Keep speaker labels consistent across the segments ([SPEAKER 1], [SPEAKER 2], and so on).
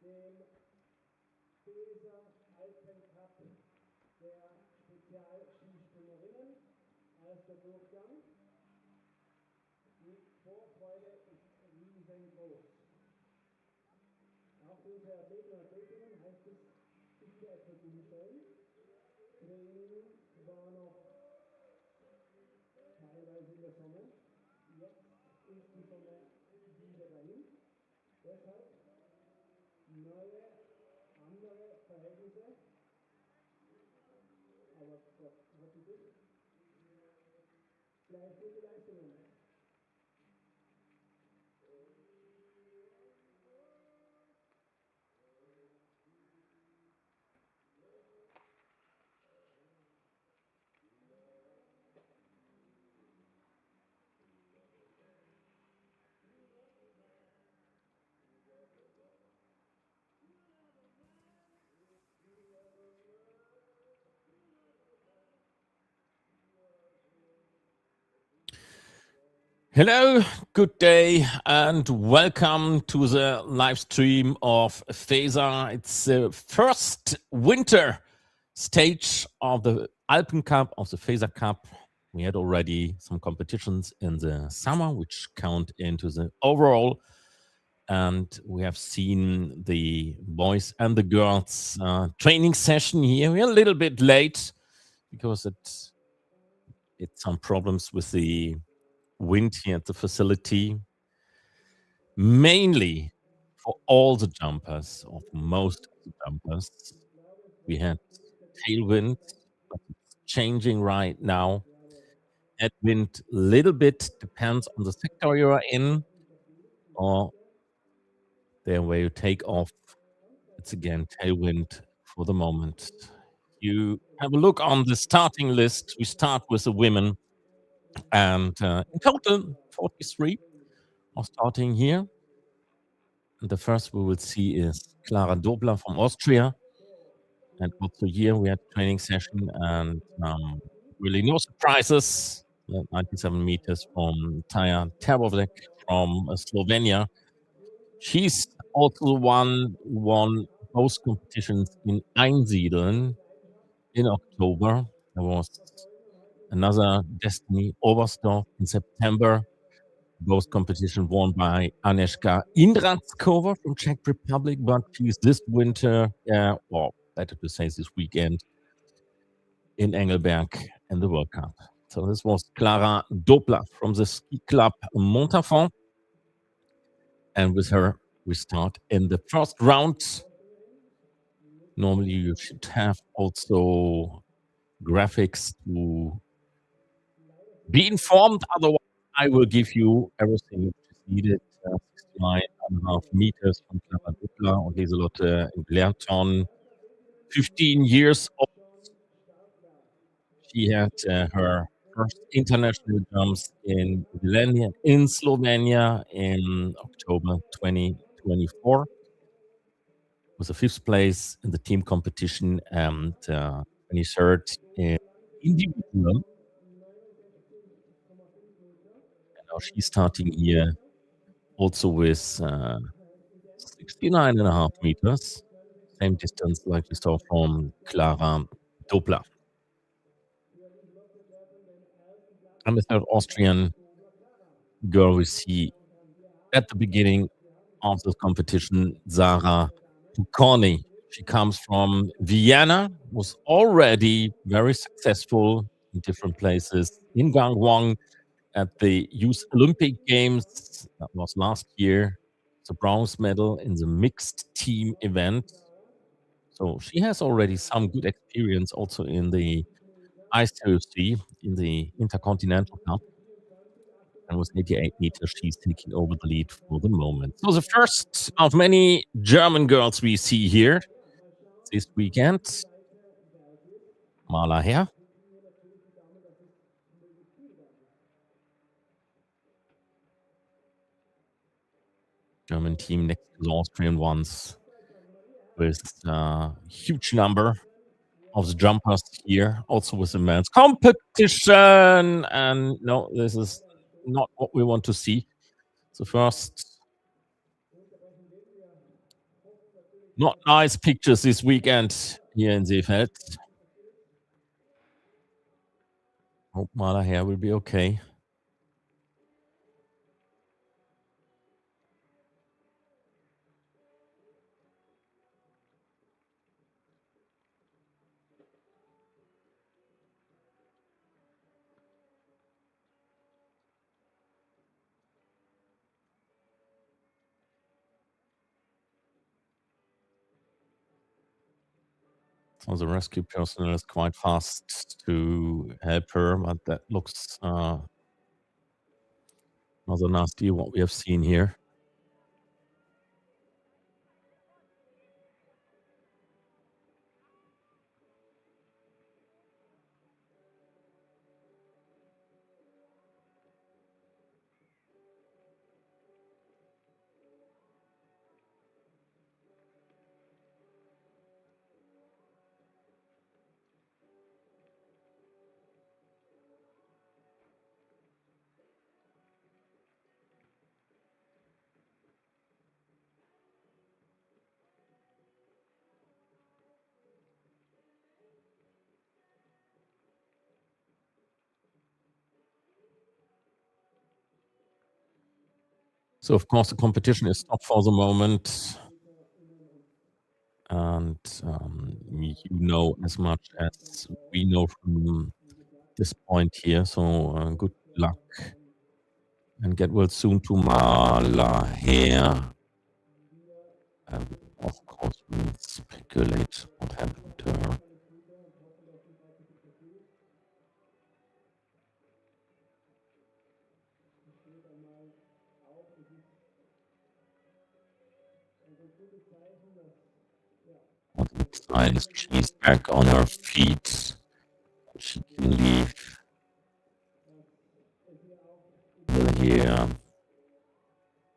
[SPEAKER 1] dem FESA Alpen Cup der Spezialskispringerinnen. Erster Durchgang. Die Vorfreude ist riesengroß. Auch für unsere Athleten und Athletinnen heißt es, bitte etwas umstellen. Training war noch teilweise in der Sonne. Jetzt ist die Sonne wieder dahin. Deshalb neue, andere Verhältnisse. Aber hoffentlich gleich gute Leistungen.
[SPEAKER 2] Hello, good day, and welcome to the live stream of FESA. It's the first winter stage of the Alpen Cup, of the FESA Cup. We had already some competitions in the summer, which count into the overall. And we have seen the boys and the girls training session here. We're a little bit late because it's some problems with the wind here at the facility, mainly for all the jumpers, or for most of the jumpers. We had tailwind, but it's changing right now. Headwind, little bit depends on the sector you are in, or there where you take off. It's again tailwind for the moment. You have a look on the starting list. We start with the women, and in total 43 are starting here. And the first we will see is Clara Dobler from Austria. And also here we had training session and really no surprises. 97 meters from Taja Terbovec from Slovenia. She's also the one who won both competitions in Einsiedeln in October. There was another Destiny Oberstdorf in September. Both competition won by Agnieszka Indratskova from Czech Republic, but she's this winter, or better to say this weekend, in Engelberg in the World Cup. So this was Clara Dobler from the ski club Montafon. And with her, we start in the first round. Normally you should have also graphics to be informed. Otherwise, I will give you everything which is needed. 69.5 meters from Clara Dobler und Lieselotte Glerton, 15 years old. She had her first international jumps in Slovenia in October 2024. Was a 5th place in the team competition and 23rd in individual. And now she's starting here also with 69.5 meters, same distance like we saw from Clara Dobler. And the third Austrian girl we see at the beginning of the competition, Sarah Puconi. She comes from Vienna, was already very successful in different places in Gangwon at the Youth Olympic Games. That was last year. It's a bronze medal in the mixed team event. So she has already some good experience also in the ICOC, in the Intercontinental Cup. And with 88 meters, she's taking over the lead for the moment. So the first of many German girls we see here this weekend. Maler her. German team next to the Austrian ones with a huge number of the jumpers here, also with the men's competition. And no, this is not what we want to see. So first Not nice pictures this weekend here in Seefeld. Hope Mala hair will be okay. So the rescue personnel is quite fast to help her, but that looks rather nasty what we have seen here. So of course the competition is stopped for the moment. And you know as much as we know from this point here. So good luck and get well soon to Mala here. And of course we will speculate what happened to her. What looks like is she's back on her feet. She can leave here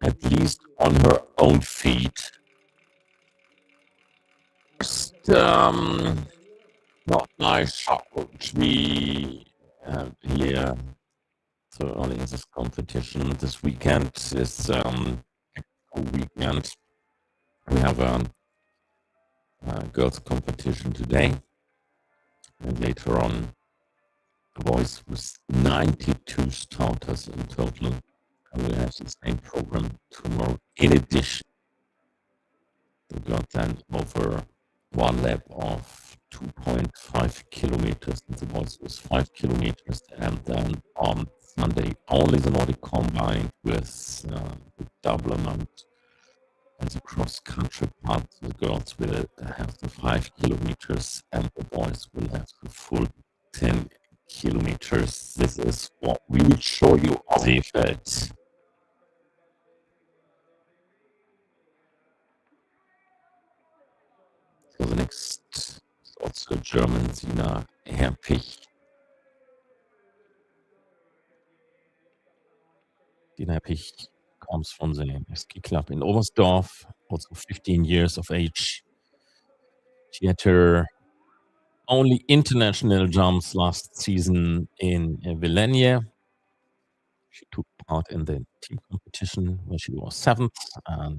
[SPEAKER 2] at least on her own feet. Just not nice shot which we have here. So early in this competition this weekend is a weekend. We have a girls competition today, and later on the boys with 92 starters in total. And we have the same program tomorrow. In addition, the girls then over one lap of 2.5 kilometers, and the boys with 5 kilometers, and then on Sunday only the Nordic combined with the double amount. And the cross-country part, the girls will have the 5 kilometers and the boys will have the full 10 kilometers. This is what we will show you on Seefeld. So the next is also German, Sina Herpich. Sina Herpich comes from the ski club in Oberstdorf, also 15 years of age. She had her only international jumps last season in Villeneuve. She took part in the team competition where she was 7th and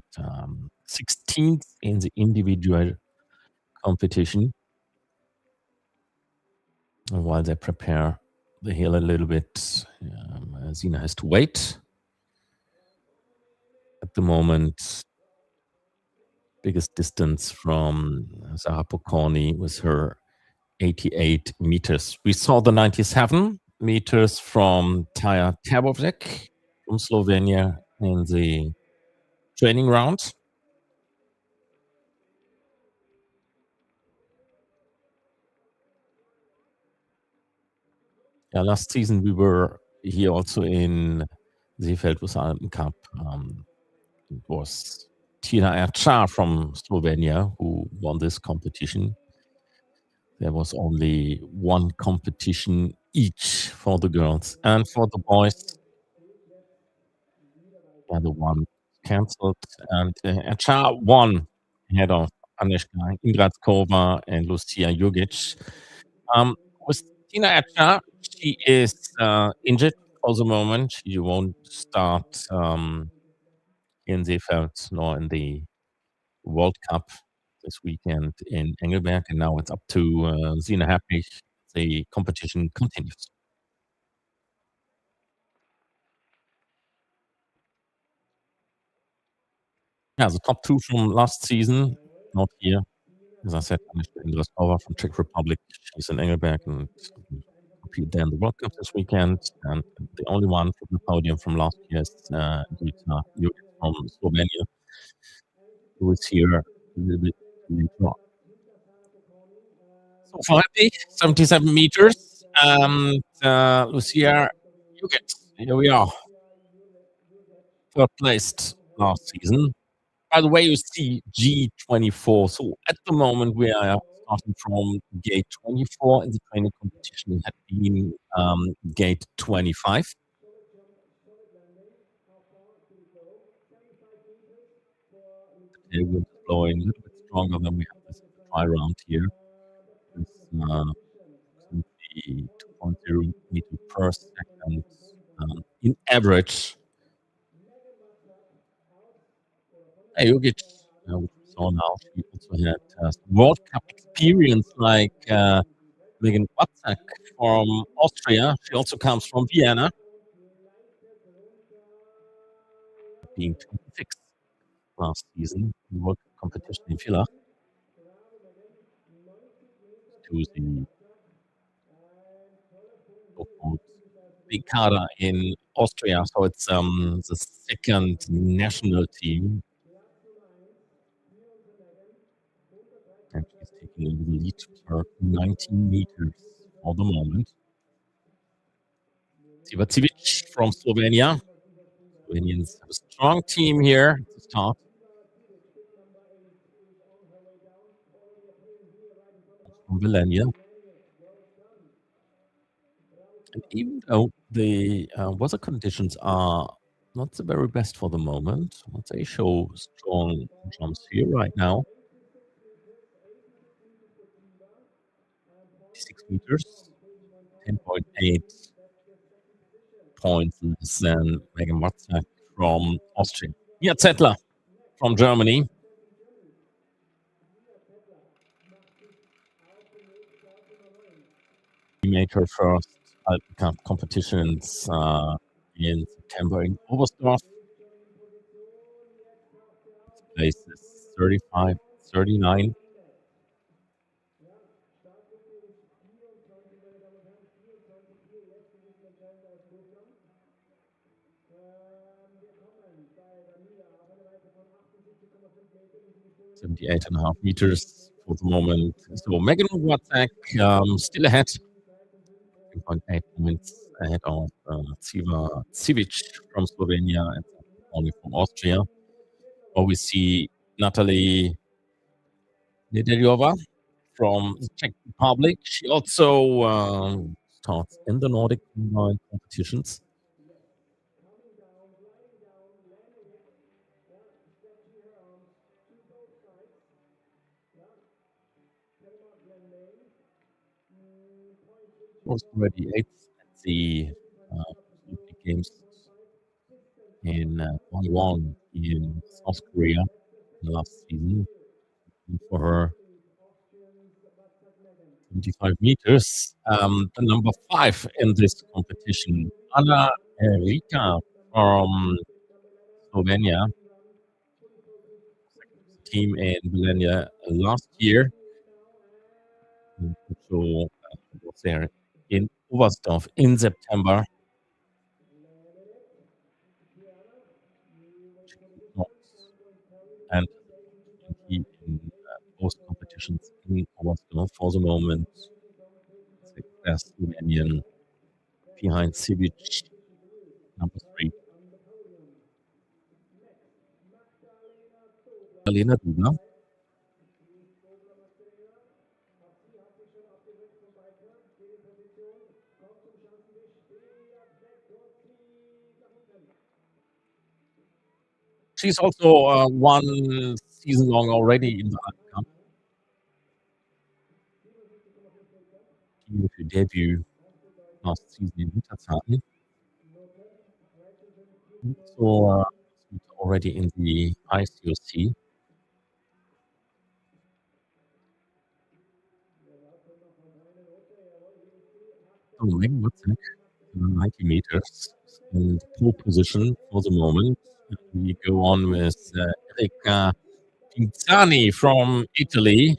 [SPEAKER 2] 16th in the individual competition. And while they prepare the hill a little bit, Sina has to wait. At the moment, biggest distance from Sarah Pokorny with her 88 meters. We saw the 97 meters from Taja Terbovec from Slovenia in the training round. Yeah, last season we were here also in Seefeld with Alpen Cup. It was Tina Erča from Slovenia who won this competition. There was only one competition each for the girls and for the boys. The other one cancelled, and Erča won ahead of Agnieszka Ingratskova and Lucia Jugic. With Tina Erča, she is injured for the moment. She won't start in Seefeld nor in the World Cup this weekend in Engelberg, and now it's up to Sina Herpich. The competition continues. Yeah, the top two from last season, not here. As I said, Anishka Indreskova from Czech Republic. She's in Engelberg and compete there in the World Cup this weekend. And the only one from the podium from last year is Nika from Slovenia, who is here a little bit later on. So for Happy, 77 meters. Lucia Jukic, here we are. Third placed last season. By the way, you see G24. So at the moment, we are starting from gate 24 in the training competition. It had been gate 25. The tailwind is blowing a little bit stronger than we have this try round here. It's approximately 2.0 meter per second in average. Jukic, which we saw now, she also had World Cup experience like Megan Watzak from Austria. She also comes from Vienna, being 26 last season in World Cup competition in Villach. To the so-called Vikada in Austria. So it's the second national team. And she's taking over the lead for 19 meters for the moment. Sivacevic from Slovenia. Slovenians have a strong team here to start. From Vilenia. And even though the weather conditions are not the very best for the moment, they show strong jumps here right now. 6 meters, 10.8 points less than Megan Watzak from Austria. Mia Zettler from Germany. She made her first Alpen Cup competitions in September in Oberstdorf. Place is 35, 39. .5 meters for the moment. So Megan Watzak still ahead. 3.8 points ahead of Sivacevic from Slovenia and only from Austria. Or we see Natalie Nedeljova from the Czech Republic. She also starts in the Nordic combined competitions. Was already 8th at the Olympic Games in Gangwon in South Korea last season. And for her 25 meters, the number 5 in this competition, Anna Rika from Slovenia, team in Vilenia last year. So was there in Oberstdorf in September. And in both competitions in Oberstdorf for the moment. The best Slovenian behind Sivic, number 3. Alena Dubna. She's also one season long already in the Alpen Cup. She made her debut last season in Winterzaten. So already in the ICOC. Megan Wozniak, 90 meters in the pole position for the moment. We go on with Erika Pinzani from Italy.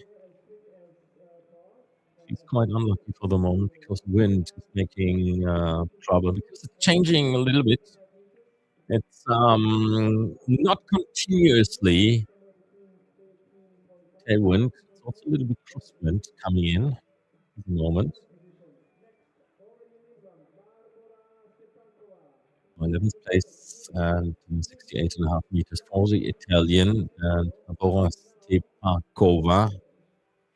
[SPEAKER 2] She's quite unlucky for the moment because wind is making trouble because it's changing a little bit. It's not continuously tailwind. It's also a little bit crosswind coming in at the moment. 11th place and 68.5 meters for the Italian, and Barbora Stepakova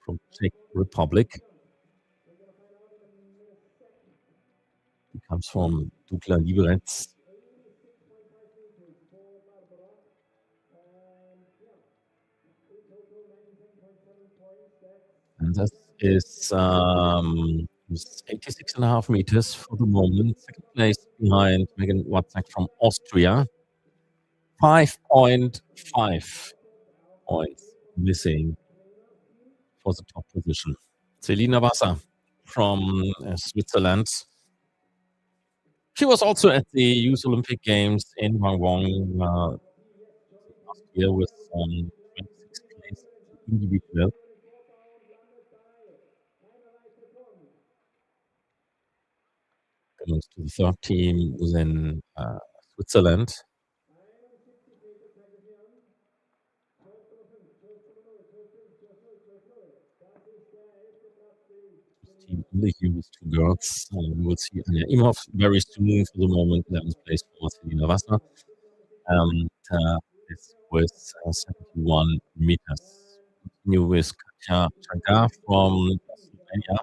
[SPEAKER 2] from Czech Republic. He comes from Dukla Liberec. And that is 86.5 meters for the moment. Second place behind Megan Wozniak from Austria. 5.5 points missing for the top position. Selina Wasser from Switzerland. She was also at the Youth Olympic Games in Gwangwon last year with 26th place individual. Belongs to the third team within Switzerland. This team only here with two girls. We will see Anja Imhoff very soon. For the moment, 11th place for Selina Wasser. And this was 71 meters. Continue with Katja Chaga from Slovenia.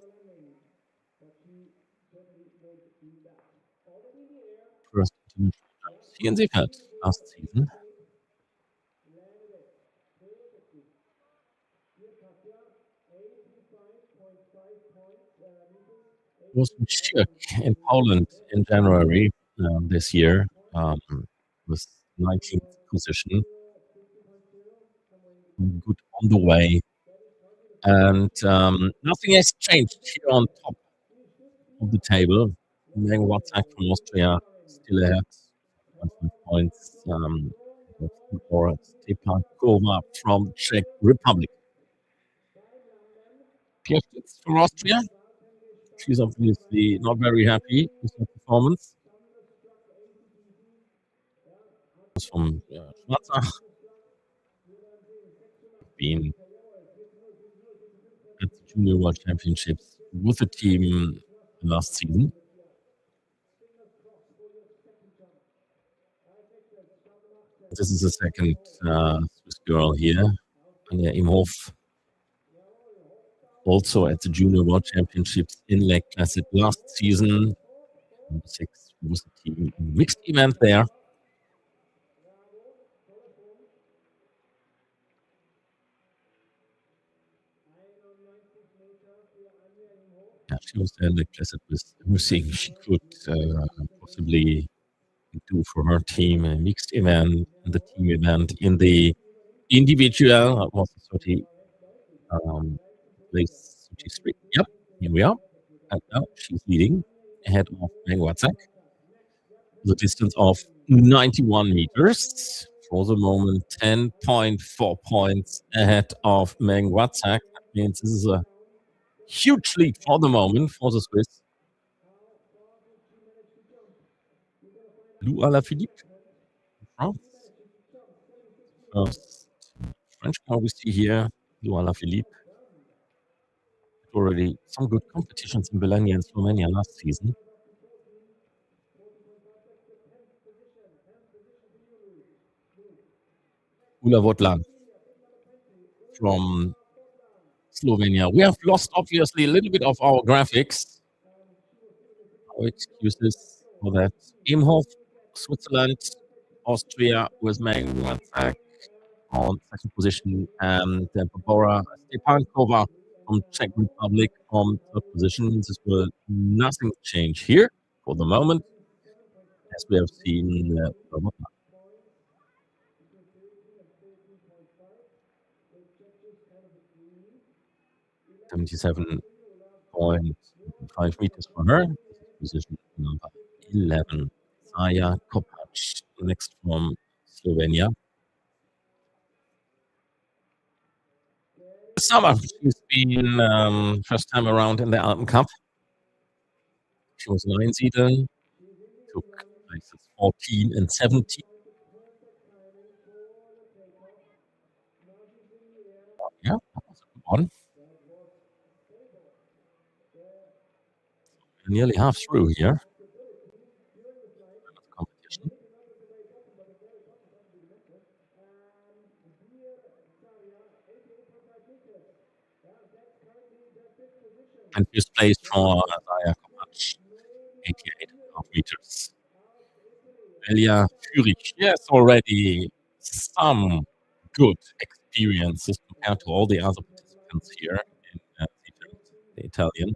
[SPEAKER 2] First international jumps here in Seefeld last season. Was in Szczyrk in Poland in January this year, with 19th position. Good on the way. And nothing has changed here on top of the table. Megan Wozniak from Austria still ahead, 1 points. Or Stepakova from Czech Republic. Pierre Stutz from Austria. She's obviously not very happy with her performance. From Schwarzach. Been at the Junior World Championships with the team last season. This is the second Swiss girl here, Anja Imhoff. Also at the Junior World Championships in Lake Placid last season. Number 6 was the team mixed event there. Yeah, she was there in Lake Placid with everything she could possibly do for her team. A mixed event and the team event in the individual was 30 place 33. Yep, here we are. And now she's leading ahead of Megan Wozniak. The distance of 91 meters. For the moment, 10.4 points ahead of Megan Wozniak. That means this is a huge lead for the moment for the Swiss. Lou Alaphilippe from France. First French car we see here, Lou Alaphilippe. Already some good competitions in Bologna and Slovenia last season. Ula Vodlan from Slovenia. We have lost, obviously, a little bit of our graphics. No excuses for that. Imhoff, Switzerland, Austria with Megan Wozniak on second position, and Barbora Stepakova from Czech Republic on third position. This will nothing change here for the moment, as we have seen. 77.5 meters for her. position number 11, Kobayashi, next from Slovenia. This summer, she's been first time around in the Alpen Cup. She was 9 seeded, took places 14 and 17. Yeah, that was a good one. We're nearly half through here. Competition. And first place for Kobayashi, 88.5 meters. Elia Fürich, yes, already some good experiences compared to all the other participants here in Seefeld, the Italian.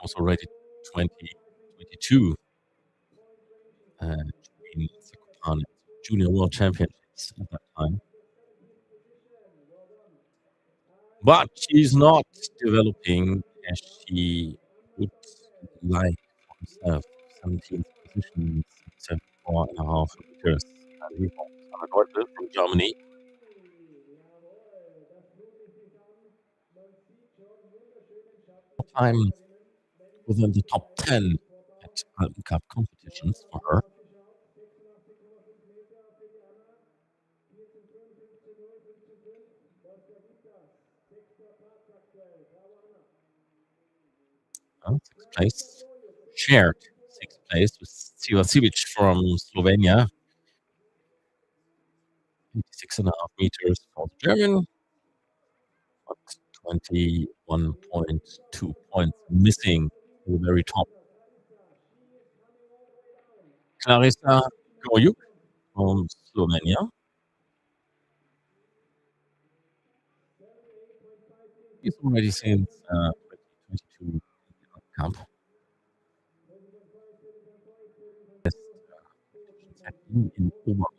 [SPEAKER 2] Was already 2022 in Zakopane Junior World Championships at that time. But she's not developing as she would like for herself. 17th position, 74.5 meters. From Germany. Time within the top 10 at Alpen Cup competitions for her. Sixth place, shared sixth place with Toni-Seelos-Olympiaschanze from Slovenia. 86.5 meters for the German, but 21.2 points missing to the very top. Ryōyū from Slovenia. He's already since 2022 Cup. In Oberhof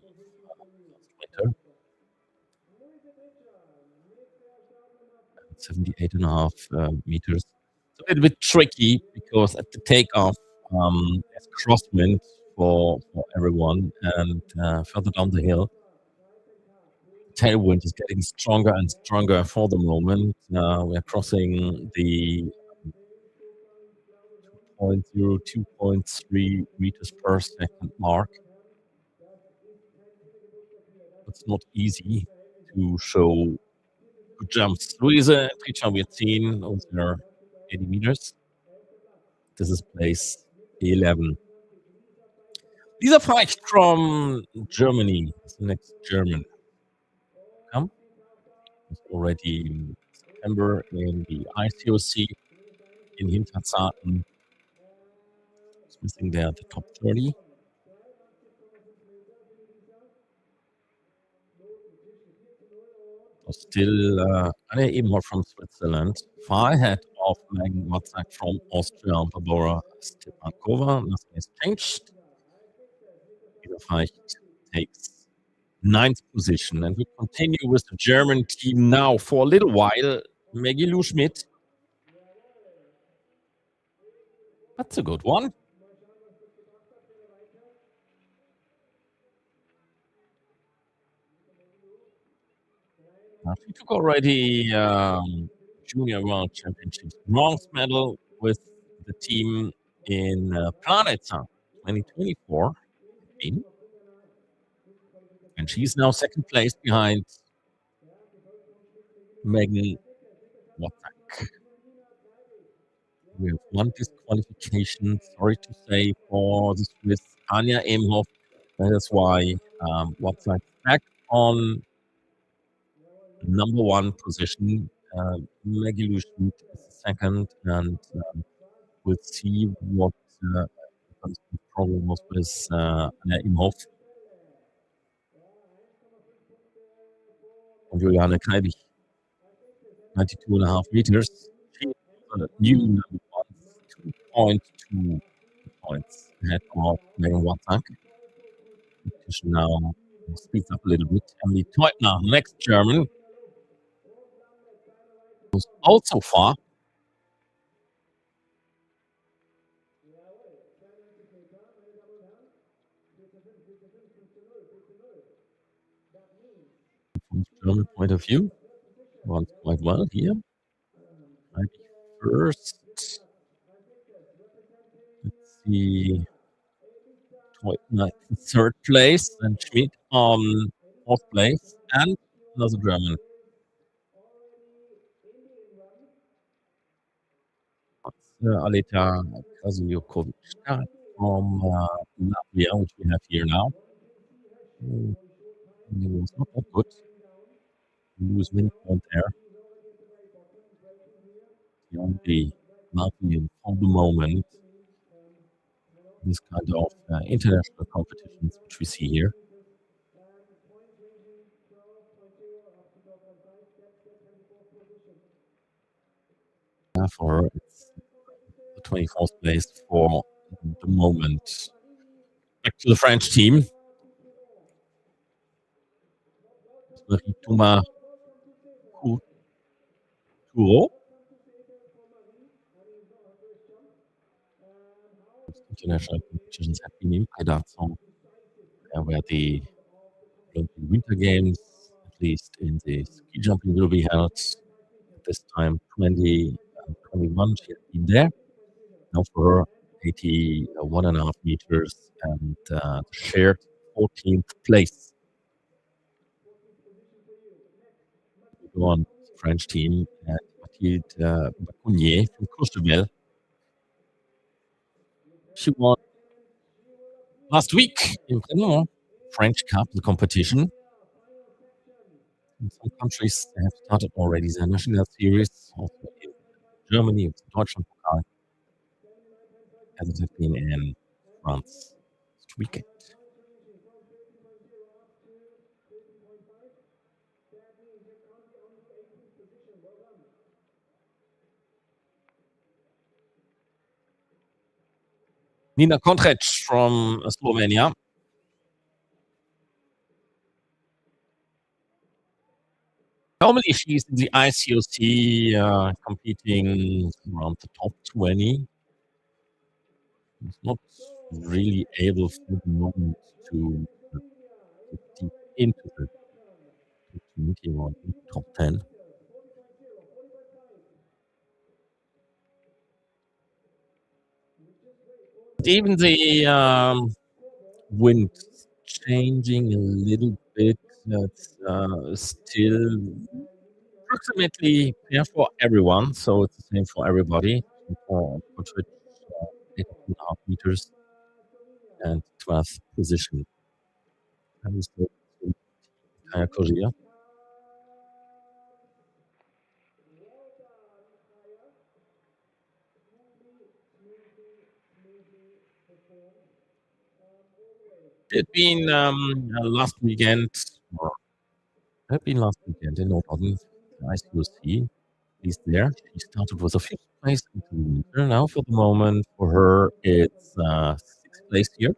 [SPEAKER 2] last winter. 78.5 meters. It's a little bit tricky because at the takeoff, there's crosswind for everyone, and further down the hill, tailwind is getting stronger and stronger for the moment. We're crossing the 2.0, 2.3 meters per second mark. It's not easy to show good jumps. Luise Tricia, we had seen over 80 meters. This is place 11. Lisa Feicht from Germany is the next German. It's already in September in the ICOC in Hinterzarten. It's missing there the top 30. Still Anna Ebenhoff from Switzerland, far ahead of Megan Watzak from Austria and Barbara Stepankova. Nothing has changed. Lisa Feicht takes 9th position, and we continue with the German team now for a little while. Maggie Lou Schmidt. That's a good one. She took already Junior World Championships bronze medal with the team in Planitza 2024. And she's now second place behind Megan Watzak. We have one disqualification, sorry to say, for the Swiss Anja Emhoff. That is why Watzak back on number 1 position. Maggie Lou Schmidt is second, and we'll see what the problem was with Anja Emhoff. And Juliane Kreibich, 92.5 meters. She is a new number 1, 2.2 points ahead of Megan Watzak. Competition now speeds up a little bit. Emily Teutner, next German. goes also far. From German point of view, runs quite well here. Maybe first. Let's see. Teutner in third place and Schmid on fourth place and another German. Aleta Kazuyokovic from Latvia, which we have here now. He was not that good. He was winning point there. The only Latvian for the moment. This kind of international competitions which we see here. For her, it's the 24th place for the moment. Back to the French team. Thomas Couturo. International competitions have been in Predazzo, where the Olympic Winter Games, at least in the ski jumping, will be held. At this time, 2021, she has been there. Now for her, 81.5 meters and shared 14th place. We go on the French team and Mathilde Bacounier from Courchevel. She won last week in Brno, French Cup, the competition. In some countries, they have started already their national series, also in Germany, it's Deutschland Pokal, as it has been in France last weekend. Nina Kontrec from Slovenia. Normally, she's in the ICOC competing around the top 20. She's not really able for the moment to get deep into the opportunity around the top 10. Even the wind changing a little bit. It's still approximately fair for everyone, so it's the same for everybody. For Twitch, 8.5 meters and 12th position. And we still see Kaya Korea. It had been last weekend, or had been last weekend in Norden, ICOC. He's there. She started with a 5th place into the winter. Now, for the moment, for her, it's 6th place here.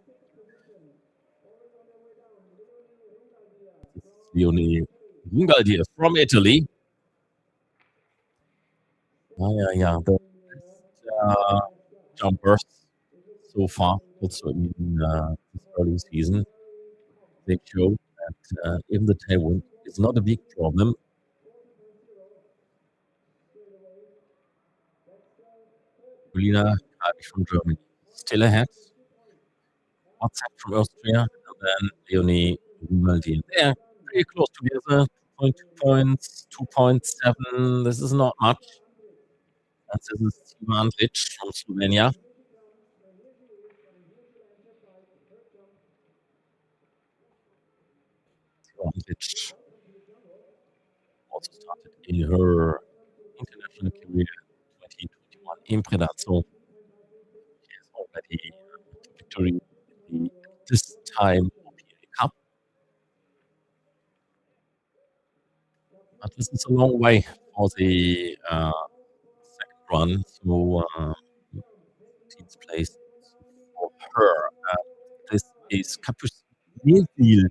[SPEAKER 2] Leonie Ringaldi from Italy. Yeah, the best jumpers so far, also in this early season. They show that even the tailwind is not a big problem. Julina from Germany still ahead. WhatsApp from Austria, and then Leonie Ringaldi. They are pretty close together. 2.2 points, 2.7. This is not much. And this is Ivan Rich from Slovenia. Rich also started in her international career in 2021 in Predazzo. She has already a victory in this time OPA Cup. But this is a long way for the second run, so 15th place for her. This is Capucine,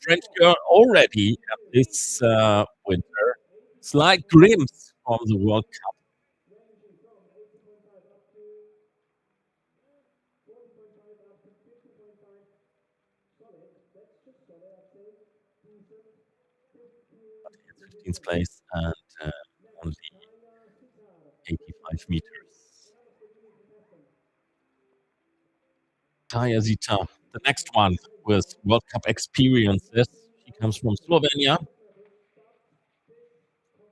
[SPEAKER 2] French girl already at this winter. It's like Grimm's from the World Cup. But he had 15th place and only 85 meters. Taya Zita, the next one with World Cup experiences. She comes from Slovenia.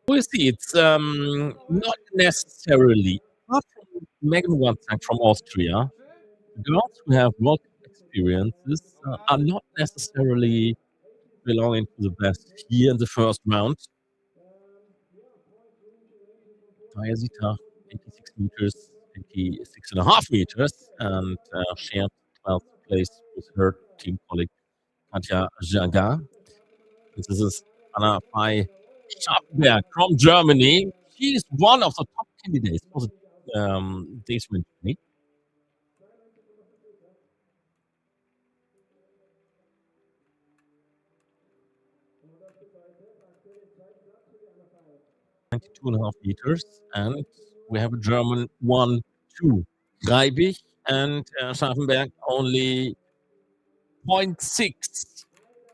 [SPEAKER 2] We see it's not necessarily, apart from Megan Watzak from Austria, the girls who have World Cup experiences are not necessarily belonging to the best here in the first round. Taya Zita, 86 meters, 86.5 meters, and shared 12th place with her team colleague Katja Jaga. This is Anna Pai Scharfenberg from Germany. She is one of the top candidates for the days win today. .5 meters, and we have a German 1-2. Reibich and Scharfenberg only 0.6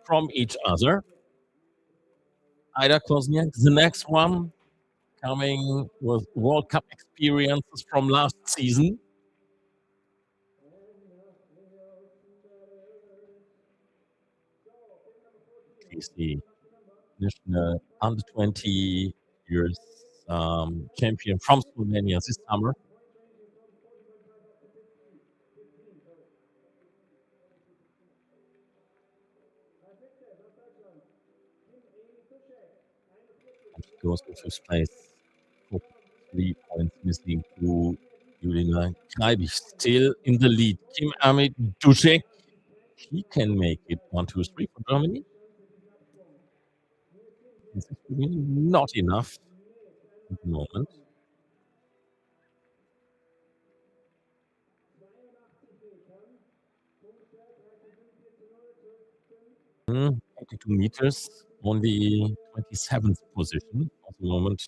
[SPEAKER 2] from each other. Ida Kozniak, the next one, coming with World Cup experiences from last season. She's the national under 20 years champion from Slovenia this summer. And she goes to fifth place. 3 points missing to Julina Kreibich, still in the lead. Kim Amit Dušek, he can make it 1, 2, 3 for Germany. This is really not enough at the moment. Mm, 82 meters, only 27th position at the moment.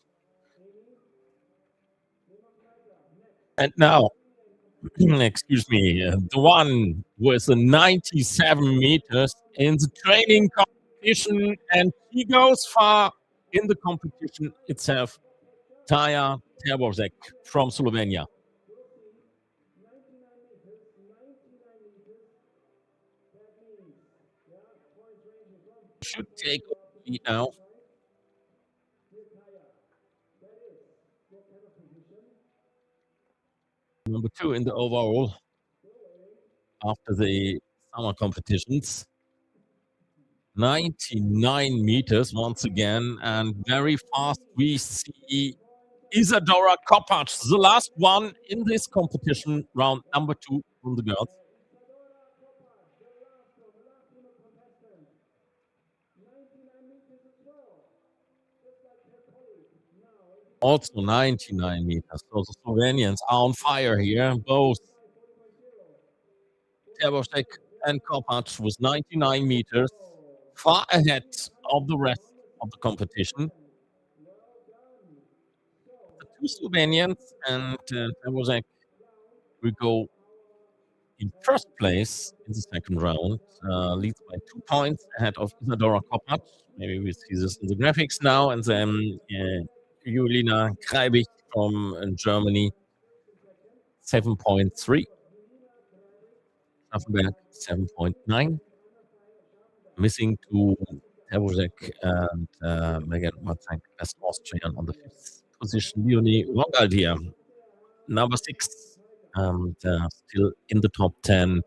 [SPEAKER 2] And now, excuse me, the one with the 97 meters in the training competition, and he goes far in the competition itself. Taya Terbozek from Slovenia. Should take lead now. Number 2 in the overall after the summer competitions. 99 meters once again, and very fast we see Isadora Kopac, the last one in this competition, round number 2 from the girls. Also 99 meters. So the Slovenians are on fire here. Both Terbozek and Kopac with 99 meters, far ahead of the rest of the competition. The two Slovenians and Terbozek will go in first place in the second round, leads by 2 points ahead of Isadora Kopac. Maybe we see this in the graphics now. And then Julina Kreibich from Germany, 7.3. Scharfenberg, 7.9. Missing to Terbozek and Megan Watzak, best Austrian on the 5th position. Leonie Rogald here, number 6. And still in the top 10.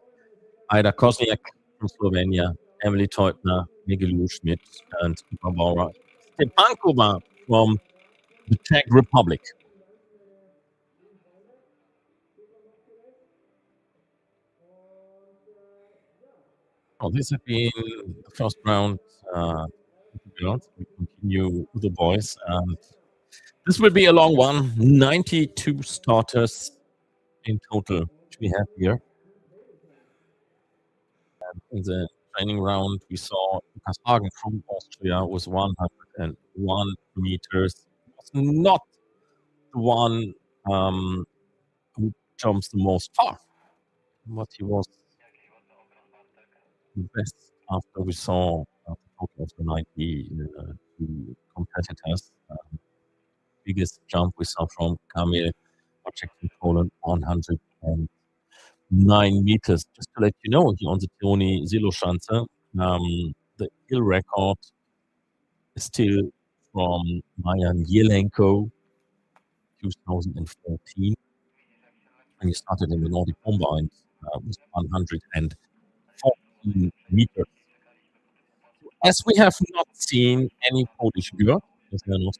[SPEAKER 2] Ida Kozniak from Slovenia, Emily Teutner, Migilu Schmidt, and Barbara Stepankova from the Czech Republic. Oh, this has been the first round. We continue with the boys, and this will be a long one. 92 starters in total, which we have here. And in the training round, we saw Lukas Hagen from Austria with 101 meters. Was not the one who jumps the most far. But he was the best after we saw the total of the 90 two competitors. Biggest jump we saw from Kamil Wojcik from Poland, 109 meters. Just to let you know, here on the Toni-Seelos-Olympiaschanze, the hill record is still from Marian Jelenko, 2014, and he started in the Nordic Combines with 114 meters. As we have not seen any Polish girl, as they are not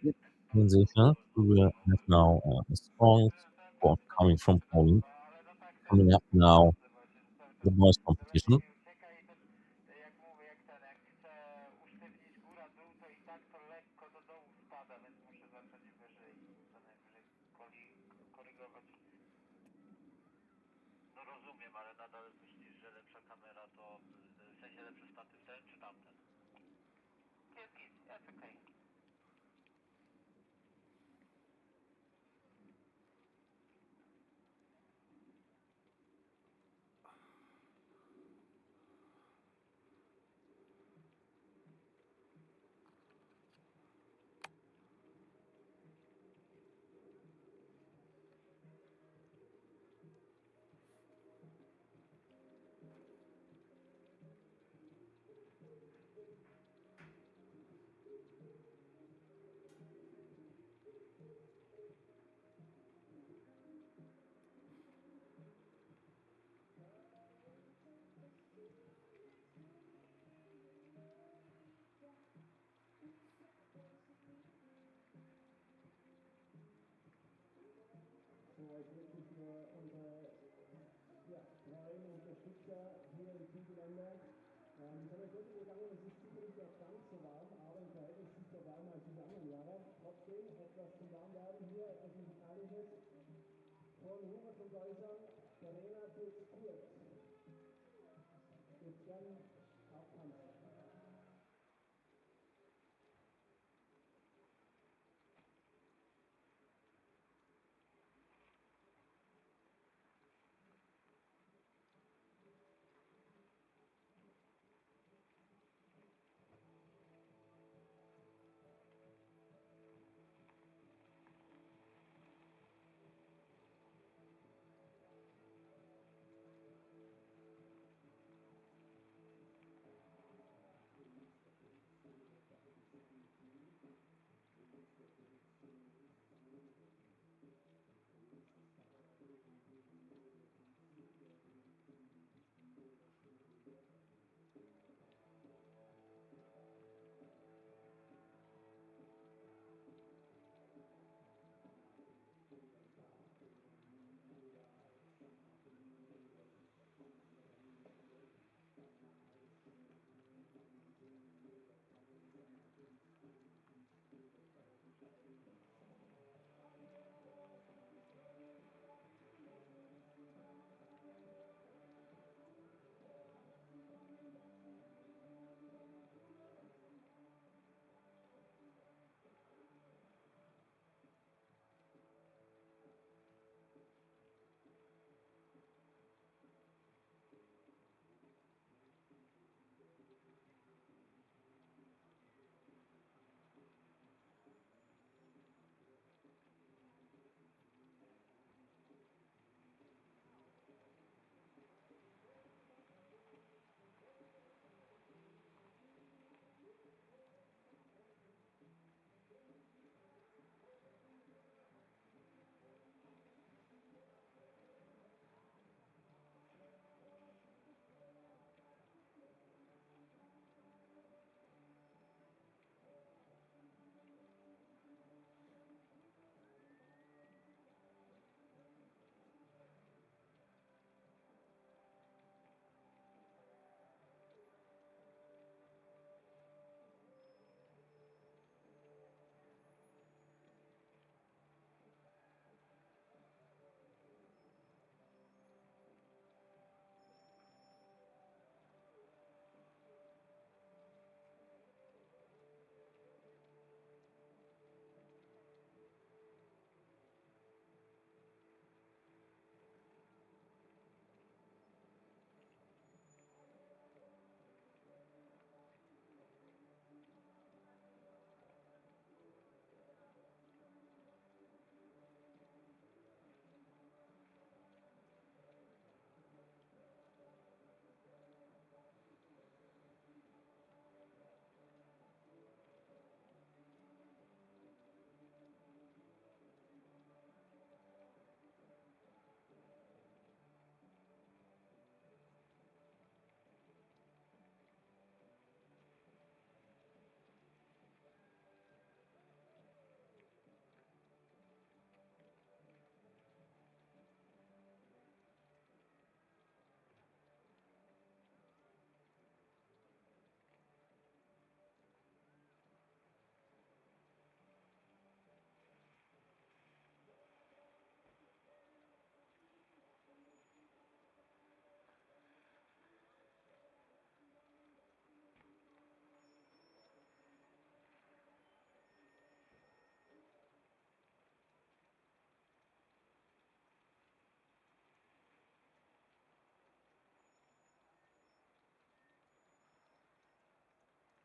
[SPEAKER 2] in Seefeld, we will have now a strong support coming from Poland. Coming up now, the boys competition.
[SPEAKER 1] Wirklich für unsere treuen Unterstützer hier im Siegelländer. Ich habe jetzt wirklich gegangen, es ist sicherlich nicht ganz so warm, aber im Verhältnis sicher wärmer als in den anderen Jahren. Trotzdem etwas zum Warmwerden hier, etwas Musikalisches von Hubert von Geusern, Verena bis Kurt. Jetzt gern auftanzen.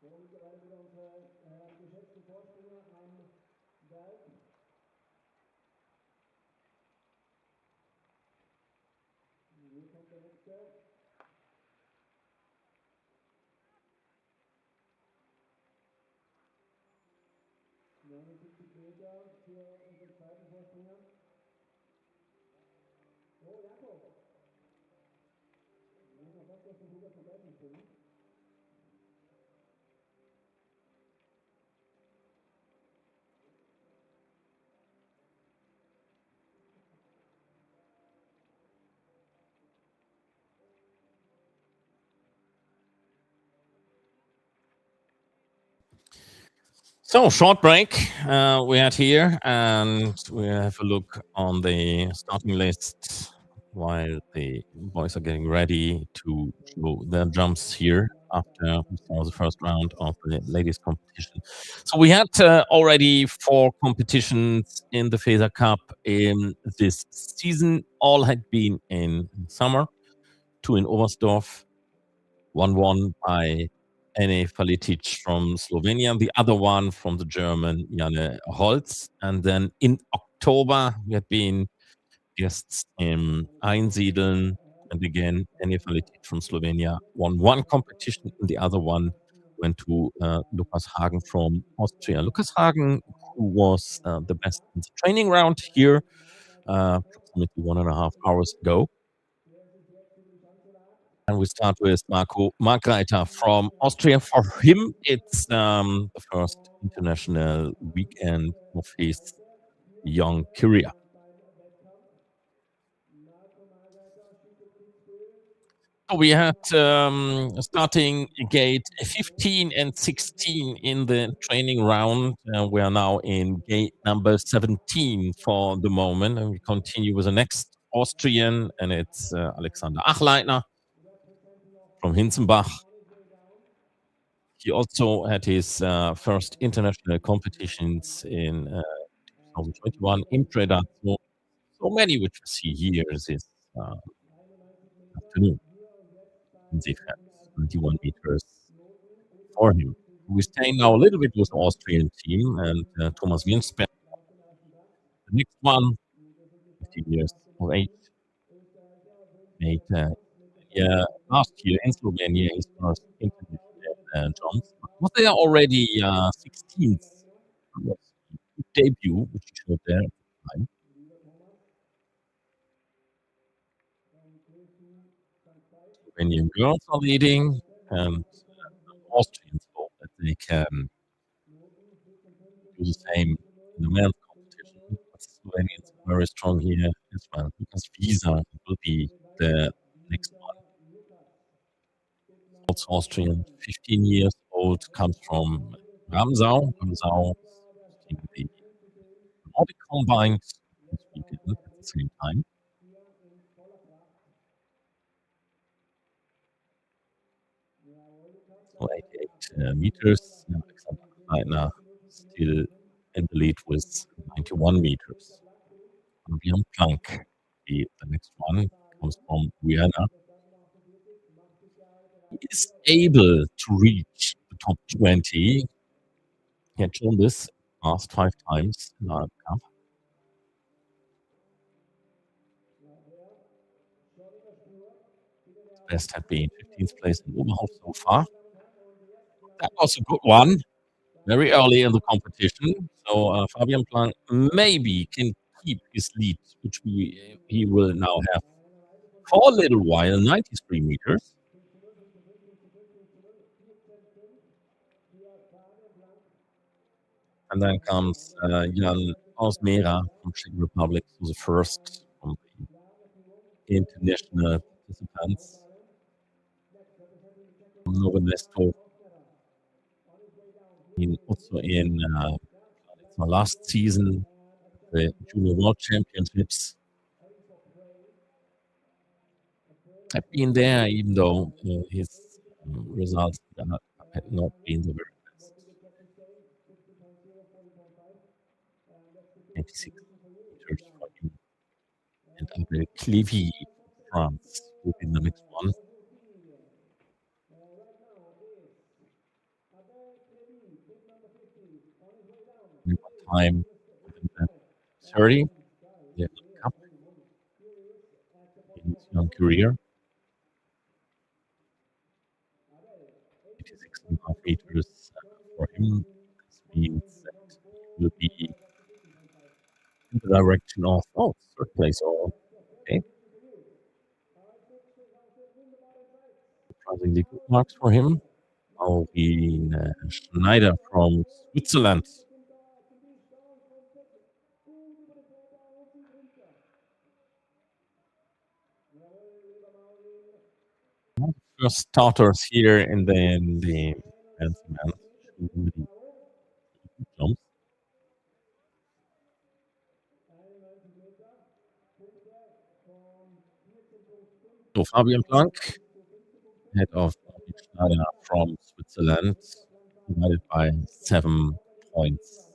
[SPEAKER 1] mittlerweile wieder unsere geschätzten Vorspringer am Berg. Hier kommt der nächste. 79 Meter für unseren zweiten Vorspringer. Oh, Jakob. Muss man fast erst ein guter Vergleich springen.
[SPEAKER 2] So, short break we had here, and we have a look on the starting list while the boys are getting ready to show their jumps here after we saw the first round of the ladies competition. So we had already 4 competitions in the FESA Cup in this season. All had been in summer, 2 in Oberstdorf, 1 won by Ene Falitic from Slovenia, the other one from the German Janne Holz. And then in October, we had been guests in Einsiedeln, and again, Ene Falitic from Slovenia won 1 competition, and the other one went to Lukas Hagen from Austria. Lukas Hagen, who was the best in the training round here, approximately 1.5 hours ago. And we start with Marco Markreiter from Austria. For him, it's the first international weekend of his young career. So we had starting gate 15 and 16 in the training round. We are now in gate number 17 for the moment, and we continue with the next Austrian, and it's Alexander Achleitner from Hinzenbach. He also had his first international competitions in 2021 in Predazzo. So many which we see here this afternoon in Seefeld, 21 meters for him. We stay now a little bit with the Austrian team and Thomas Winsberg. The next one, 15 years of age, made last year in Slovenia his first international jumps. Was there already 16th was his debut, which he showed there at the time. Slovenian girls are leading, and Austrians hope that they can do the same in the men's competition. But Slovenians are very strong here as well, because Wizja will be the next one. Also Austrian, 15 years old, comes from Ramsau. Ramsau in the Nordic combined this weekend at the same time. So 88 meters. Alexander Leitner still in the lead with 91 meters. Fabian Planck, the next one, comes from Vienna. He is able to reach the top 20. He had shown this last 5 times in our cup. His best had been 15th place in Oberhof so far. That was a good one, very early in the competition. So Fabian Planck maybe can keep his lead, which he will now have for a little while, 93 meters. And then comes Jan Osmera from Czech Republic, who's the first from the international participants. From Novo Mesto, also in last season, the Junior World Championships. I've been there, even though his results had not been the very best. 86 meters for him. And Abel Clévy from France will be the next one. time within that 30. The cup in his young career. 86.5 meters for him. This means that he will be in the direction of third place. Okay. Surprisingly good marks for him. Maureen Schneider from Switzerland. First starters here in the men's jumps. So Fabian Planck, head of Schneider from Switzerland, divided by 7 points.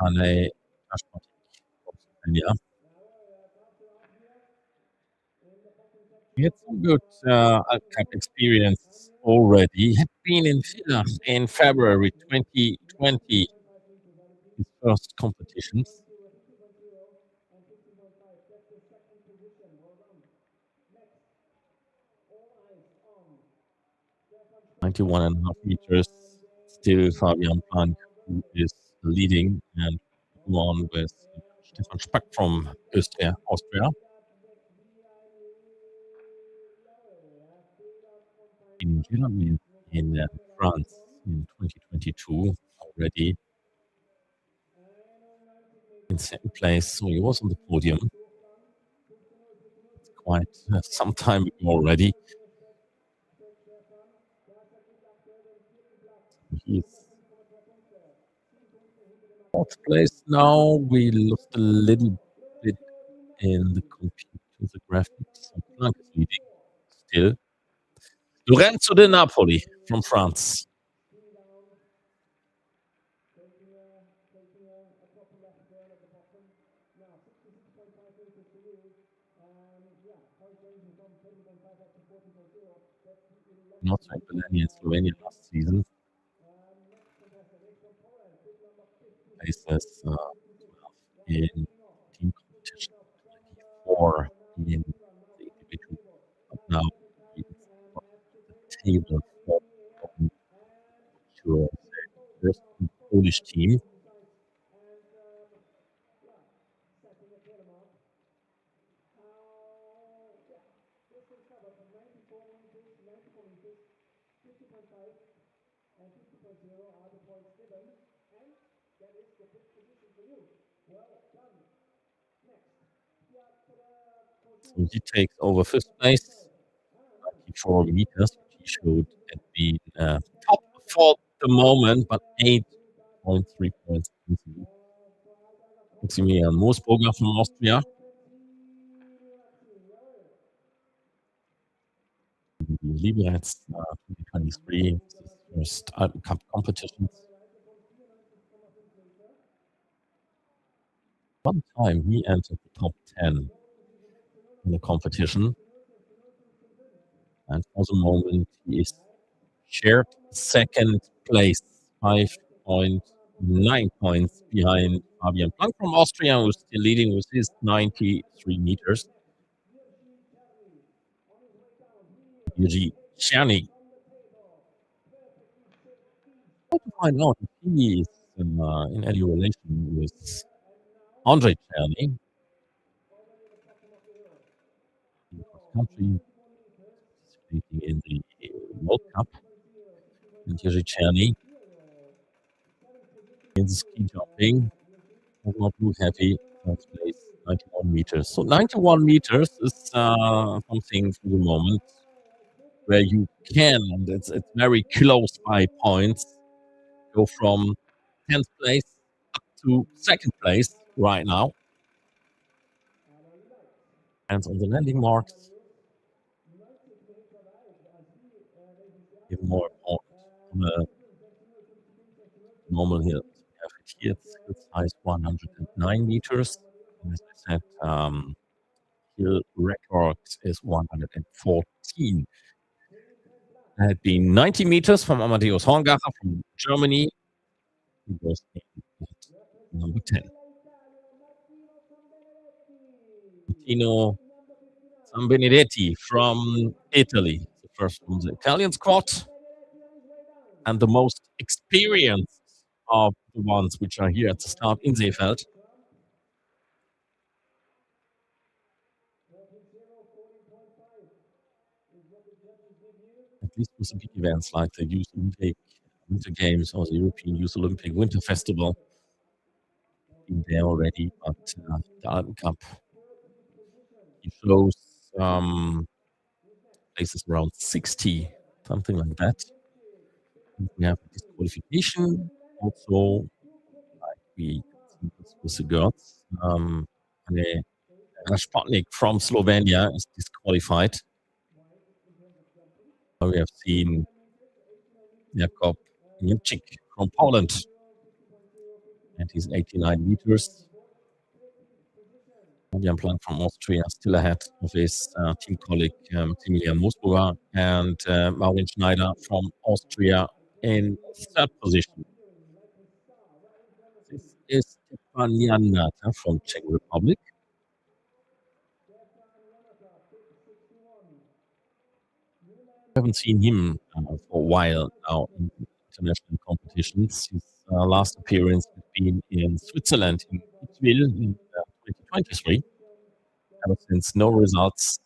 [SPEAKER 2] Anne Aschmatik from Slovenia. He had some good Cup experience already. He had been in Villach in February 2020, his first competitions. 91.5 meters. Still Fabian Planck, who is leading, and on with Stefan Spack from Austria. In Germany, in France in 2022 already in second place, so he was on the podium. It's quite some time ago already. He's fourth place now. We lost a little bit in the computer, the graphics. So Planck is leading still. Lorenzo de Napoli from France. Not like Belania in Slovenia last season. Places 12 in team competition, 24 in the individual. But now it's the table for sure. There's the Polish team. So he takes over fifth place, 94 meters, which he showed had been top for the moment, but 8.3 points. Maximilian Moosburger from Austria. Liberec 2023, his first Alpen Cup competitions. One time he entered the top 10 in the competition, and for the moment he is shared second place, 5.9 points behind Fabian Planck from Austria, who's still leading with his 93 meters. Jiří Černý. How to find out if he is in any relation with Andrei Černý. In cross country, participating in the World Cup. And Jiří Černý in the ski jumping, blue heavy, first place, 91 meters. So 91 meters is something for the moment where you can, and it's very close by points, go from 10th place up to second place right now. And on the landing marks, even more on a normal hill. Here it's size 109 meters. And as I said, hill record is 114. It had been 90 meters from Amadeus Horngacher from Germany. He was in number 10. Martino Sambenedetti from Italy, the first from the Italian squad, and the most experienced of the ones which are here at the start in Seefeld. At least with the big events like the Youth Olympic Winter Games or the European Youth Olympic Winter Festival. Been there already, but the Alpen Cup, he shows places around 60, something like that. And we have disqualification also, like we see this with the girls. Sputnik from Slovenia is disqualified. We have seen Jakub Niemczyk from Poland, and he's 89 meters. Fabian Planck from Austria still ahead of his team colleague Maximilian Moosburger, and Maureen Schneider from Austria in third position. This is Stefan Janata from Czech Republic. I haven't seen him for a while now in international competitions. His last appearance has been in Switzerland, in Itzwil, in 2023. Ever since, no results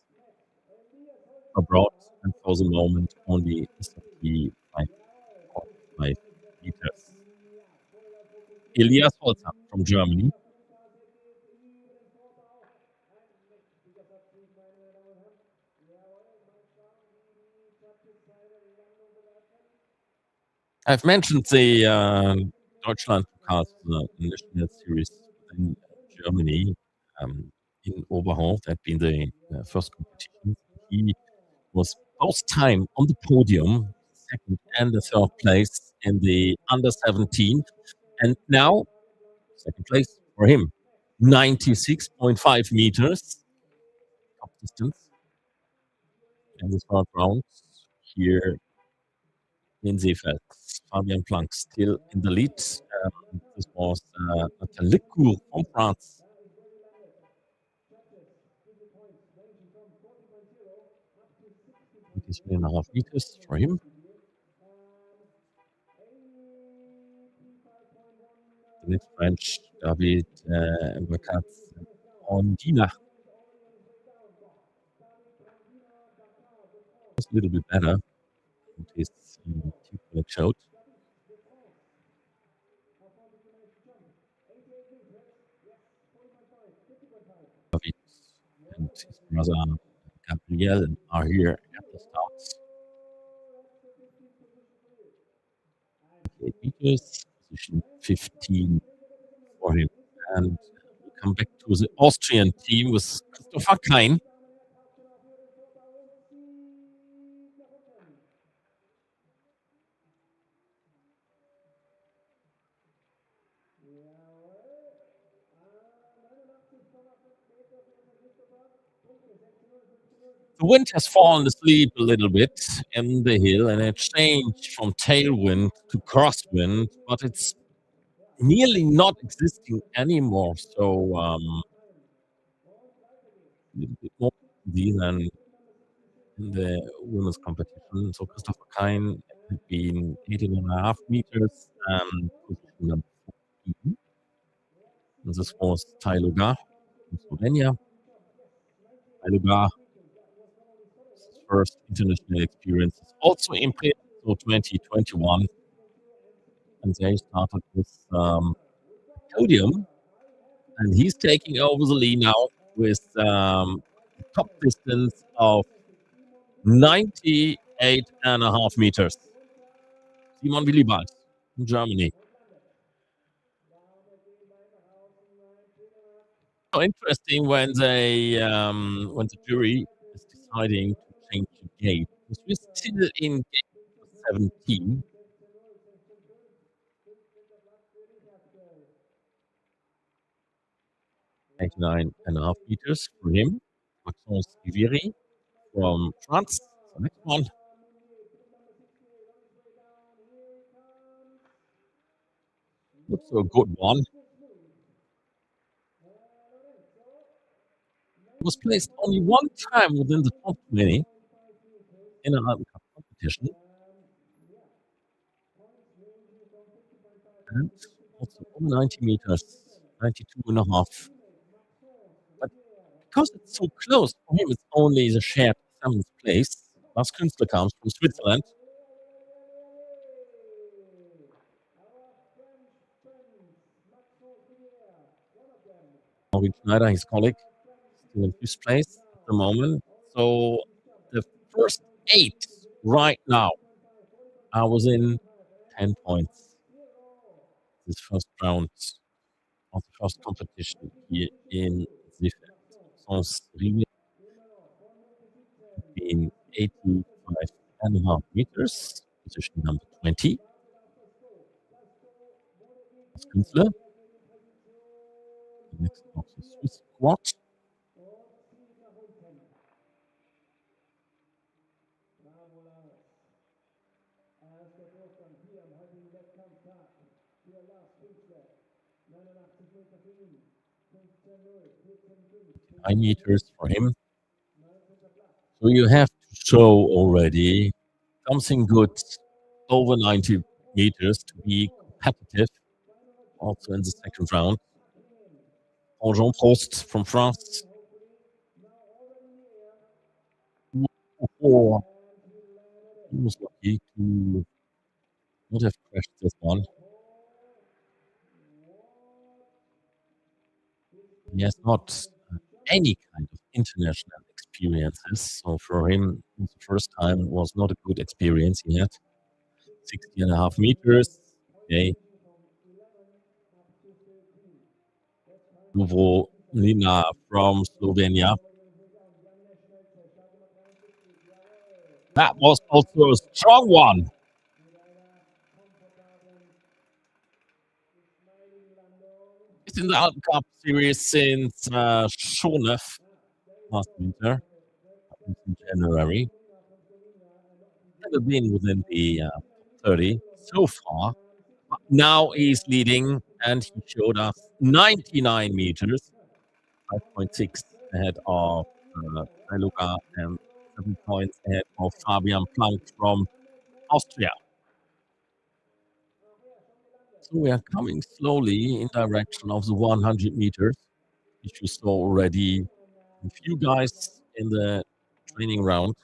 [SPEAKER 2] abroad, and for the moment, only 75 meters. Elias Holzer from Germany. I've mentioned the Deutschland Pokal, the national series in Germany, in Oberhof. That had been the first competition. He was both time on the podium, second and the third place in the under 17, and now second place for him, 96.5 meters top distance in the third round here in Seefeld. Fabian Planck still in the lead. This was Nathan Licou from France. 23.5 meters for him. The next French, David Ondina. Was a little bit better. His team showed. David and his brother Gabriel are here at the start. 8 meters, position 15 for him. And we come back to the Austrian team with Christopher Klein. The wind has fallen asleep a little bit in the hill, and it changed from tailwind to crosswind, but it's nearly not existing anymore. So a little bit more easy than in the women's competition. So Christopher Klein had been 18.5 meters, position number 14. And this was Tailuga from Slovenia. Tailuga, first international experience, is also in Prevc 2021. And they started with podium, and he's taking over the lead now with a top distance of 98.5 meters. Simon Willibald from Germany. So interesting when the jury is deciding to change the gate, because we're still in gate 17. .5 meters for him. Maxence Iviri from France. The next one. Looks a good one. Was placed only one time within the top 20 in an Alpen Cup competition. And also over 90 meters, 92.5. But because it's so close, for him it's only the shared 7th place. Lars Künstler comes from Switzerland. Marvin Schneider, his colleague, still in 5th place at the moment. So the first 8 right now are within 10 points. This first round of the first competition here in Seefeld. Sans Rivière, being 85.5 meters, position number 20. Das Künstler. The next box is Swiss squat. Nine meters for him. So you have to show already something good over 90 meters to be competitive also in the second round. Jean Prost from France. Oh, he was lucky to not have crashed this one. He has not any kind of international experiences. So for him, the first time was not a good experience. He had 60.5 meters. Okay. Nuvo Nina from Slovenia. That was also a strong one. It's in the Alpen Cup series since Schonef last winter, in January. Never been within the top 30 so far. But now he's leading, and he showed us 99 meters, 5.6 ahead of Luca, and 7 points ahead of Fabian Planck from Austria. So we are coming slowly in direction of the 100 meters, which we saw already a few guys in the training round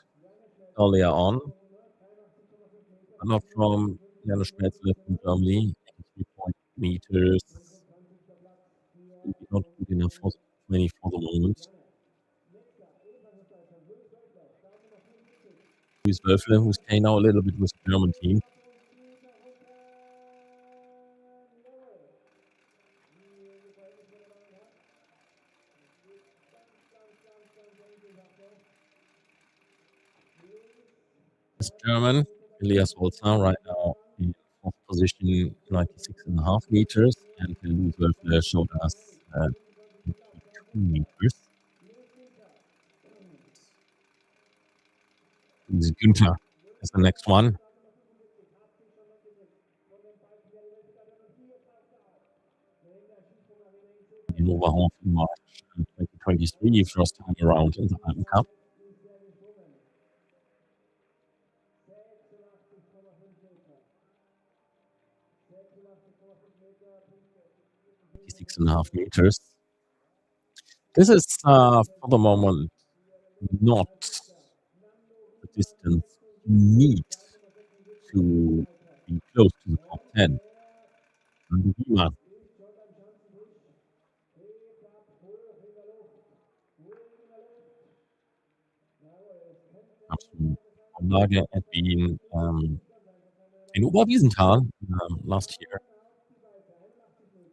[SPEAKER 2] earlier on, but not from Janusz Schmelzle from Germany, 83 meters. Not good enough for 20 for the moment. Luis Wölfle, who's staying now a little bit with the German team. This German, Elias Holzer, right now in 4th position, 96.5 meters, and Luis Wölfle showed us 82 meters. This Günther is the next one. In Oberhof in March 2023, first time around in the Alpen Cup. .5 meters. This is for the moment not the distance you need to be close to the top 10. And Wima. Anlage at Wien in Oberwiesenthal last year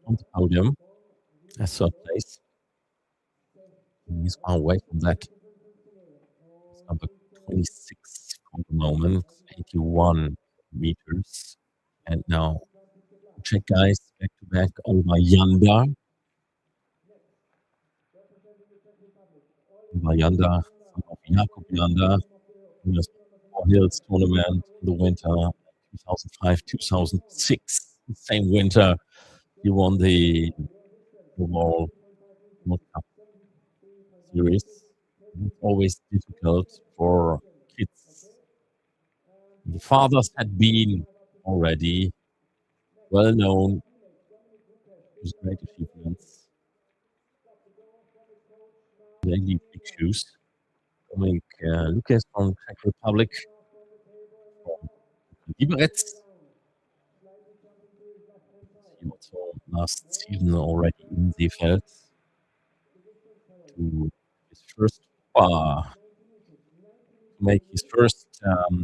[SPEAKER 2] on the podium as 3rd place. He's far away from that. It's number 26 for the moment, 81 meters. And now check guys back to back over Yanda. Yanda, son of Jakob Yanda, in the Four Hills tournament in the winter 2005-2006. The same winter, he won the overall World Cup. series. It's always difficult for kids. The fathers had been already well known with great achievements. They leave big shoes. Coming Lucas from Czech Republic, from Liberec. He also last season already in Seefeld to his first make his first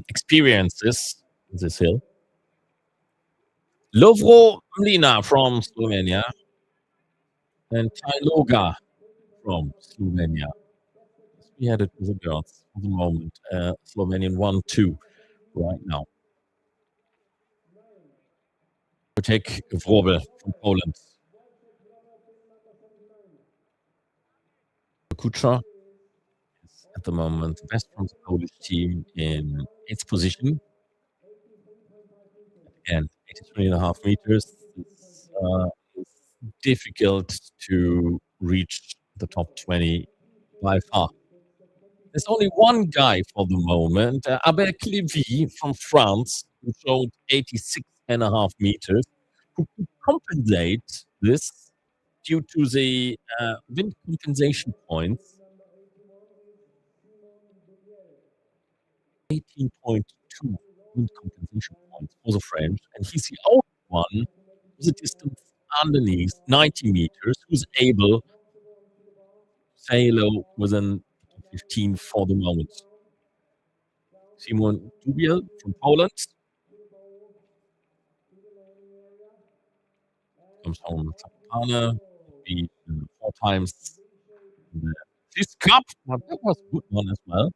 [SPEAKER 2] experiences in this hill. Lovro Mlina from Slovenia and Tajloga from Slovenia. We had it with the girls for the moment. Slovenian 1-2 right now. We take Wrobel from Poland. Kucha is at the moment the best from the Polish team in 8th position. And 83.5 meters. It's difficult to reach the top 20 by far. There's only one guy for the moment, Abel Clévy from France, who showed 86.5 meters, who could compensate this due to the wind compensation points. 18.2 wind compensation points for the French, and he's the only one with a distance underneath 90 meters who's able to sail within 15 for the moment. Simon Dubiel from Poland comes from Zapana, beat 4 times in the FIS Cup, but that was a good one as well.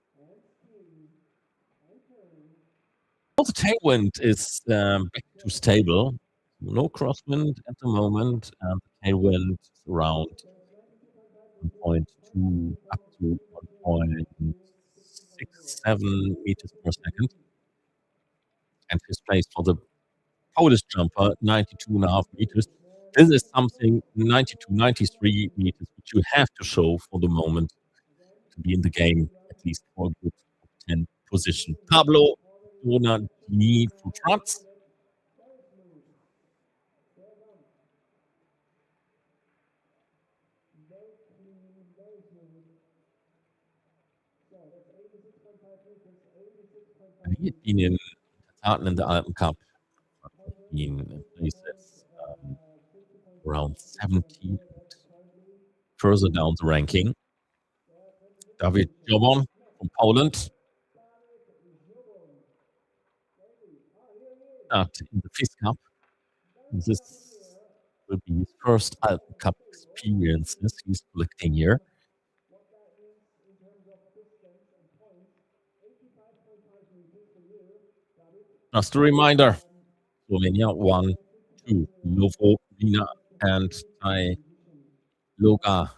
[SPEAKER 2] Also, tailwind is back to stable. No crosswind at the moment, and the tailwind is around 1.2 up to 1.67 meters per second. And his place for the Polish jumper, 92.5 meters. This is something 92, 93 meters, which you have to show for the moment to be in the game, at least for a good top 10 position. Pablo Donadini from France. He had been in Taten in the Alpen Cup. Been in places around 17, further down the ranking. David Jobon from Poland. In the FIS Cup. This will be his first Alpen Cup experiences he's collecting here. Just a reminder, Slovenia 1-2, Novo, Lina, and Tajloga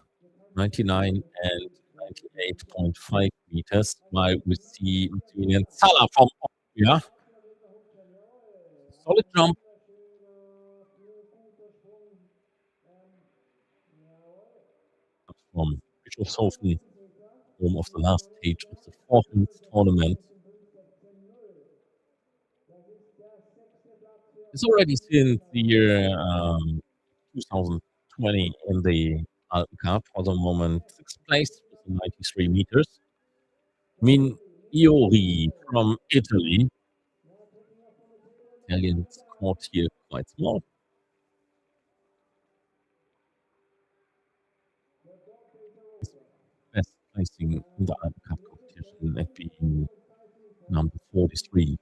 [SPEAKER 2] 99 and 98.5 meters, while we see Maximilian Zala from Austria. Solid jump. From Bischofshofen, home of the last stage of the 14th tournament. It's already since the year 2020 in the Alpen Cup. For the moment, 6th place with 93 meters. Min Iori from Italy. Italian scored here quite small. Best placing in the Alpen Cup competition at being number 43.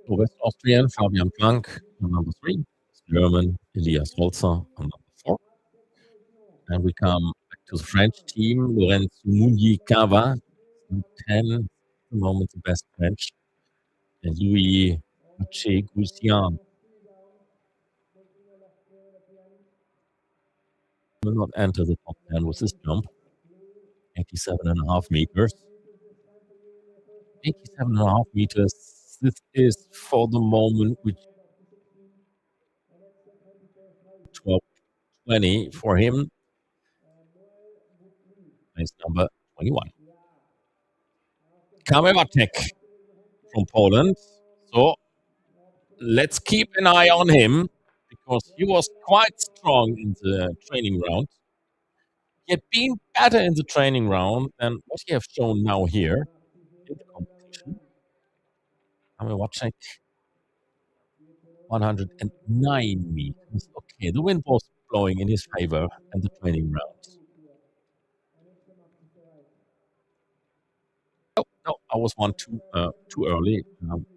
[SPEAKER 2] So West Austrian Fabian Planck on number 3. German Elias Holzer on number 4. And we come back to the French team. Lorenzo Mugikawa, 10, at the moment the best French. And Louis Haché-Goussian will not enter the top 10 with this jump. 87.5 meters. 87.5 meters. This is for the moment which 12 20 for him. Place number 21. Kobayashi from Poland. So let's keep an eye on him because he was quite strong in the training round. He had been better in the training round than what he has shown now here in the competition. Kobayashi, 109 meters. Okay, the wind was blowing in his favor in the training round. Oh, no, I was one too early.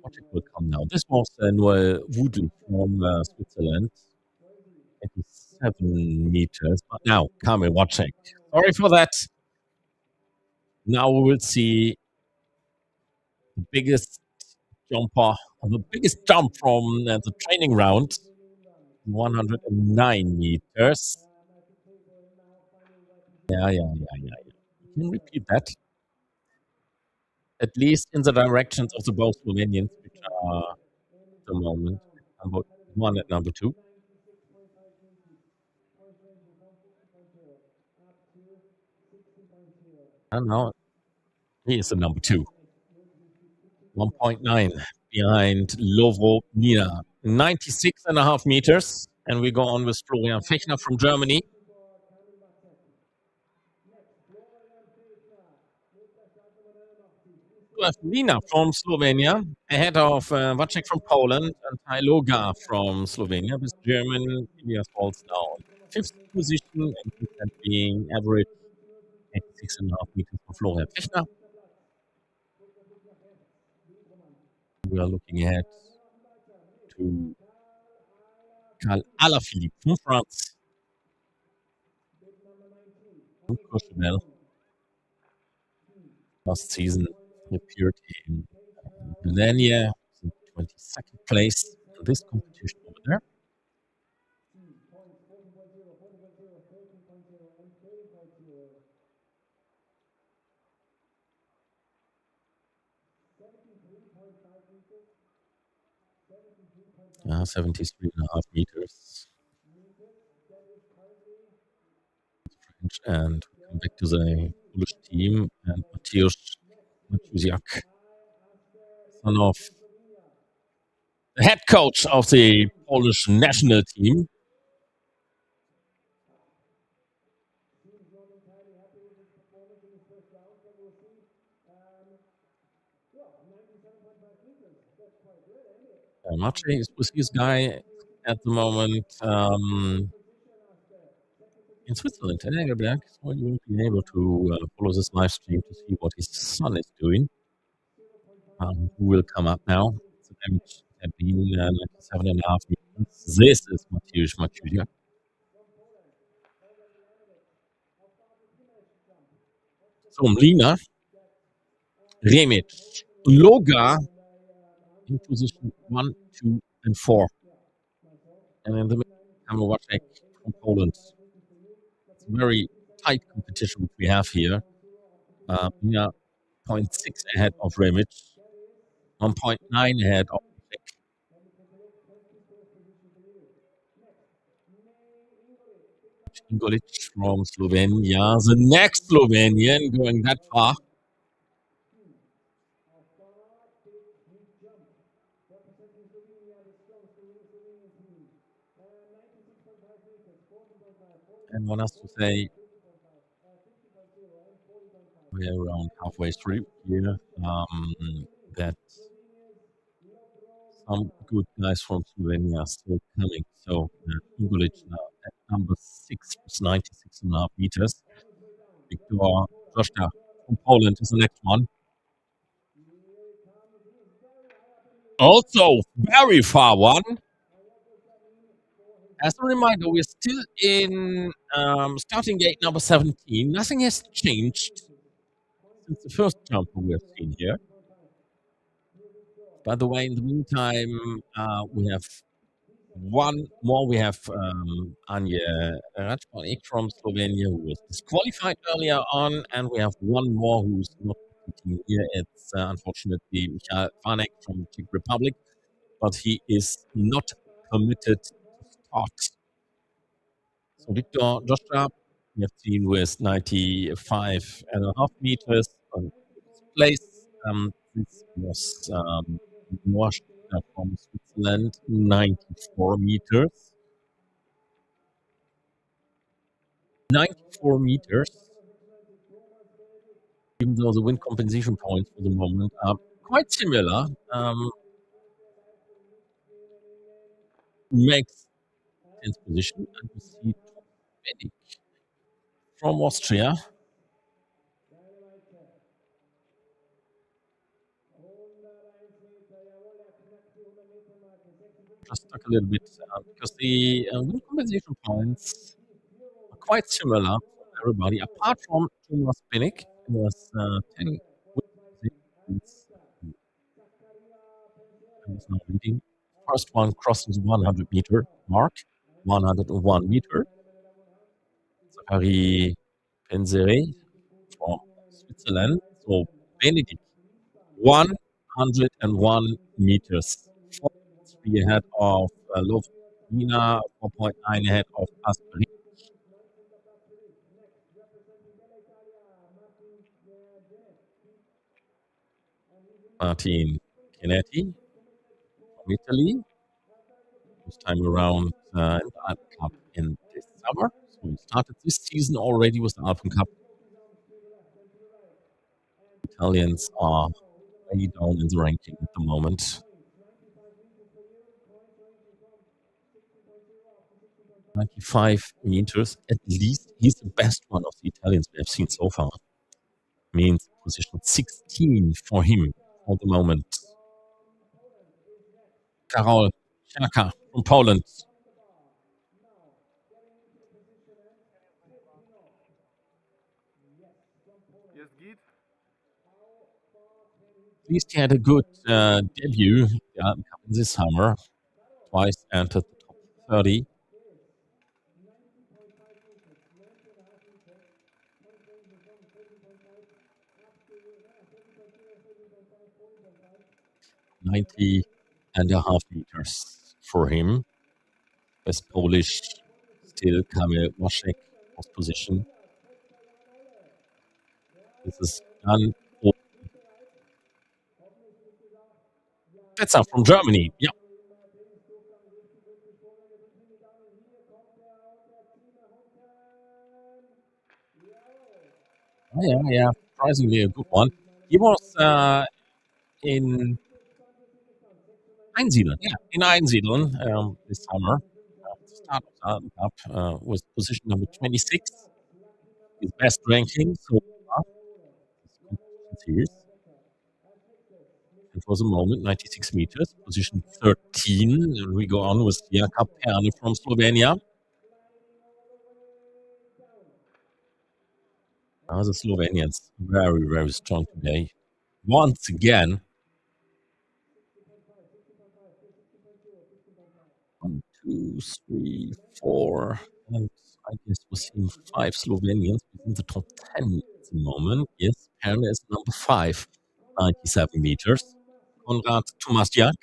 [SPEAKER 2] What it will come now. This was Noel Woodley from Switzerland. 87 meters. But now, Kobayashi. Sorry for that. Now we will see the biggest jumper, the biggest jump from the training round. 109 meters. Yeah. You can repeat that. At least in the directions of the both Slovenians, which are at the moment number 1 and number 2. And now he is the number 2. 1.9 behind Lovo Nina. 96.5 meters. And we go on with Florian Fechner from Germany. We have Nina from Slovenia, ahead of Wacek from Poland and Tajloga from Slovenia, with German Elias falls down. 5th position, and with that being average 86.5 meters for Florian Fechner. We are looking ahead to Karl Alaphilippe from France. From Courchevel. Last season, he appeared in Bologna, in 22nd place in this competition over there. Yeah, 73.5 meters. And come back to the Polish team and Mateusz Matusiak, son of the head coach of the Polish national team. Maciej is with his guy at the moment in Switzerland, in Engelberg, so you will be able to follow this live stream to see what his son is doing. Who will come up now? The damage had been 97.5 meters. This is Mateusz Matusiak. So Mlina, Remic, Loga in position 1, 2, and 4. And in the middle, Kobayashi from Poland. It's a very tight competition which we have here. Mlina 0.6 ahead of Remic, 1.9 ahead of Ingolic from Slovenia. The next Slovenian going that far. And one has to say, we're around halfway through here. That some good guys from Slovenia are still coming. So Ingolic now at number 6 with 96.5 meters. Viktor Joszka from Poland is the next one. Also, very far one. As a reminder, we're still in starting gate number 17. Nothing has changed since the first jumper we have seen here. By the way, in the meantime, we have one more. We have Anja Rajpanik from Slovenia, who was disqualified earlier on, and we have one more who's not competing here. It's unfortunately Michal Vanek from Czech Republic, but he is not permitted to start. So Victor Joshua, we have seen with 95.5 meters on place. This was washed from Switzerland, 94 meters. 94 meters, even though the wind compensation points for the moment are quite similar. Makes 10th position, and we see Medic from Austria. Just stuck a little bit because the wind compensation points are quite similar for everybody, apart from Thomas Pinnick, who has 10 wind positions and is now leading. First one crosses the 100 meter mark, 101 meter. Zachary Penzere from Switzerland. So Benedict, 101 meters. 4.3 ahead of Lovina, 4.9 ahead of Asperi. Martin Chinetti from Italy. This time around in the Alpen Cup in this summer. So we started this season already with the Alpen Cup. Italians are way down in the ranking at the moment. 95 meters, at least he's the best one of the Italians we have seen so far. Means position 16 for him for the moment. Karol Siaka from Poland. At least he had a good debut this summer. Twice entered the top 30. .90.5 meters for him. Best Polish still Kamil Waszek was position. This is done. That's up from Germany. Yeah. Yeah. Surprisingly a good one. He was in Einsiedeln. Yeah, in Einsiedeln this summer. Start of the Cup was position number 26. His best ranking so far. And for the moment, 96 meters, position 13. And we go on with Jaka Perne from Slovenia. The Slovenians very, very strong today. Once again. 1, 2, 3, 4. And I guess we're seeing 5 Slovenians within the top 10 at the moment. Yes, Perne is number 5, 97 meters. Konrad Tomasiak,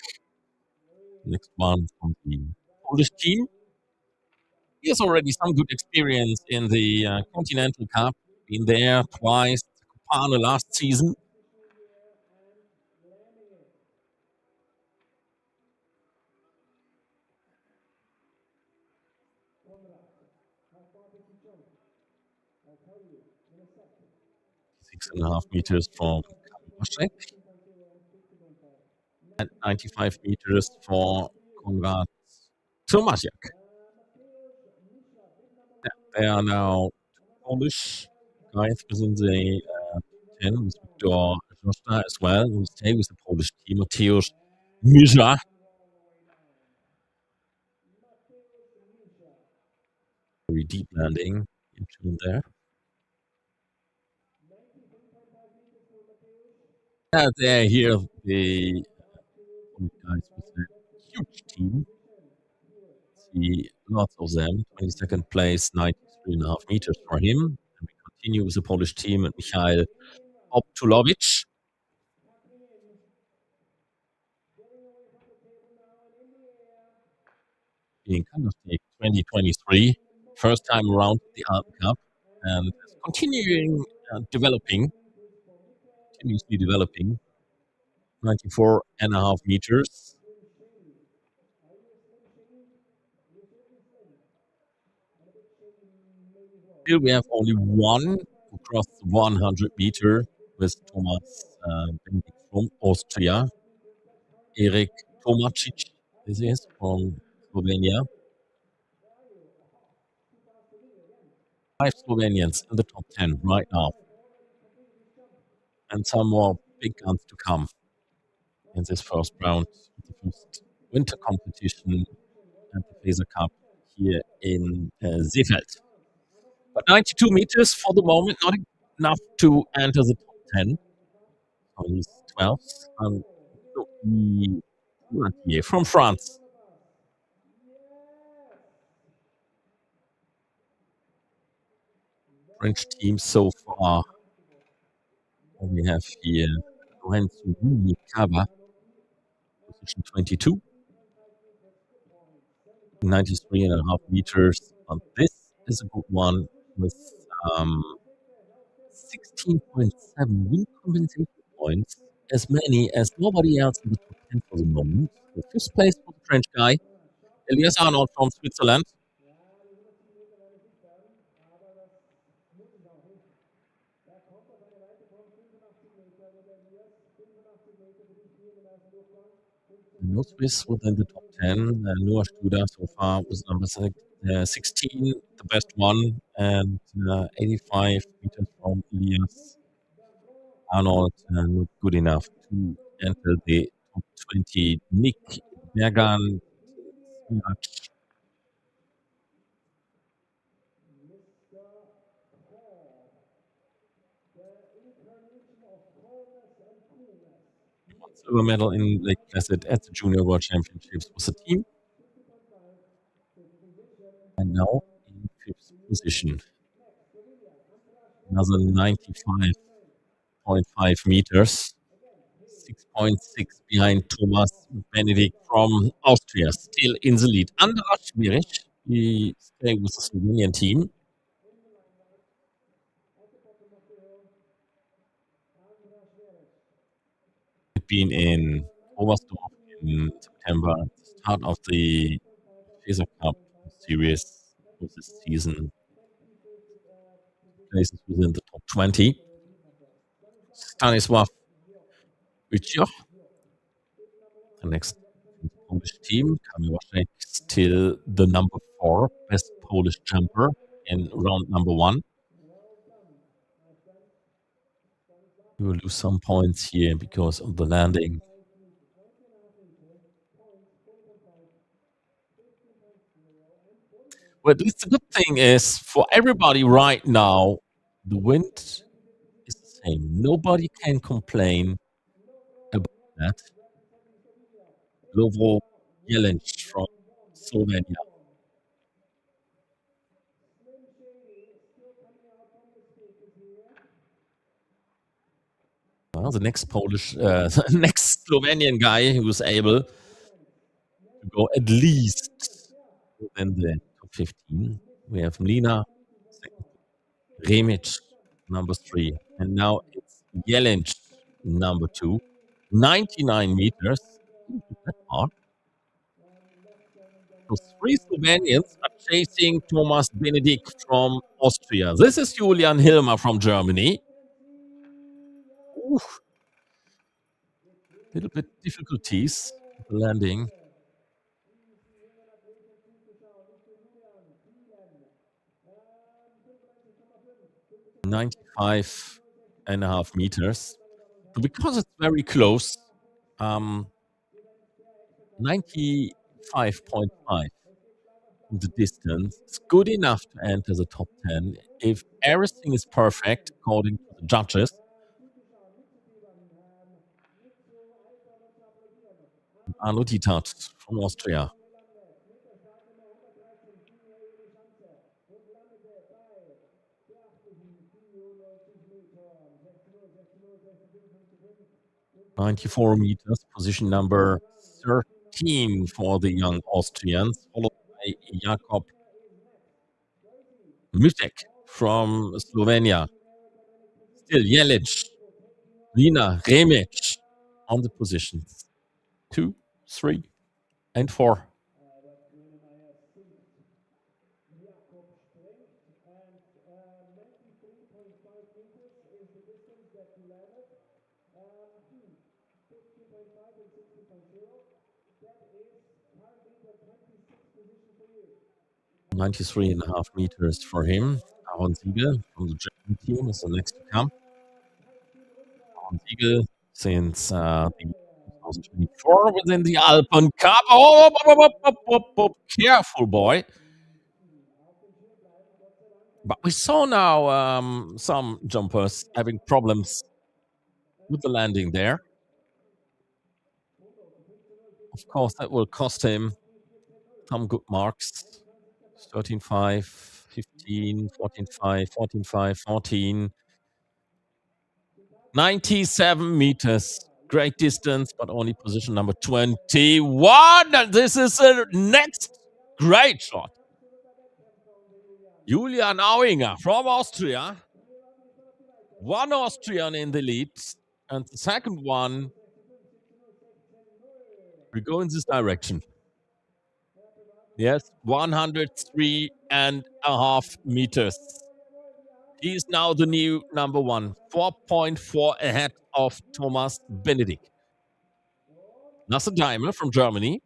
[SPEAKER 2] next one from the Polish team. He has already some good experience in the Continental Cup. Been there twice, Kopane last season. Six and a half meters from Kobayashi. And 95 meters for Konrad Tomasiak. Yeah, they are now Polish guys within the 10 with Victor Joshua as well. We stay with the Polish team. Mateusz Wizja. Very deep landing in there. Yeah, they're here the guys with a huge team. See lots of them. 22nd place, 93.5 meters for him. And we continue with the Polish team and Michael Optulovic. Being kind of the 2023 first time around the Alpen Cup and is continuously developing. 94.5 meters. Still, we have only one who crossed 100 meter with Thomas Benedikt from Austria. Erik Tomacic, this is from Slovenia. 5 Slovenians in the top 10 right now. And some more big guns to come in this first round, the first winter competition and the FESA Cup here in Seefeld. But 92 meters for the moment, not enough to enter the top 10. So he's 12th. From France. French team so far. We have here Nika, position 22. 93.5 meters. And this is a good one with 16.7 win compensation points, as many as nobody else in the top 10 for the moment. The fifth place for the French guy, Elias Arnold from Switzerland. No Swiss within the top 10. Noah Studer so far was number 16, the best one, and 85 meters from Elias Arnold, not good enough to enter the top 20. Nick Bergan. Silver medal in Lake Placid at the Junior World Championships with the team. And now in 5th position. Another 95.5 meters. 6.6 behind Thomas Benedikt from Austria, still in the lead. Andras Schwierig, he staying with the Slovenian team. Been in Oberstdorf in September, start of the FESA Cup series for this season. Places within the top 20. Stanisław Wizja, the next Polish team. Kobayashi still the number 4 best Polish jumper in round number 1. We will lose some points here because of the landing. But the good thing is, for everybody right now, the wind is the same. Nobody can complain about that. Lovro Jelic from Slovenia. Well, the next next Slovenian guy who was able to go at least within the top 15. We have Mlina, Remic, number 3, and now it's Jelic, number 2. 99 meters. That hard. So 3 Slovenians are chasing Thomas Benedikt from Austria. This is Julian Hilmer from Germany. Oof. Little bit difficulties with the landing. 95.5 meters. So because it's very close, 95.5 the distance is good enough to enter the top 10 if everything is perfect according to the judges. Arno Dietert from Austria. .94 meters, position number 13 for the young Austrians, followed by Jakob Mitek from Slovenia. Still Jelic, Lina, Remic on the positions 2, 3, and 4. (93.5 meters for him. Aaron Siegel from the German team is the next to come. Aaron Siegel since the 2024 within the Alpen Cup. Careful, boy. But we saw now some jumpers having problems with the landing there. Of course, that will cost him some good marks. 13.5, 15, 14.5, 14.5, 14. 97 meters. Great distance, but only position number 21. And this is the next great shot. Julian Auinger from Austria. One Austrian in the lead. And the second one, we go in this direction. Yes, 103.5 meters. He is now the new number one, 4.4 ahead of Thomas Benedikt. Lasse Daimler from Germany.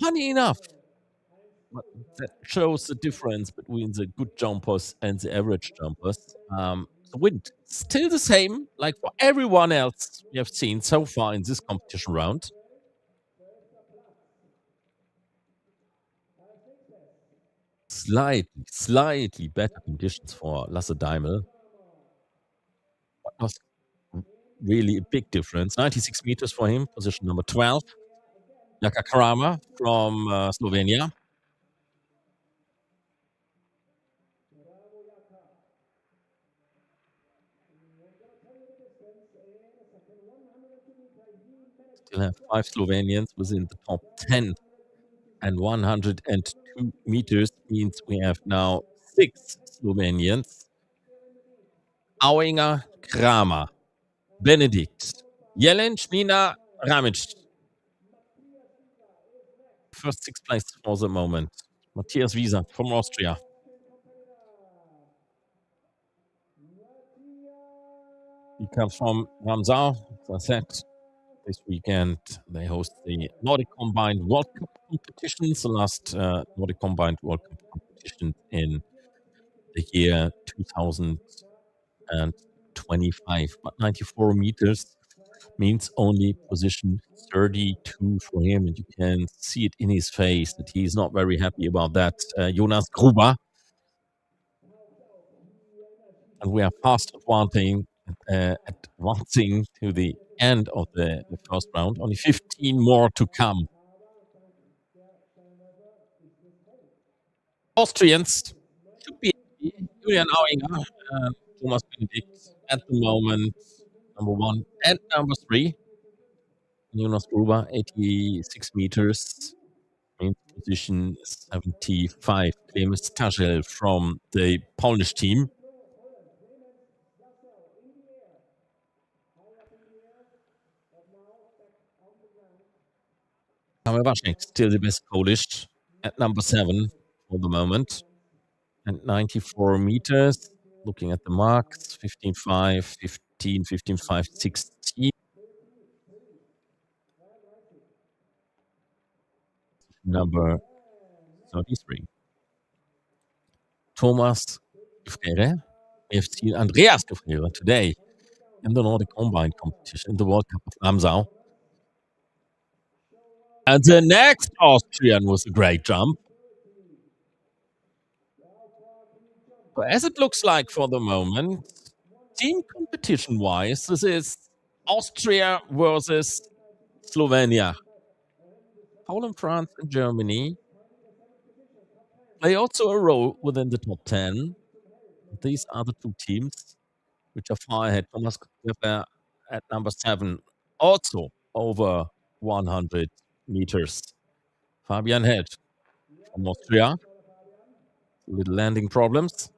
[SPEAKER 2] Funny enough, but that shows the difference between the good jumpers and the average jumpers. The wind still the same, like for everyone else we have seen so far in this competition round. Slightly better conditions for Lasse Daimler. But not really a big difference. 96 meters for him, position number 12. Jaka Kramer from Slovenia. Still have 5 Slovenians within the top 10. And 102 meters means we have now 6 Slovenians. Auinger, Kramer, Benedikt, Jelic, Nina, Ramic. First 6 place for the moment. Matthias Wieser from Austria. He comes from Ramsau. As I said, this weekend they host the Nordic Combined World Cup competitions, the last Nordic Combined World Cup competition in the year 2025. But 94 meters means only position 32 for him, and you can see it in his face that he's not very happy about that. Jonas Gruber. And we are fast advancing to the end of the first round. Only 15 more to come. Austrians should be Julian Auinger and Thomas Benedikt at the moment, number 1 and number 3. Jonas Gruber, 86 meters. In position 75. Clemens Tachel from the Polish team. Kobayashi, still the best Polish at number 7 for the moment. And 94 meters. Looking at the marks, 15.5, 15, 15.5, 16. Number 33. Thomas Gefrere. We have seen Andreas Gefrere today in the Nordic Combined competition in the World Cup of Ramsau. And the next Austrian was a great jump. So as it looks like for the moment, team competition-wise, this is Austria versus Slovenia. Poland, France, and Germany play also a role within the top 10. These are the 2 teams which are far ahead. Thomas Gefrere at number 7, also over 100 meters Fabian Held from Austria. Little landing problems.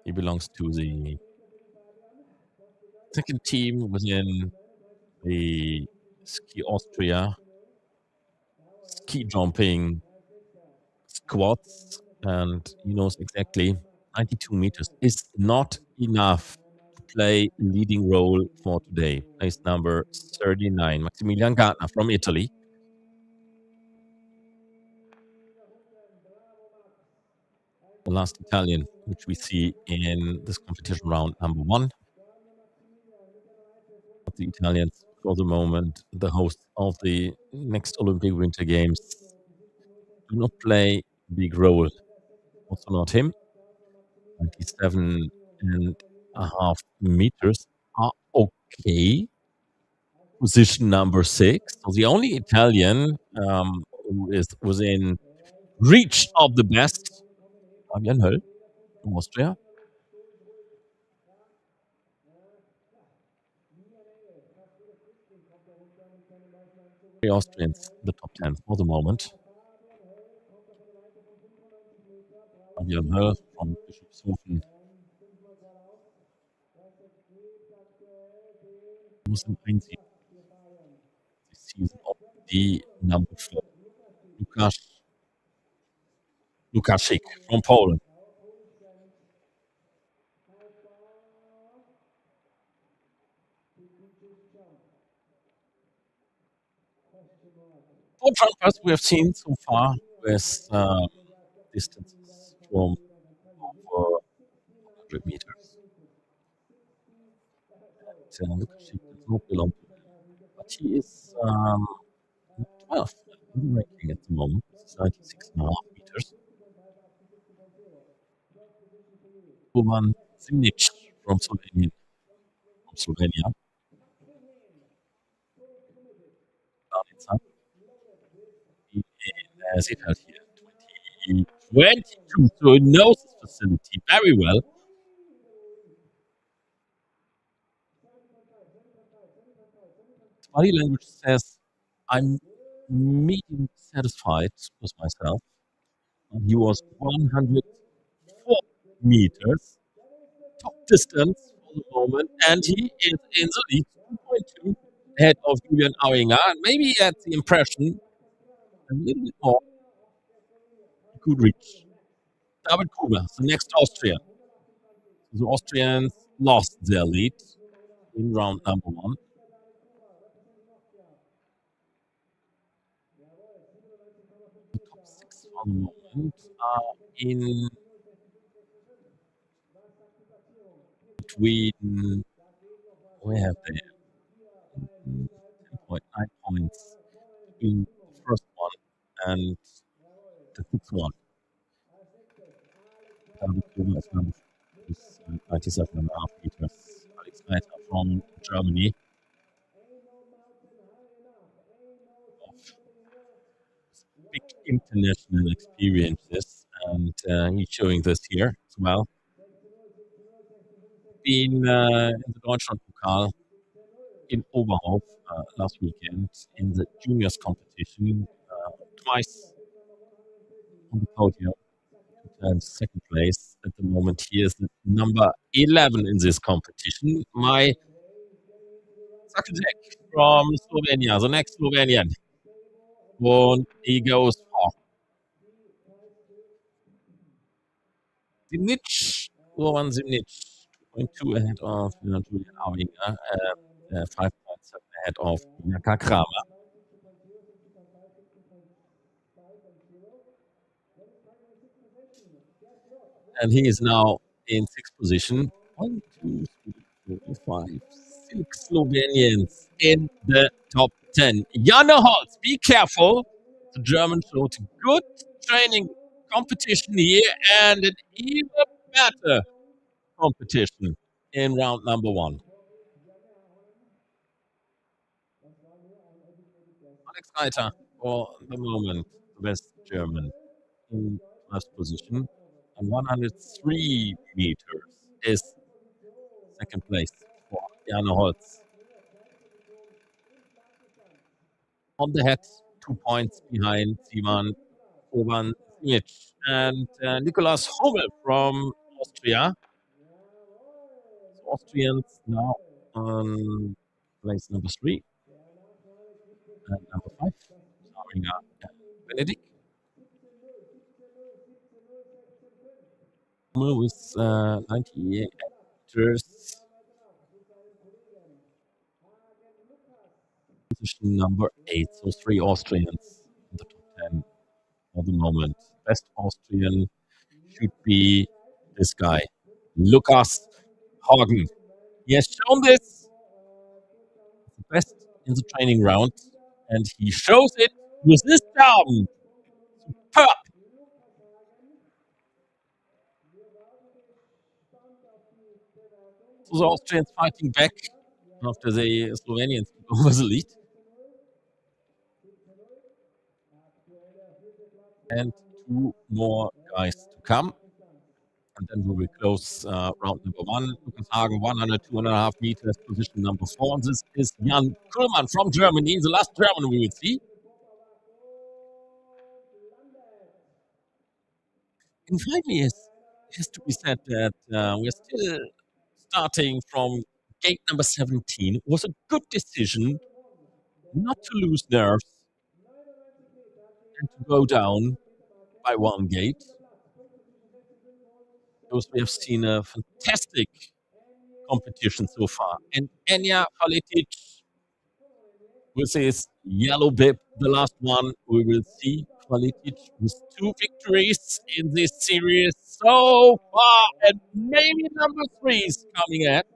[SPEAKER 2] He belongs to the second team within the Ski Austria ski jumping squads, and he knows exactly 92 meters is not enough to play leading role for today. Place number 39, Maximilian Gardner from Italy. The last Italian, which we see in this competition round number 1. But the Italians, for the moment, the hosts of the next Olympic Winter Games, do not play a big role. Also not him. 97.5 meters are okay. Position number 6. So the only Italian who is within reach of the best, Fabian Höll from Austria. The Austrians, the top 10 for the moment. Fabian Höll from Bischofshofen. Muss im Einziehen this season of the number 4, Łukasik from Poland. Four jumpers we have seen so far with distances from over 100 meters. Łukasik does not belong to them, but he is 12th in the ranking at the moment. 96.5 meters. Boban Zimnic from Slovenia. In Seefeld here, 2022, so he knows this facility very well. His body language says, I'm medium satisfied with myself. And he was 104 meters, top distance for the moment, and he is in the lead, 2.2 ahead of Julian Auinger. And maybe he had the impression a little bit more he could reach. David Gruber, the next Austrian. The Austrians lost their lead in round number 1. The top 6 for the moment are in between, we have there 10.9 points between the first one and the 6th one. David Gruber is number 97.5 meters. Alex Reiter from Germany. Big international experiences, and he's showing this here as well. Been in the Deutschland Pokal in Oberhof last weekend in the juniors competition, twice on the podium, 2 times second place. At the moment, he is number 11 in this competition. My Sakutek from Slovenia, the next Slovenian. And he goes for Zimnic, Boban Zimnic, 2.2 ahead of Julian Auinger, 5.7 ahead of Nika Kramer. And he is now in 6th position. 1, 2, 3, 4, 5, 6 Slovenians in the top 10. Janne Holz, be careful. The German showed good training competition here and an even better competition in round number 1. Alex Reiter, for the moment, the best German in 1st position. And 103 meters is 2nd place for Janne Holz. on the head, 2 points behind Sivan Oban Simic. And Nicolas Hummel from Austria. So Austrians now on place number 3 and number 5. Saringa and Benedict. Hummel with 98 meters. Position number 8. So 3 Austrians in the top 10 for the moment. Best Austrian should be this guy, Lukas Hagen. He has shown this the best in the training round, and he shows it with this jump. Superb. So the Austrians fighting back after the Slovenians took over the lead. And 2 more guys to come. And then we will close round number 1. Lukas Hagen, 102.5 meters, position number 4. And this is Jan Kuhlmann from Germany, the last German we will see. And finally, it has to be said that we're still starting from gate number 17. It was a good decision not to lose nerves and to go down by 1 gate. Because we have seen a fantastic competition so far. And Enya Faletic with his yellow bib, the last one we will see. Faletic with 2 victories in this series so far. And maybe number 3 is coming at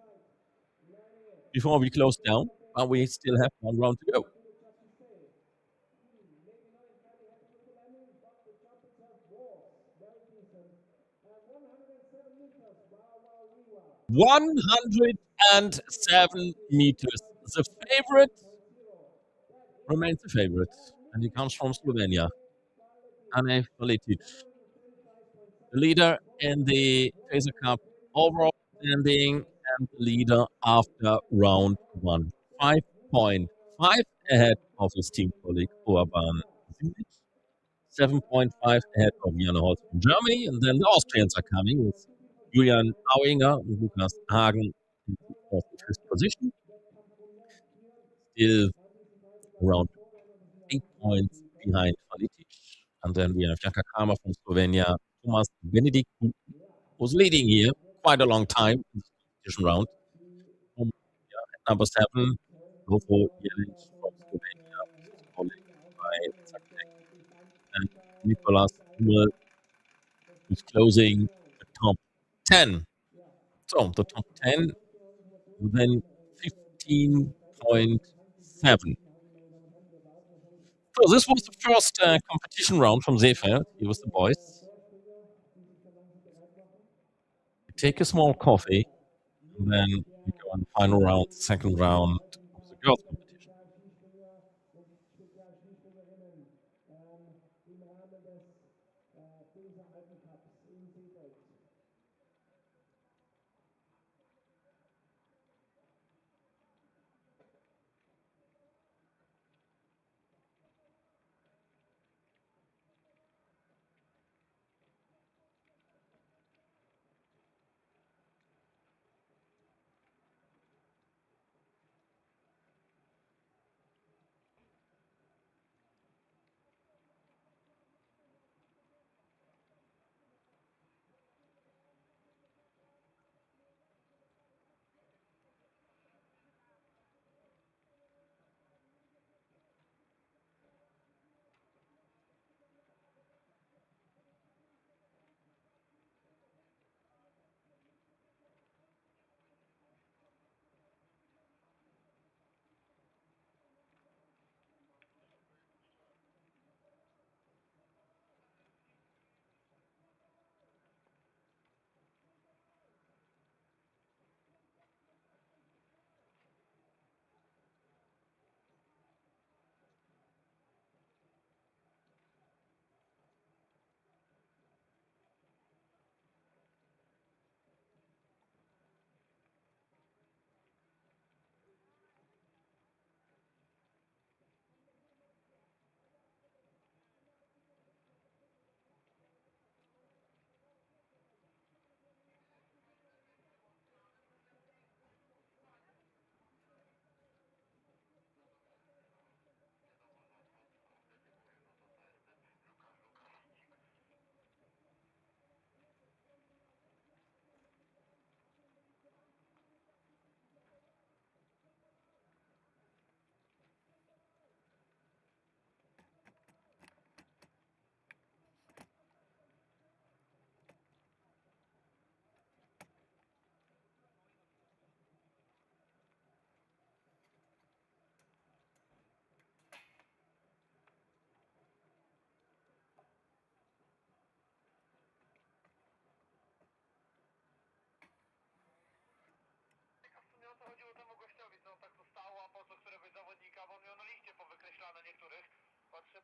[SPEAKER 2] before we close down. But we still have 1 round to go. ...107 meters. The favorite remains the favorite. And he comes from Slovenia. Ane Faletic. The leader in the FESA Cup overall standing and the leader after round 1. 5.5 ahead of his team colleague Orban Simic. 7.5 ahead of Jan Holz from Germany. And then the Austrians are coming with Julian Auinger and Lukas Hagen in the 4th and 5th position. Still around 8 points behind Faletic. And then we have Jaka Kama from Slovenia, Thomas Benedict, who was leading here quite a long time in the competition round. At number 7, Lovo Jelic from Slovenia, his colleague by Zaktek, and Nicolas Hummel, who's closing the top 10. So the top 10 within 15.7. So this was the first competition round from Seefeld. Here with the boys. We take a small coffee, and then we go on the final round, second round of the girls' competition.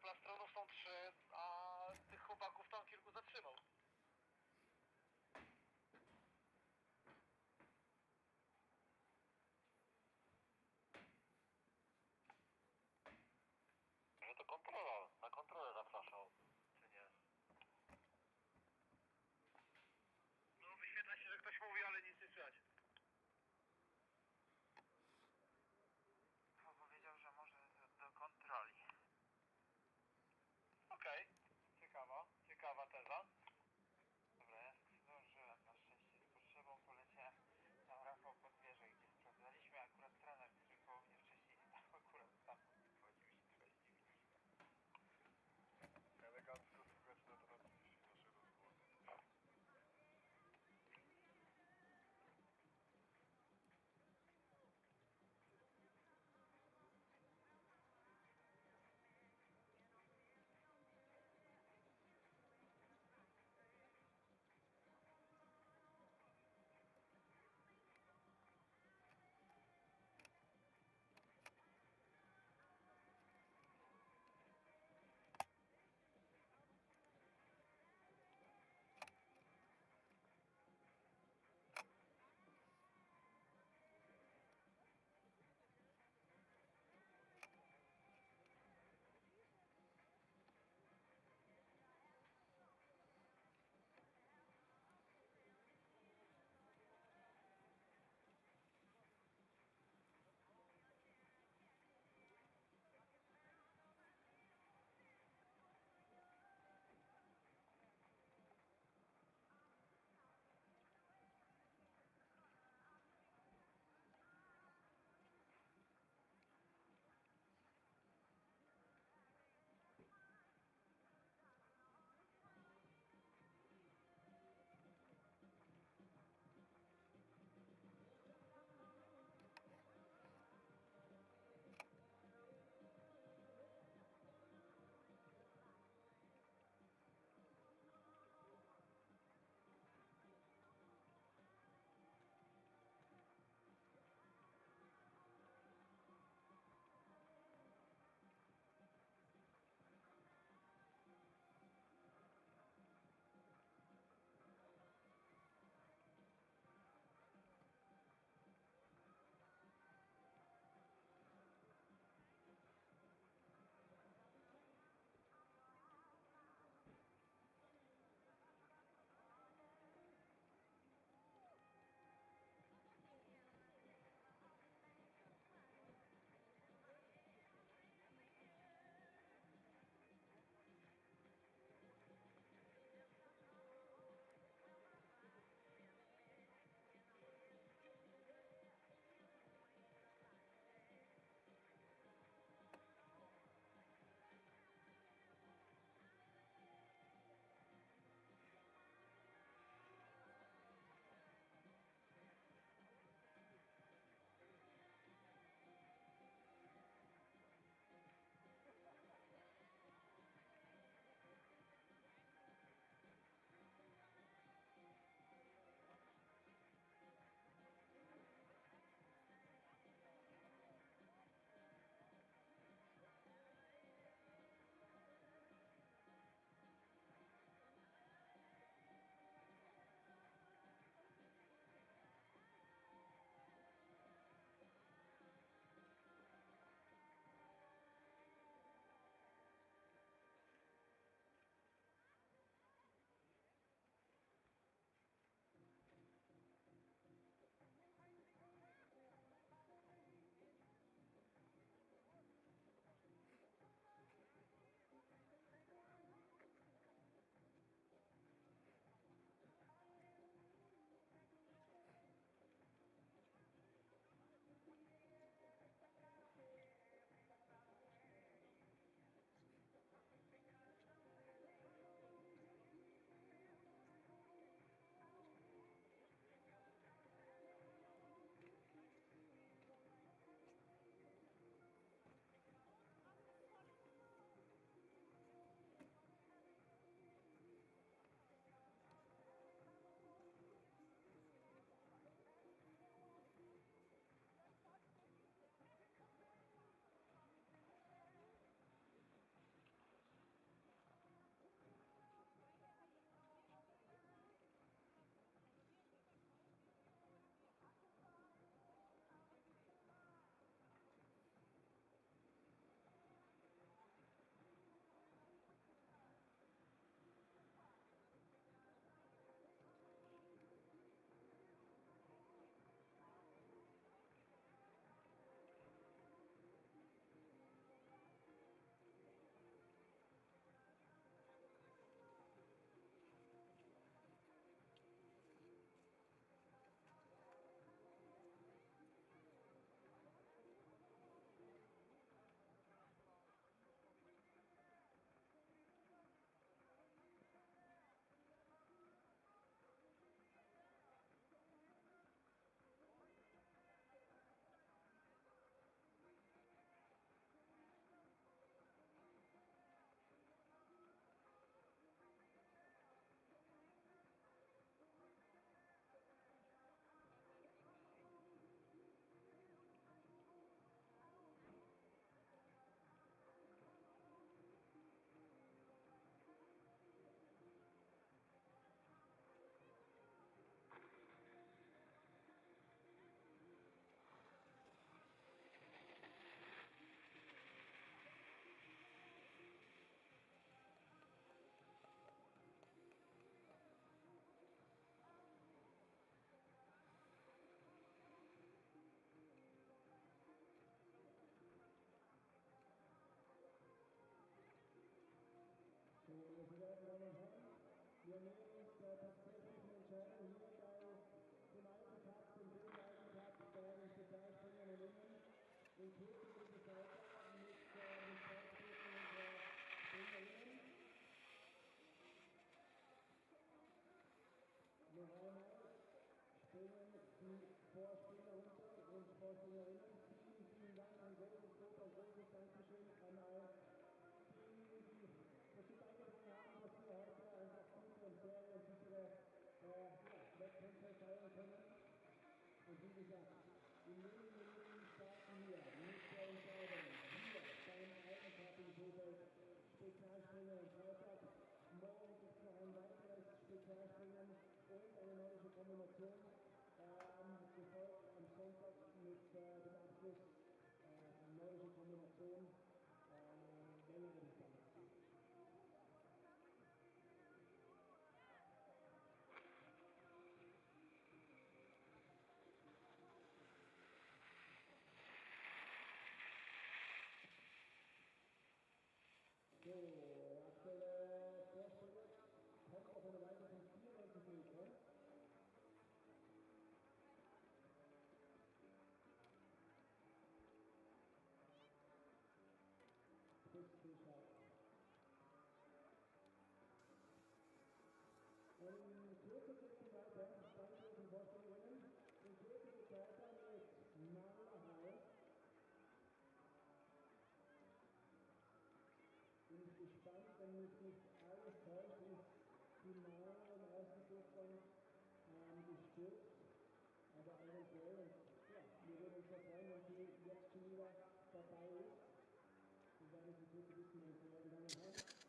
[SPEAKER 3] plastronów są 3, a tych chłopaków tam kilku zatrzymał. Że to kontrola, na kontrolę zapraszał, czy nie? No wyświetla się, że ktoś mówi, ale nic nie słychać. Powiedział, że może do kontroli. Okej, ciekawa teza. Dobra, ja zdążyłem na szczęście z potrzebą, poleciałem tam Rafał pod wieżę, gdzie sprawdzaliśmy, akurat trener, który koło mnie wcześniej stał, akurat tam wchodził i trochę zdziwiliśmy. Elegancko słuchać na transmisji naszej rozmowy.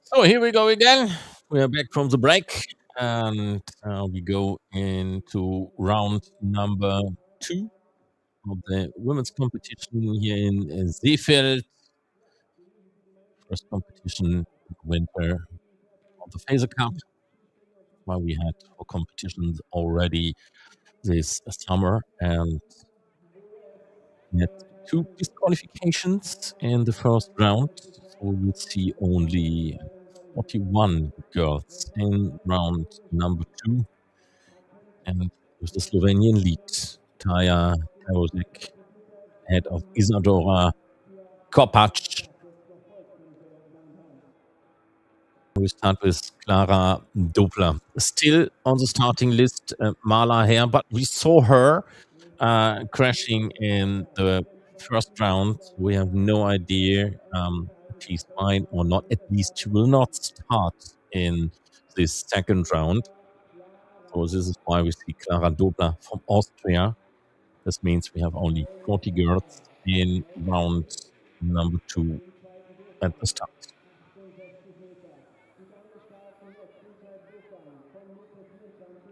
[SPEAKER 2] So here we go again. We are back from the break, and we go into round number 2 of the women's competition here in Seefeld. First competition in the winter of the FESA Cup, while we had 4 competitions already this summer, and we had 2 disqualifications in the first round. So we will see only 41 girls in round number 2. And with the Slovenian lead, Taja Terozek, ahead of Isadora Kopac. We start with Klara Dobler. Still on the starting list, Marla Herr, but we saw her crashing in the first round. We have no idea if she's fine or not. At least she will not start in this second round. So this is why we see Klara Dobler from Austria. This means we have only 40 girls in round number 2 at the start.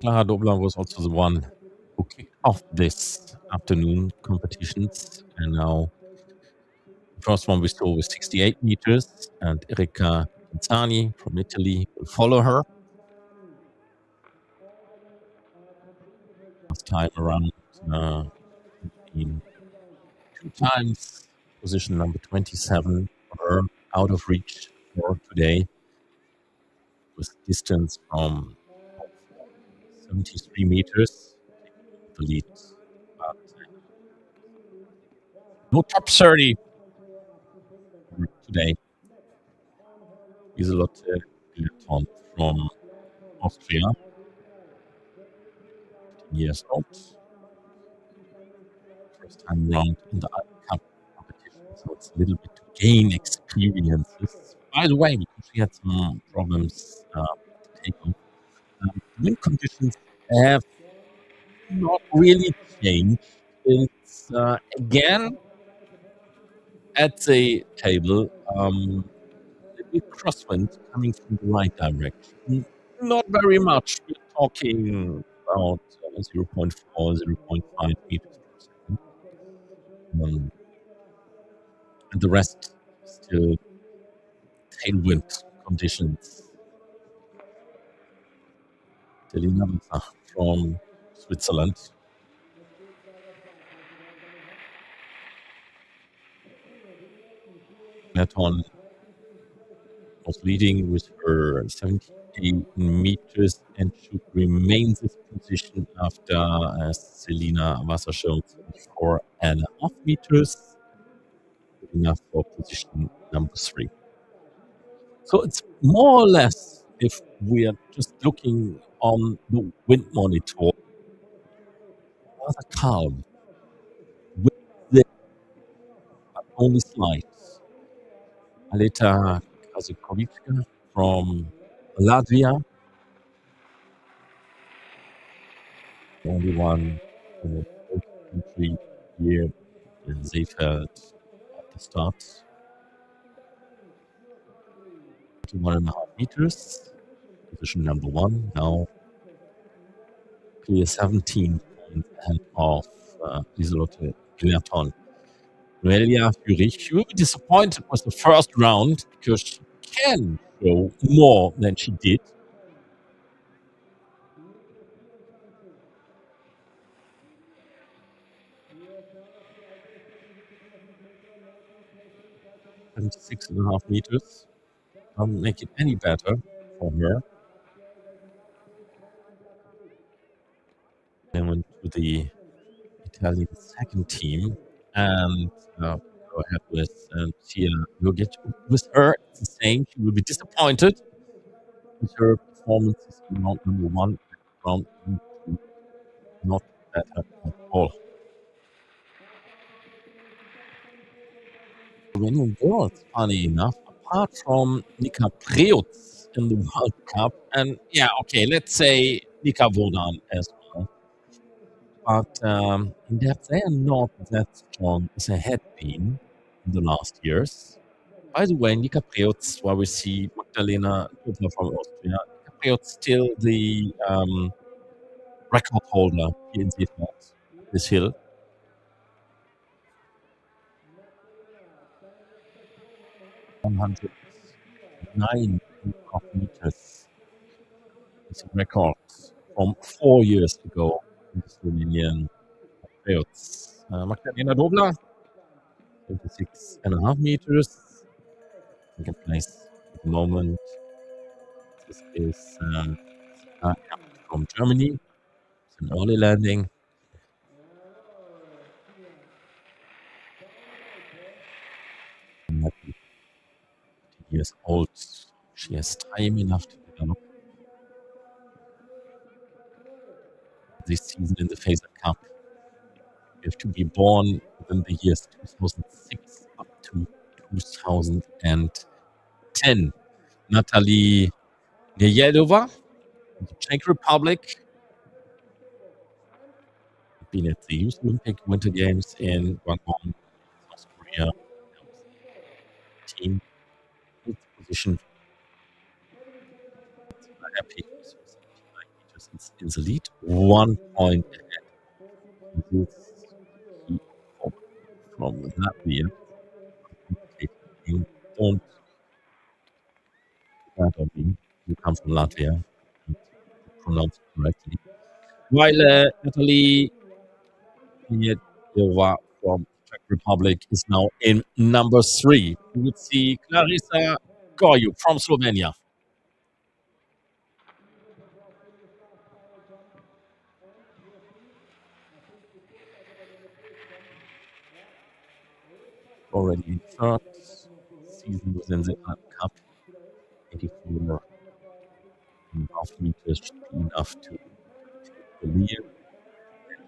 [SPEAKER 2] Klara Dobler was also the one who kicked off this afternoon competitions. And now the first one we saw was 68 meters, and Erika Pinzani from Italy will follow her. Last time around in 2 times, position number 27 for her, out of reach for today, with distance from 73 meters, the lead. But no top 30 for today. Lieselotte Dilettant from Austria, 15 years old. First time around in the Alp Cup competition, so it's a little bit to gain experiences. By the way, because she had some problems to take off. Wind conditions have not really changed. It's again at the table. A big crosswind coming from the right direction. Not very much. We're talking about 0.4, 0.5 meters per second. And the rest still tailwind conditions. Delina from Switzerland. Neton was leading with her 78 meters and should remain this position after Selina Wasserschild's 4.5 meters, good enough for position number 3. So it's more or less, if we are just looking on the wind monitor, rather calm, with the only slight. Aleta Kazukovica from Latvia, the only one in the country here in Seefeld at the start. 1.5 meters, position number 1. Now clear 17 points ahead of Lieselotte Glerton. Noelia Fürich will be disappointed with the first round because she can show more than she did. And 6.5 meters. Doesn't make it any better for her. Then went to the Italian second team and go ahead with Tia Jogic. With her, it's the same. She will be disappointed with her performances in round number 1 and round number 2. Not better at all. Slovenian girls, funny enough, apart from Nika Prevc in the World Cup, and yeah, okay, let's say Nika Wodan as well. But in depth, they are not that strong as they had been in the last years. By the way, Nika Prevc, where we see Magdalena Dubner from Austria, Nika Prevc still the record holder here in Seefeld, this hill. 109 meters is a record from 4 years ago in the Slovenian fields. Magdalena Dobler, 26.5 meters. Second place at the moment. This is from Germany. It's an early landing. Maybe 50 years old. She has time enough to develop. This season in the FESA Cup, you have to be born within the years 2006 up to 2010. Natalie Niejelova, the Czech Republic, been at the Youth Olympic Winter Games in Guangdong, South Korea. Team, good position. Happy. It's in the lead, 1 point ahead. From Latvia. Don't you come from Latvia and pronounce it correctly. While Natalie Niejelova from Czech Republic is now in number 3. We would see Clarisa Ryōyū from Slovenia. Already in third season within the Alps Cup, 84.5 meters should be enough to the lead.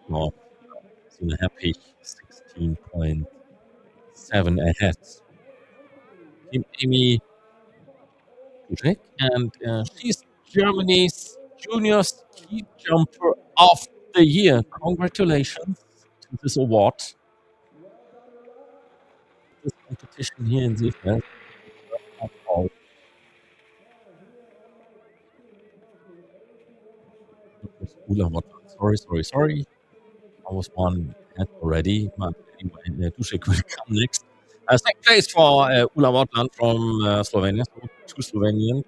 [SPEAKER 2] Now, Sina Happy 16.7 ahead. Team Amy Kujek, and she's Germany's junior ski jumper of the year. Congratulations to this award. This competition here in Seefeld. Sorry. I was one ahead already, but anyway, Dušek will come next. Second place for Ula Wortland from Slovenia. So 2 Slovenians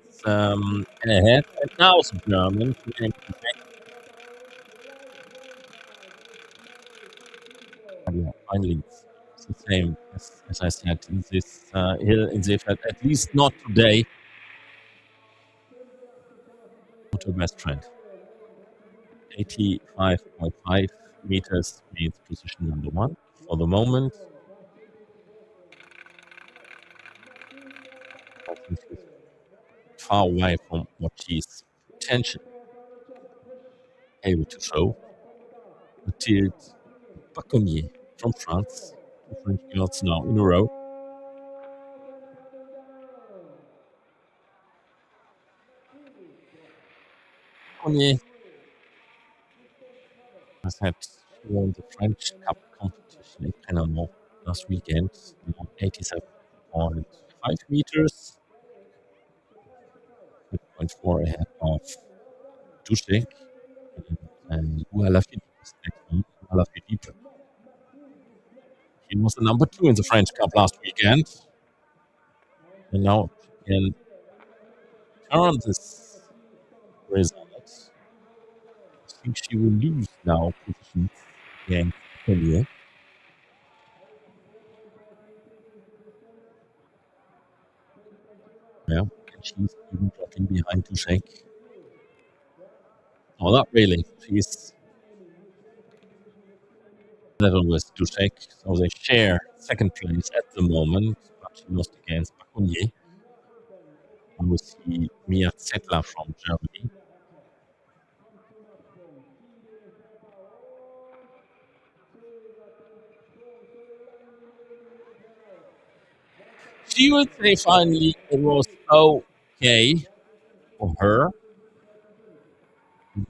[SPEAKER 2] ahead. And now some Germans. Finally, it's the same as I said in this hill in Seefeld. At least not today. to the best friend. 85.5 meters means position number 1 for the moment. I think she's far away from what she's potentially able to show. Mathilde Baconnier from France. 2 French girls now in a row. Baconnier has won the French Cup competition in Panama last weekend on 87.5 meters. 3.4 ahead of Dušek and Alaphilippe is next one. Alaphilippe. He was the number 2 in the French Cup last weekend. And now she can turn this result. I think she will lose now positions against Kobayashi. Yeah, and she's even dropping behind Dušek. Oh, not really. She's level with Dušek, so they share second place at the moment, but she lost against Baconnier. And we see Mia Zettler from Germany. She would say finally it was okay for her.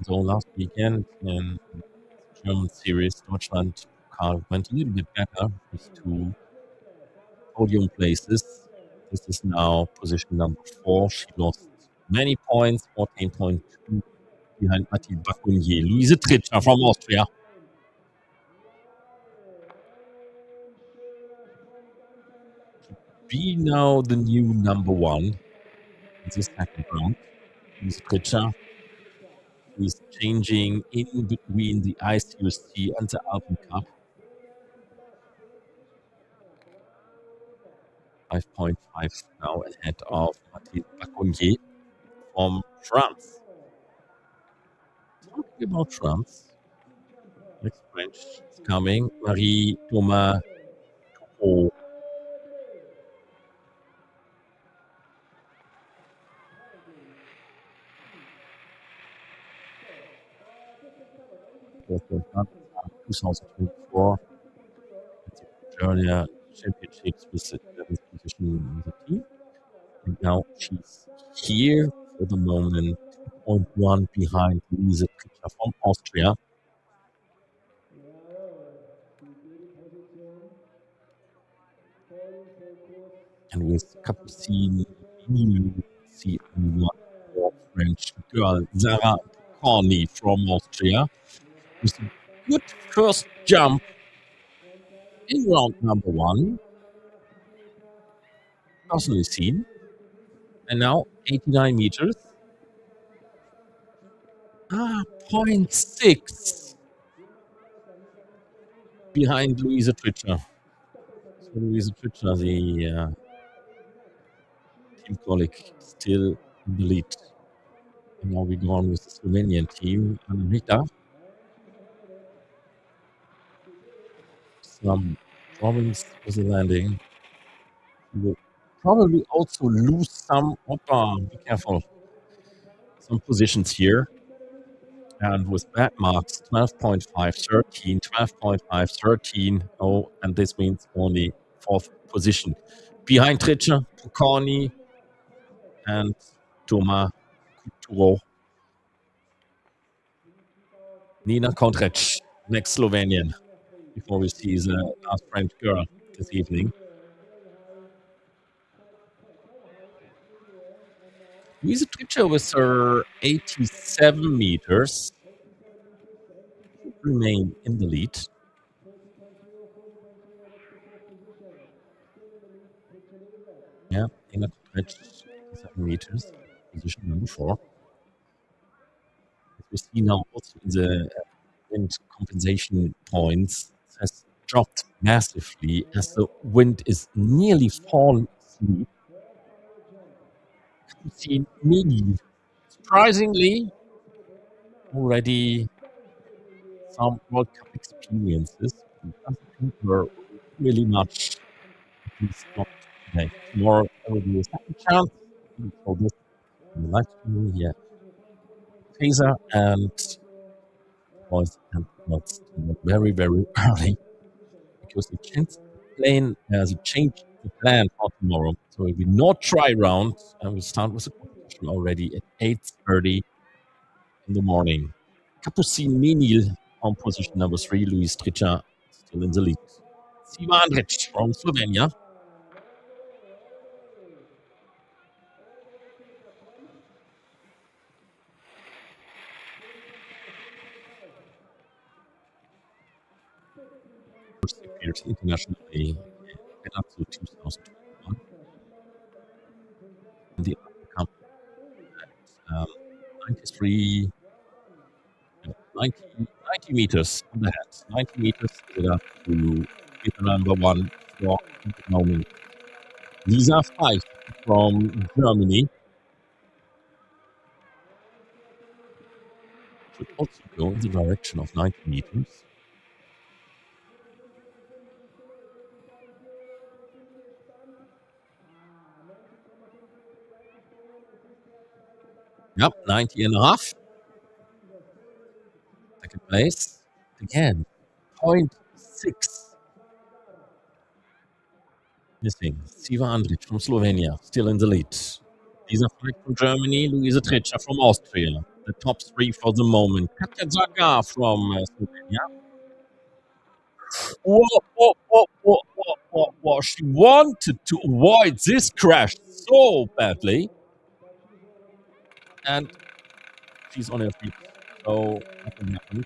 [SPEAKER 2] So last weekend in the German series, Deutschland went a little bit better with 2 podium places. This is now position number 4. She lost many points, 14.2 behind Mathilde Baconnier. Louise Tritscher from Austria. To be now the new number 1 in this second round. Louise Tritscher is changing in between the ICUC and the Alpen Cup. 5.5 now ahead of Mathilde Baconnier from France. Talking about France, next French is coming. Marie-Thomas Toureau. Was the 2024 Australia Championships with the 7th position in the team. And now she's here for the moment, 2.1 behind Louise Tritscher from Austria. And with Capucine, you see only one more French girl, Sarah Corny from Austria, with a good first jump in round number 1. Personally seen. And now 89 meters. 0.6 behind Louise Tritscher. So Louise Tritscher, the team colleague, still in the lead. And now we go on with the Slovenian team, Nika. Some problems with the landing. We will probably also lose some. Be careful. Some positions here. And with bad marks, 12.5, 13, 12.5, 13. Oh, and this means only 4th position. Behind Tritscher, Corny, and Thomas Couture. Nina Kontrec, next Slovenian, before we see the last French girl this evening. Louise Tritscher with her 87 meters remain in the lead. Yeah, Nina Kontrec, 7 meters, position number 4. As we see now also in the wind compensation points, it has dropped massively as the wind is nearly falling asleep. See, maybe surprisingly, already some World Cup experiences. It doesn't differ really much, at least not today. Tomorrow there will be a second chance. For this in the live streaming here. FESA and boys and girls very, very early because the change the plan for tomorrow. So it will be no try round and we start with the competition already at 8:30 in the morning. Capucin Menil on position number 3, Luis Tricha still in the lead. Siva Andrić from Slovenia. First appeared internationally up to 2021. In the Alpen Cup at 93, 90 meters on the head. 90 meters is enough to get the number one for the moment. Lisa Feist from Germany should also go in the direction of 90 meters. Yep, 90 and a half. Second place. Again, 0.6. Missing. Siva Andrić from Slovenia, still in the lead. Lisa Feist from Germany, Luisa Tricha from Austria. The top three for the moment. Katja Zagar from Slovenia. Whoa. She wanted to avoid this crash so badly. And she's on her feet. So nothing happened.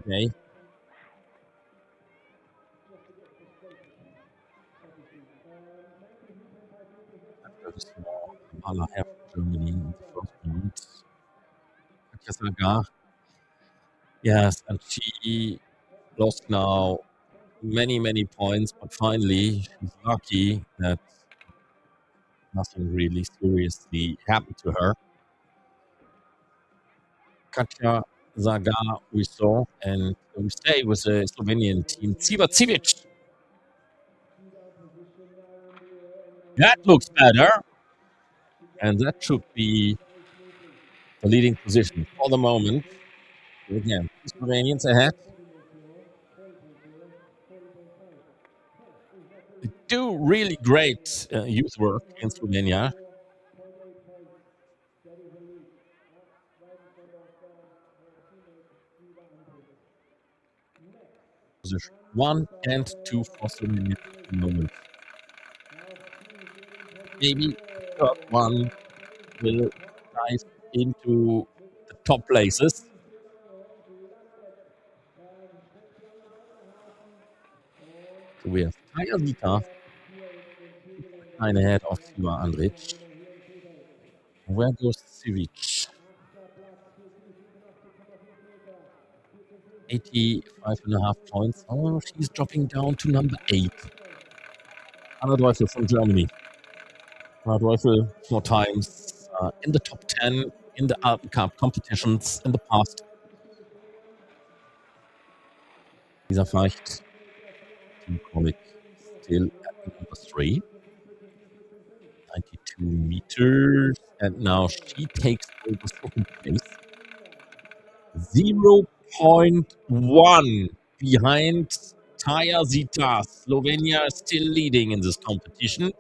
[SPEAKER 2] Today. After we saw Kamala Herr from Germany in the first round. Katja Zagar. Yes, and she lost now many points, but finally she's lucky that nothing really seriously happened to her. Katja Zagar we saw, and we stay with the Slovenian team. Civic. That looks better, and that should be the leading position for the moment. Again, Slovenians ahead. They do really great youth work in Slovenia. Position 1 and 2 for Slovenia at the moment. Maybe the third one will dive into the top places. So we have Nika, 9 ahead of Siva Andrić. Where goes Civic? 85.5 points. Oh, she's dropping down to number 8. Anna Teufel from Germany. Anna Teufel 4 times in the top 10 in the Alpen Cup competitions in the past. Lisa Feist, team colleague, still at number 3. 92 meters. And now she takes over second place. 0.1 behind Taya Zita. Slovenia is still leading in this competition.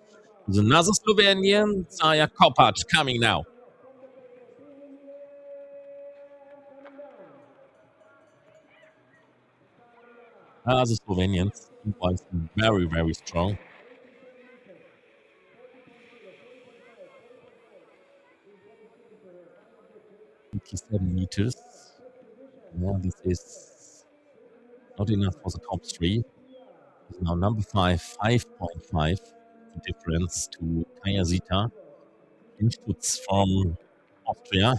[SPEAKER 2] There's another Slovenian, Zaja Kopač, coming now. The Slovenians are very strong. 87 meters. Yeah, this is not enough for the top 3. It's now number 5, 5.5. The difference to Taya Zita. Inputs from Austria.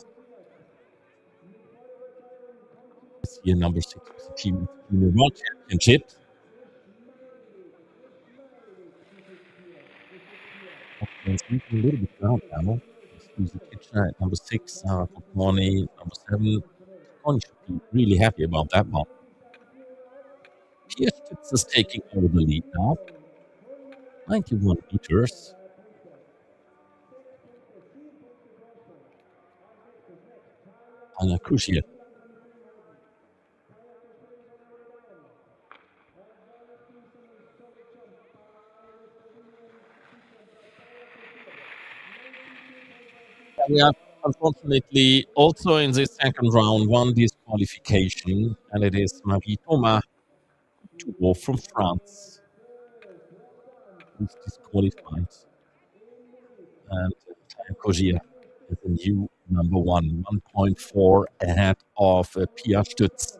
[SPEAKER 2] This year, number 6 was the team in the World Championship. Austrians moving a little bit down now. Susie Kitchener at number 6, for Toni, number 7. Toni should be really happy about that one. Pia Stütz is taking over the lead now. 91 meters. Anja Kuschel. We have, unfortunately, also in the second round, one disqualification, and it is Marie-Thomas Toureau from France who's disqualified. And Kogia is the new number 1, 1.4 ahead of Pia Stütz.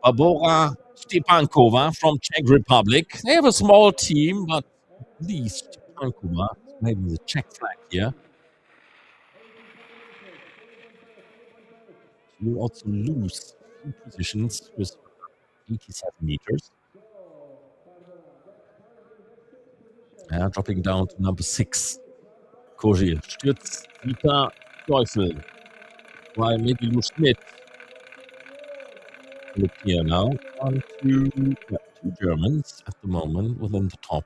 [SPEAKER 2] Barbora Stepankova from Czech Republic. They have a small team, but at least Stepankova, maybe the Czech flag here. She will also lose 2 positions with 87 meters. Dropping down to number 6. Kogia, Stütz, Nika, Teufel. While maybe Lu Schmidt. Look here now. 1, 2, 2 Germans at the moment within the top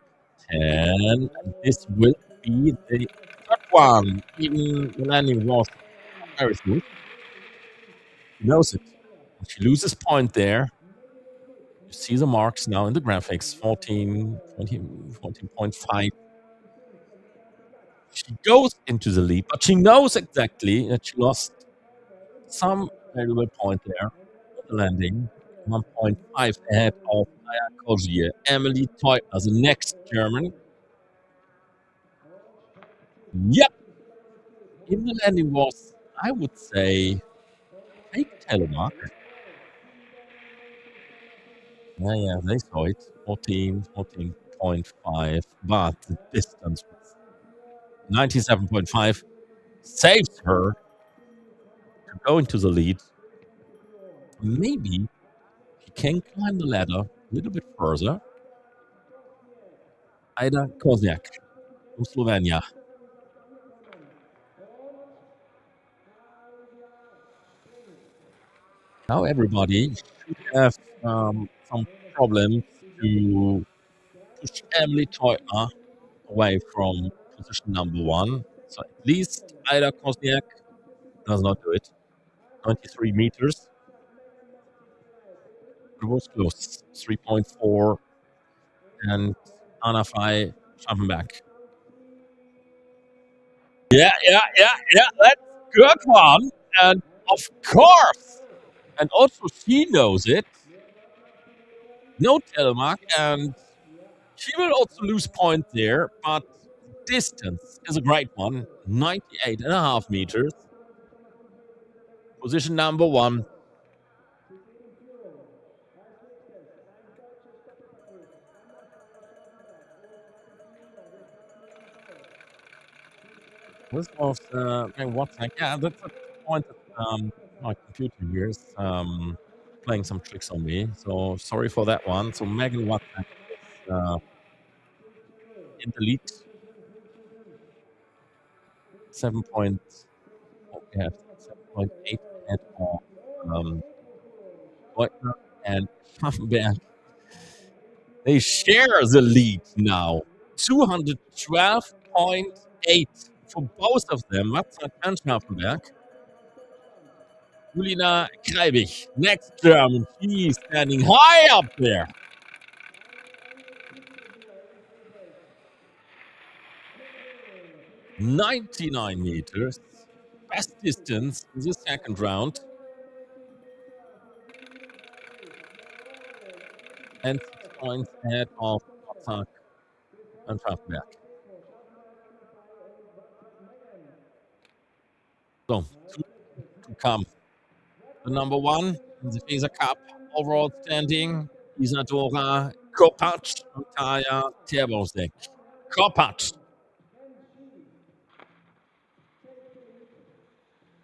[SPEAKER 2] 10. And this will be the third one. Even the landing was very smooth. She knows it. And she loses point there. You see the marks now in the graphics. 14, 14.5. She goes into the lead, but she knows exactly that she lost some valuable point there. The landing. 1.5 ahead of Aya Kogia. Emily Teutner, the next German. Yep. In the landing was, I would say, fake telemark. Yeah, they saw it. 14.5, but the distance was 97.5 saves her to go into the lead. Maybe she can climb the ladder a little bit further. Ida Koziak from Slovenia. Now everybody should have some problems to push Emily Teutner away from position number 1. So at least Ida Koziak does not do it. 93 meters. It was close. 3.4. And Anna Fey Schampenberg. Yeah. That's a good one. And of course. And also she knows it. No telemark. And she will also lose point there. But distance is a great one. 98.5 meters. Position number 1. This was WhatsApp. Yeah, that's a point that my computer here is playing some tricks on me. So sorry for that one. So Megan WhatsApp is in the lead. 7.8 ahead of Leutner and Schampenberg. They share the lead now. 212.8 for both of them, Watzak and Schampenberg. Julina Kreibich, next German, she's standing high up there. 99 meters, best distance in the second round. And 6 points ahead of Watzak and Schampenberg. So, to come. The number 1 in the FESA Cup overall standing, Isadora Kopacz and Taya Terbosek. Kopacz.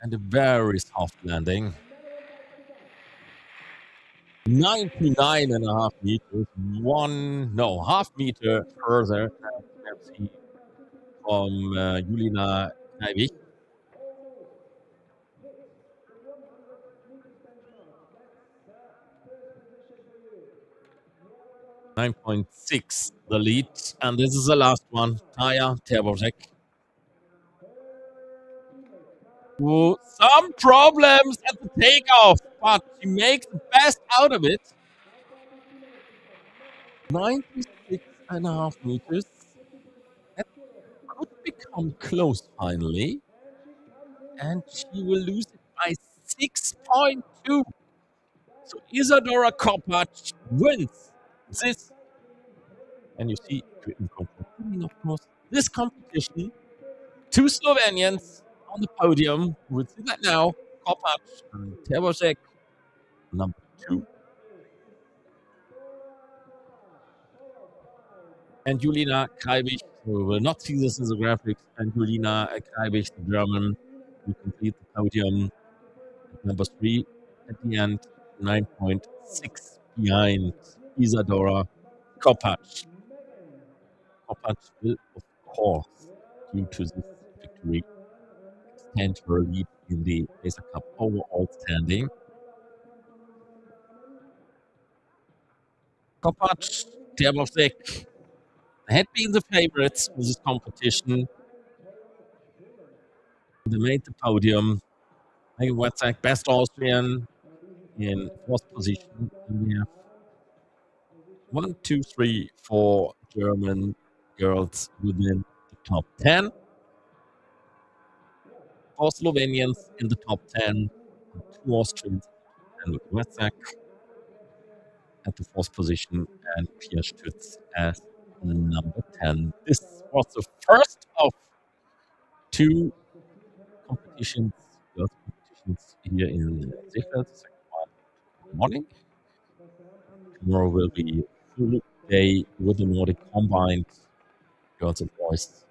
[SPEAKER 2] And a very soft landing. 99.5 meters, half meter further than from Julina Kreibich. 9.6 the lead. And this is the last one. Taya Terbovek. Some problems at the takeoff, but she makes the best out of it. 96.5 meters. That could become close finally. And she will lose it by 6.2. So Isadora Kopac wins this. And you see, of course, this competition. Two Slovenians on the podium. We'll see that now. Kopac and Terbovek, number 2. And Julina Kreibich. So we will not see this in the graphics. And Julina Kreibich, the German, will complete the podium at number 3 at the end, 9.6 behind Isadora Kopac. Kopac will, of course, due to this victory, extend her lead in the FESA Cup overall standing. Kopac, Terbovek had been the favorites for this competition. They made the podium. Wizja, best Austrian in 4th position. And we have 1, 2, 3, 4 German girls within the top 10. 4 Slovenians in the top 10. And 2 Austrians and Wizja at the 4th position, and Pia Stütz as number 10. This was the first of 2 competitions, girls competitions here in Seefeld. The second one morning. Tomorrow will be a full day with the Nordic combined girls and boys.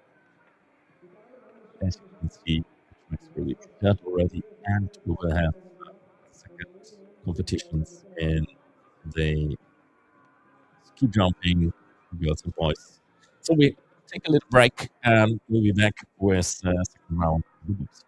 [SPEAKER 2] As you can see, the tracks will be prepared already, and we will have second competitions in the ski jumping, girls and boys. So we take a little break and we'll be back with the second round of the books.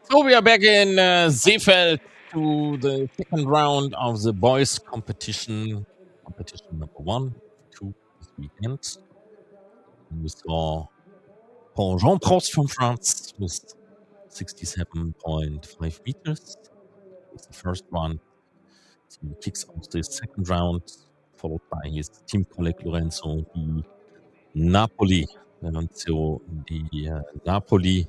[SPEAKER 2] So we are back in Seefeld to the second round of the boys competition number 1, 2 this weekend. And we saw Paul Jean Prost from France with 67.5 meters. It's the first one. So he kicks off the second round, followed by his team colleague Lorenzo di Napoli. Lorenzo di Napoli.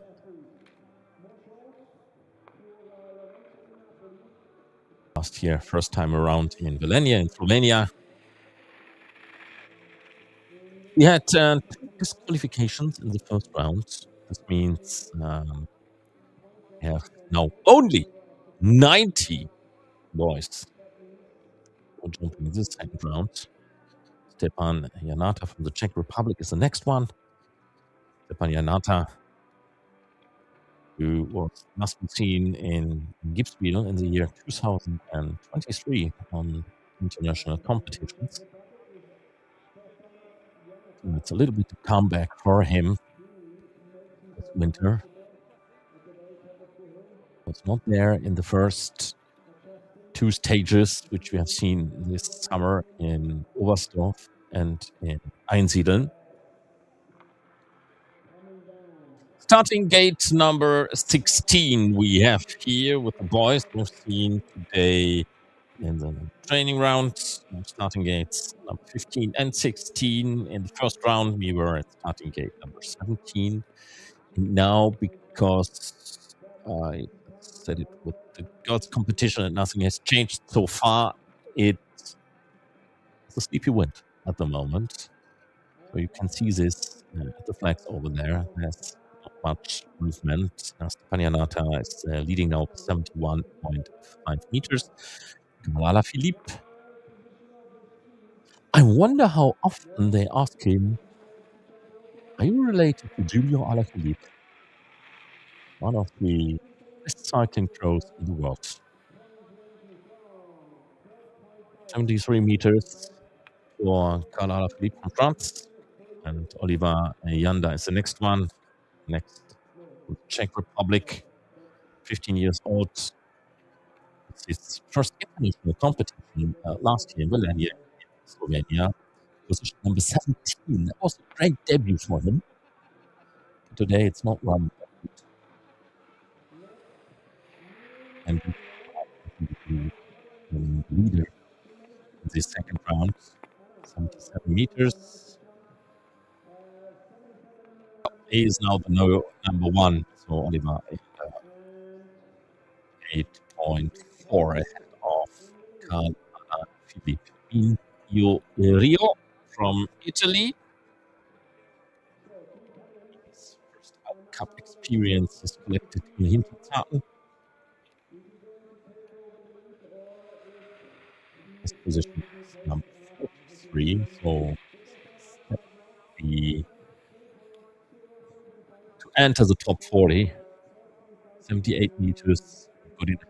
[SPEAKER 2] Last year, first time around in Velenia, in Slovenia. We had 2 disqualifications in the first round. This means we have now only 90 boys jumping in the second round. Stepan Janata from the Czech Republic is the next one. Stepan Janata, who was last been seen in Gipswil in the year 2023 on international competitions. So it's a little bit of comeback for him this winter. Was not there in the first 2 stages, which we have seen this summer in Oberstdorf and in Einsiedeln. Starting gate number 16 we have here with the boys we've seen today in the training round. Starting gates number 15 and 16. In the first round, we were at starting gate number 17. And now, because I said it with the girls' competition and nothing has changed so far, it's a sleepy wind at the moment. So you can see this at the flags over there. There's not much movement. Stepan Janata is leading now 71.5 meters. Galala Philippe. I wonder how often they ask him, are you related to Giulio Alaphilippe? One of the best cycling pros in the world. 73 meters for Karl Alaphilippe from France. And Oliver Janda is the next one. Next, Czech Republic, 15 years old. It's his first international competition last year in Velenia, in Slovenia. Position number 17. That was a great debut for him. Today it's not run. and the leader in the second round, 77 meters. He is now the number one, so Oliver 8.4 ahead of Carl Philippe Rio from Italy. His first Alp Cup experience is collected in Hinterzarten. His position is number 43, so to enter the top 40, 78 meters, good enough.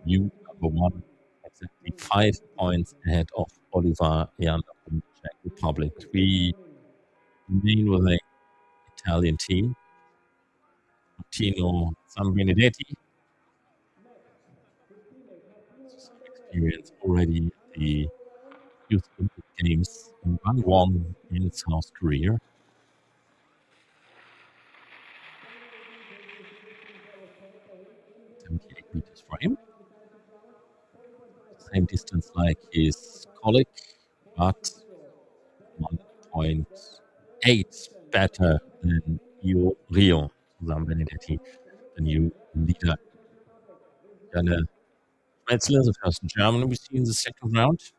[SPEAKER 2] New number one, exactly 5 points ahead of Oliver Jan from the Czech Republic. We remain with the Italian team. Martino Sanbenedetti, some experience already at the Youth Olympic Games in Gangwon in South Korea. 78 meters for him. Same distance like his colleague, but 1.8 better than Rio Sanbenedetti, the new leader. Dann Schmelzler, the first German we see in the second round.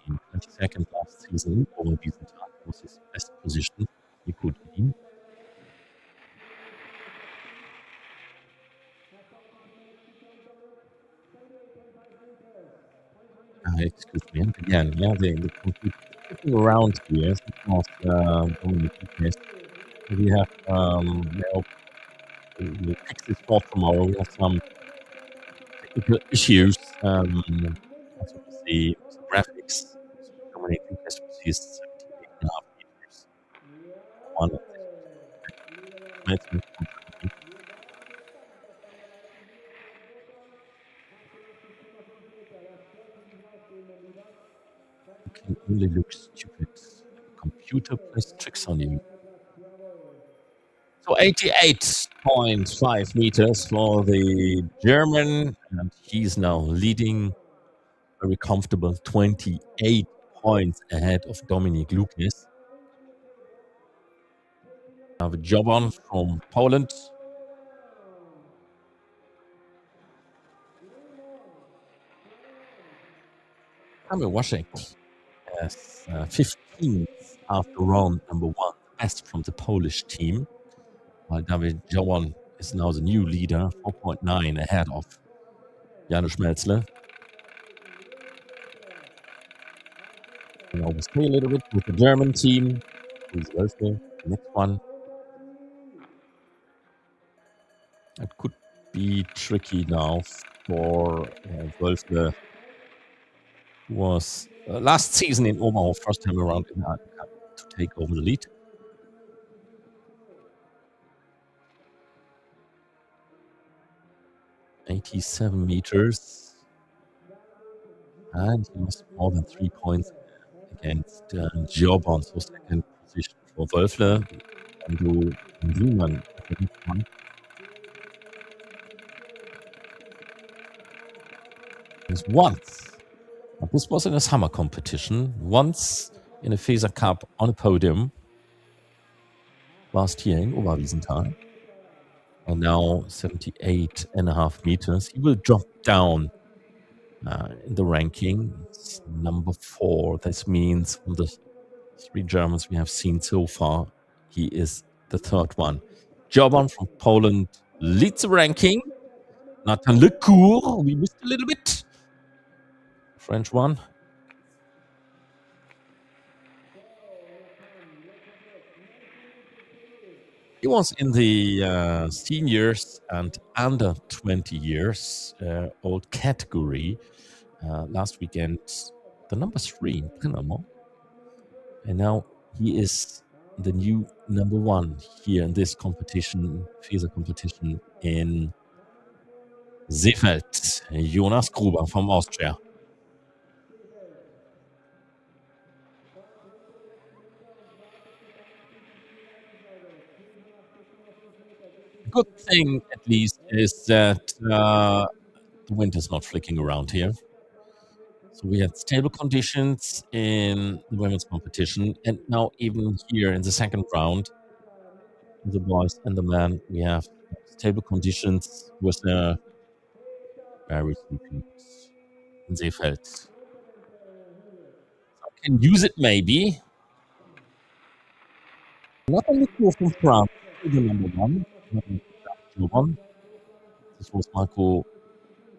[SPEAKER 2] In 22nd last season, over Wiesenthal was his best position. He could win. Excuse me. And again, yeah, they compete around here. Of course, Dominic Lucas. We have we'll fix this for tomorrow. We have some technical issues. Also, the graphics. So Dominic Lucas with his 78.5 meters. One of the you can only look stupid. The computer plays tricks on you. So 88.5 meters for the German, and he's now leading very comfortable, 28 points ahead of Dominic Lucas. Now the Joban from Poland. Kamil Waszek as 15th after round number one, best from the Polish team. While David Joban is now the new leader, 4.9 ahead of Janusz Schmelzle. And I will stay a little bit with the German team. Who's the next one? It could be tricky now for Wölfle, who was last season in Omaha, first time around in the Alp Cup, to take over the lead. .87 meters. And he lost more than 3 points against Joban, so second position for Wölfle. And Luhmann at the next one. Once, this was in a summer competition, once in a FESA Cup on a podium last year in Oberwiesenthal. And now 78.5 meters. He will drop down in the ranking. It's number 4. This means from the 3 Germans we have seen so far, he is the 3rd one. Joban from Poland leads the ranking. Nathan Lecour, we missed a little bit. French one. He was in the seniors and under 20 years old category last weekend, the number 3 in Panama. And now he is the new number 1 here in this competition, FESA competition in Seefeld. Jonas Gruber from Austria. good thing, at least, is that the wind is not flicking around here. So we had stable conditions in the women's competition, and now even here in the second round, the boys and the men, we have stable conditions with the very sleepy in Seefeld. So I can use it maybe. Not only two from France, the number one. This was Marco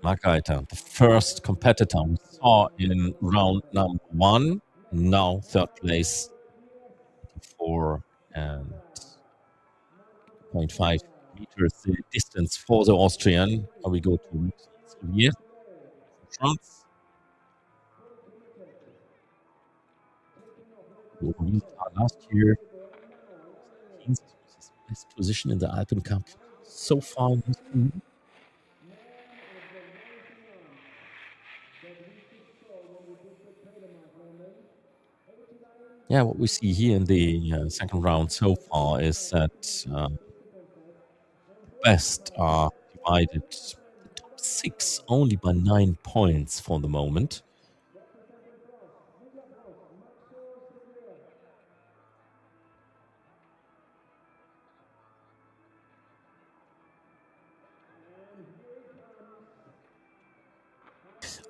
[SPEAKER 2] Margaita, the first competitor we saw in round number one. Now third place, 4 and 0.5 meters the distance for the Austrian. Now we go to Olivier from France. Last year, his best position in the Alpen Cup so far in history. Yeah, what we see here in the second round so far is that best are divided the top 6 only by 9 points for the moment.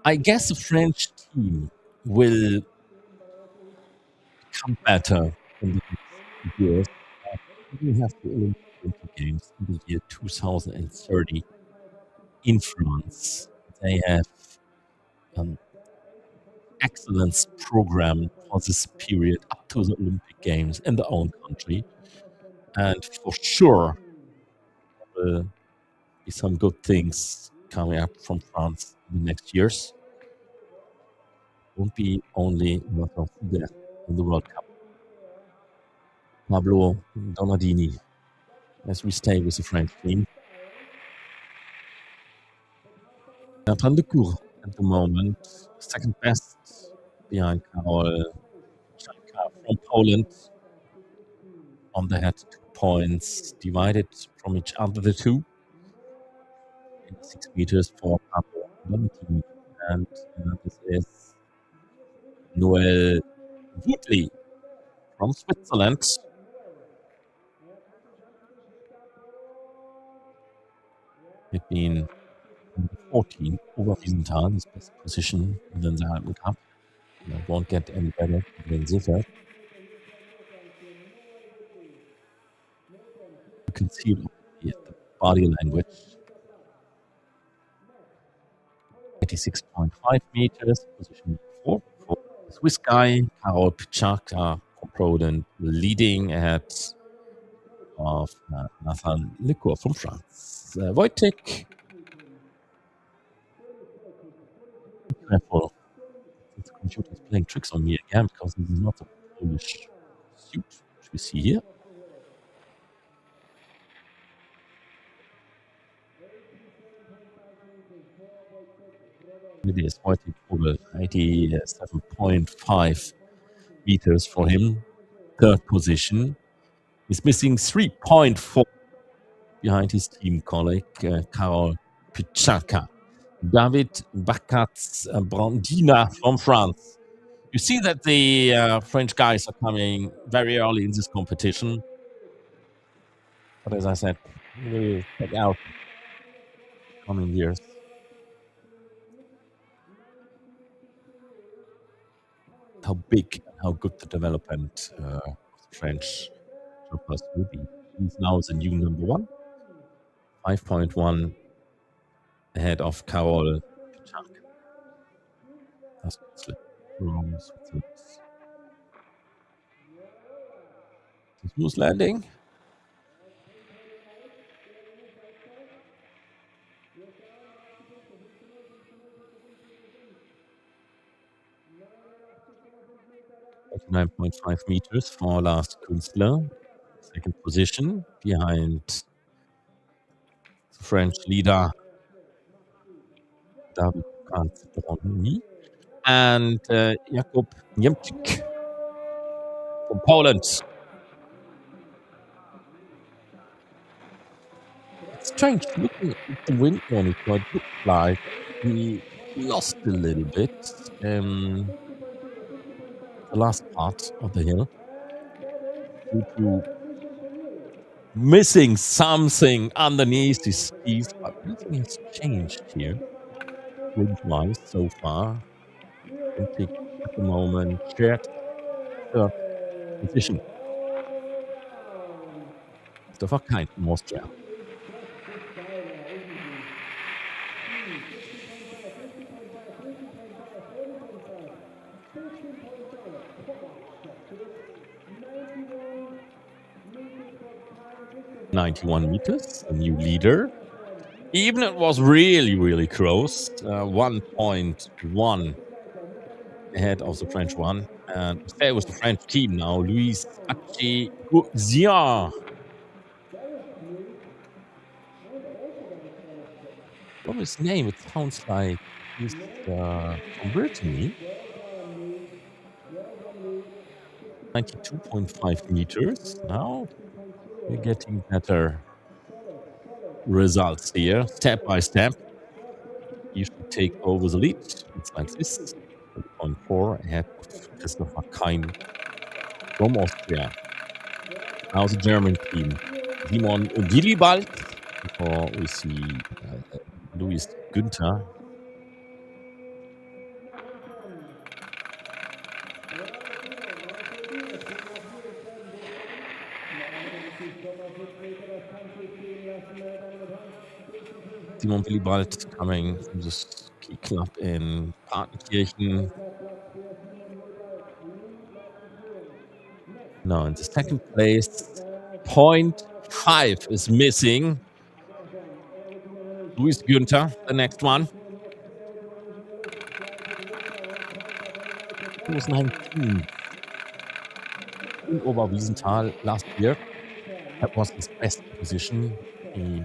[SPEAKER 2] I guess the French team will become better in the next years. We have the Olympic Games in the year 2030 in France. They have an excellence program for this period up to the Olympic Games in their own country. And for sure, there will be some good things coming up from France in the next years. Won't be only what of there in the World Cup. Pablo Donadini, as we stay with the French team. Nathan de Cour at the moment, second best behind Karol from Poland. On the head, 2 points divided from each other, the two. 6 meters for Pablo Donadini. And this is Noel Woodley from Switzerland. He'd been 14 over Wiesenthal, his best position in the Alpen Cup. And I won't get any better than Seefeld. You can see it the body language. 86.5 meters, position 4 for the Swiss guy, Karol Pichaka from Poland, leading ahead of Nathan Licour from France. Wojtek, be careful. The computer is playing tricks on me again because this is not a Polish suit, which we see here. It is Wojtek Vogel, 87.5 meters for him. Third position. He's missing 3.4 behind his team colleague, Karol Pichaka. David Bacats-Brandina from France. You see that the French guys are coming very early in this competition. But as I said, we'll check out coming years. How big and how good the development of the French jumpers will be. He's now the new number one, 5.1 ahead of Karol Pichak. That's from Switzerland. Smooth landing. .5 meters for Lars Künstler. Second position behind the French leader David Bacats-Brandina and Jakub Niemczyk from Poland. strange. Looking at the wind monitor, it looked like we lost a little bit the last part of the hill due to missing something underneath these skis, but nothing has changed here wind-wise so far. Olympic at the moment shared third position. Christopher Kind from Austria. .91 meters, a new leader. Even it was really close, 1.1 ahead of the French one, and stay with the French team now. Luis Wizja. From his name, it sounds like he's from Brittany. 92.5 meters. Now we're getting better results here, step by step. You should take over the lead. It's like this. 3.4 ahead of Christopher Kind from Austria. Now the German team. Simon Willibald. Before we see Luis Günther. Simon Willibald coming from the ski club in Partenkirchen. Now in the second place, 0.5 is missing. Luis Günther, the next one. He was 19 in Oberwiesenthal last year. That was his best position he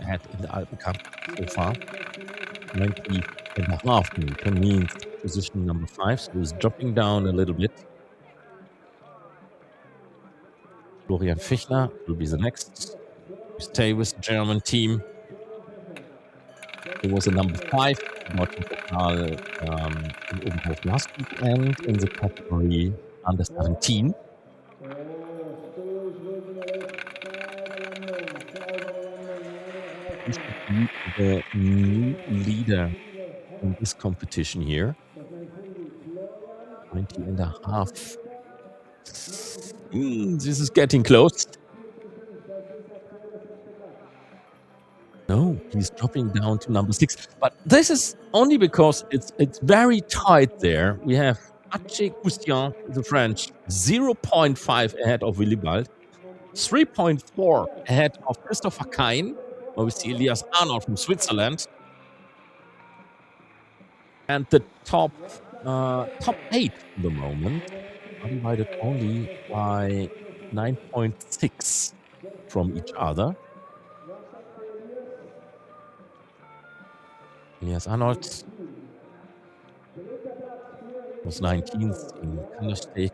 [SPEAKER 2] had in the Alpen Cup so far. 90.5 meter means position number 5, so he's dropping down a little bit. Florian Fichler will be the next. We stay with the German team. He was a number 5 in Oberhof last weekend in the category under 17. He should be the new leader in this competition here. 90.5. This is getting close. No, he's dropping down to number 6. But this is only because it's very tight there. We have Ache Coustien, the French, 0.5 ahead of Willibald, 3.4 ahead of Christopher Kind, where we see Elias Arnold from Switzerland. And the top 8 at the moment are divided only by 9.6 from each other. Elias Arnold was 19th in Kandersteg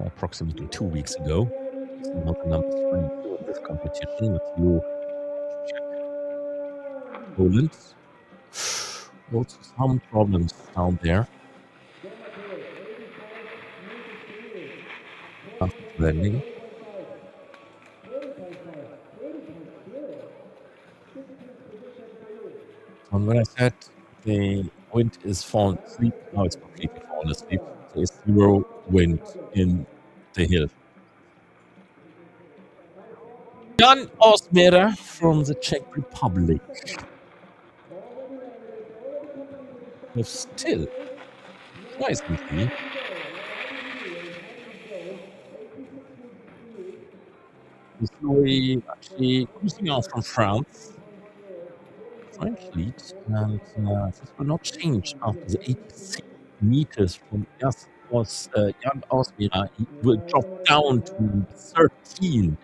[SPEAKER 2] approximately 2 weeks ago. He's not the number 3 in this competition. Mathieu Poland. Also some problems down there. After landing. And when I said the wind is fallen asleep, now it's completely fallen asleep. There's 0 wind in the hill. Jan Osmera from the Czech Republic. But still, surprisingly, Zoe actually cruising out from France. French lead, and this will not change after the 86 meters from Jan Osmera. He will drop down to 13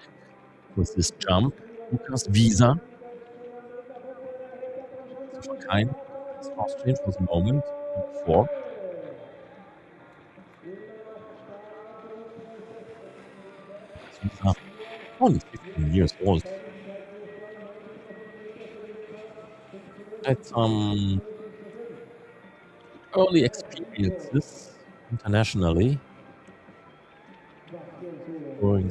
[SPEAKER 2] with this jump. Lukas Wieser. Christopher Kind is Austrian for the moment. 4. only 15 years old. Had some early experiences internationally during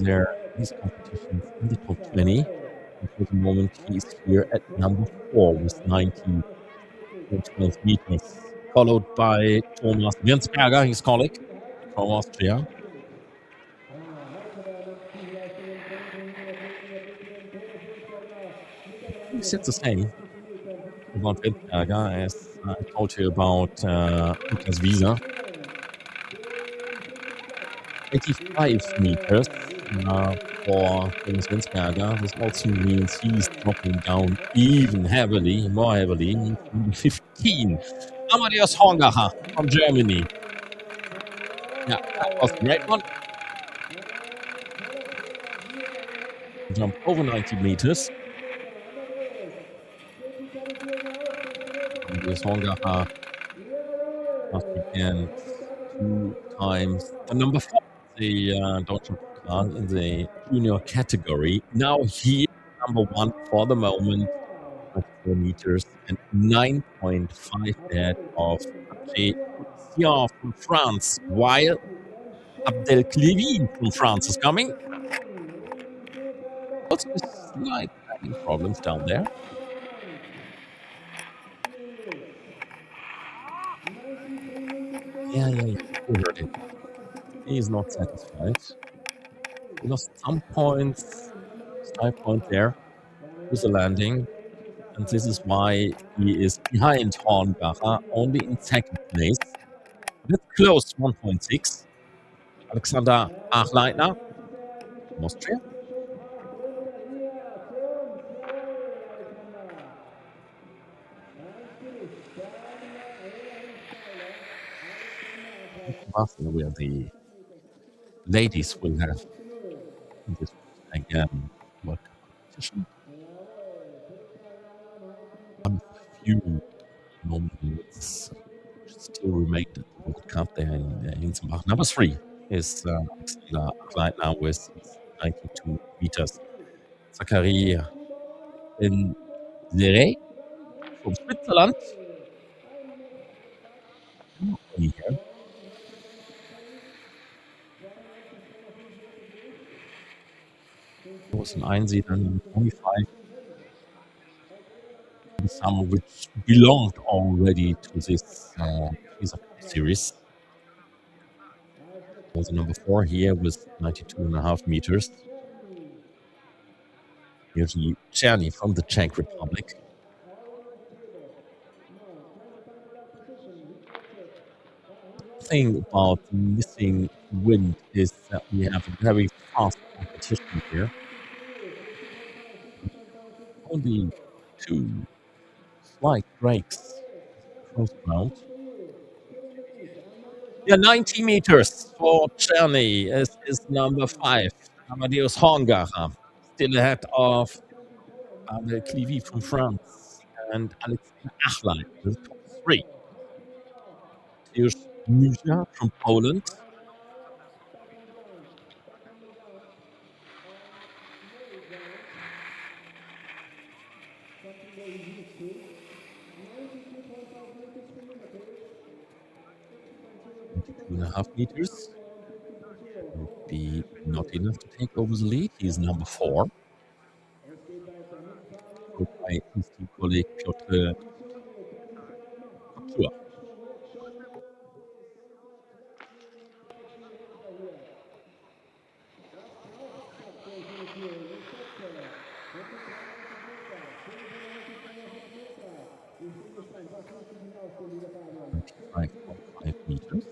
[SPEAKER 2] these competitions in the top 20. And for the moment, he is here at number 4 with 12 meters, followed by Thomas Wirnsberger, his colleague from Austria. It's the same about Wirnsberger as I told you about Nika's Wizja. 85 meters for Thomas Wirnsberger. This also means he's dropping down more heavily. Number 15, Amadeus Horngacher from Germany. Yeah, that was a great one. Jumped over 90 meters. Amadeus Horngacher must again 2 times the number 4, the Deutsche Pokal in the junior category. Now he is number 1 for the moment, 24 meters and 9.5 ahead of Wizja from France, while Abdelklevi from France is coming. Also slight landing problems down there. Yeah, you heard it. He is not satisfied. He lost some points, 5 points there with the landing, and this is why he is behind Horngacher, only in second place. That's close, 1.6. Alexander Achleitner from Austria. Where the ladies will have this again World Cup competition. A few moments still remain at the World Cup there in Hinzenbach. Number 3 is Alexander Achleitner with 92 meters. Zachary in Serey from Switzerland. Here. There was an Einsiedler number 25 in the summer, which belonged already to this FESA series. Also number 4 here with 92.5 meters. Here's Czerny from the Czech Republic. The thing about missing wind is that we have a very fast competition here. Only 2 slight breaks first round. Yeah, 90 meters for Czerny is number 5. Amadeus Horngacher, still ahead of Abdelklevi from France and Alexander Achleitner, the top 3. Here's Wizja from Poland. Two and a half meters. Would be not enough to take over the lead. He's number 4. By his team colleague Piotr Kotua. Meters.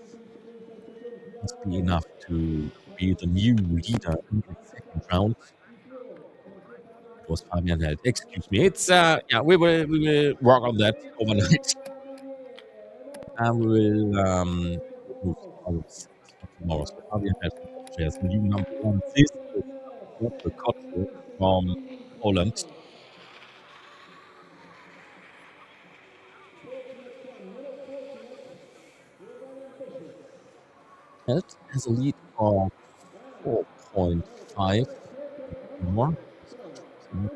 [SPEAKER 2] Must be enough to be the new leader in the second round. It was Fabian Held. Excuse me. It's yeah, we will work on that overnight. And we will move on tomorrow. So Fabian Held has new number 1. This is Piotr Kotua from Poland. Held has a lead of 4.5. more. So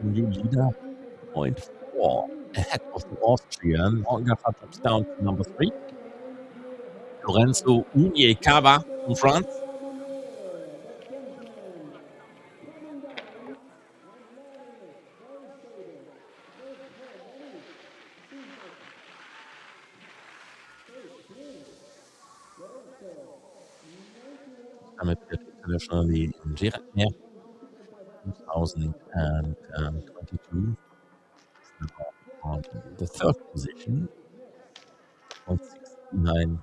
[SPEAKER 2] the new leader, 0.4 ahead of the Austrian. Morgengacher drops down to number 3. Lorenzo Unyekava from France. I'm appeared internationally in Gérardmer 2022. He's now on the 3rd position, 0.69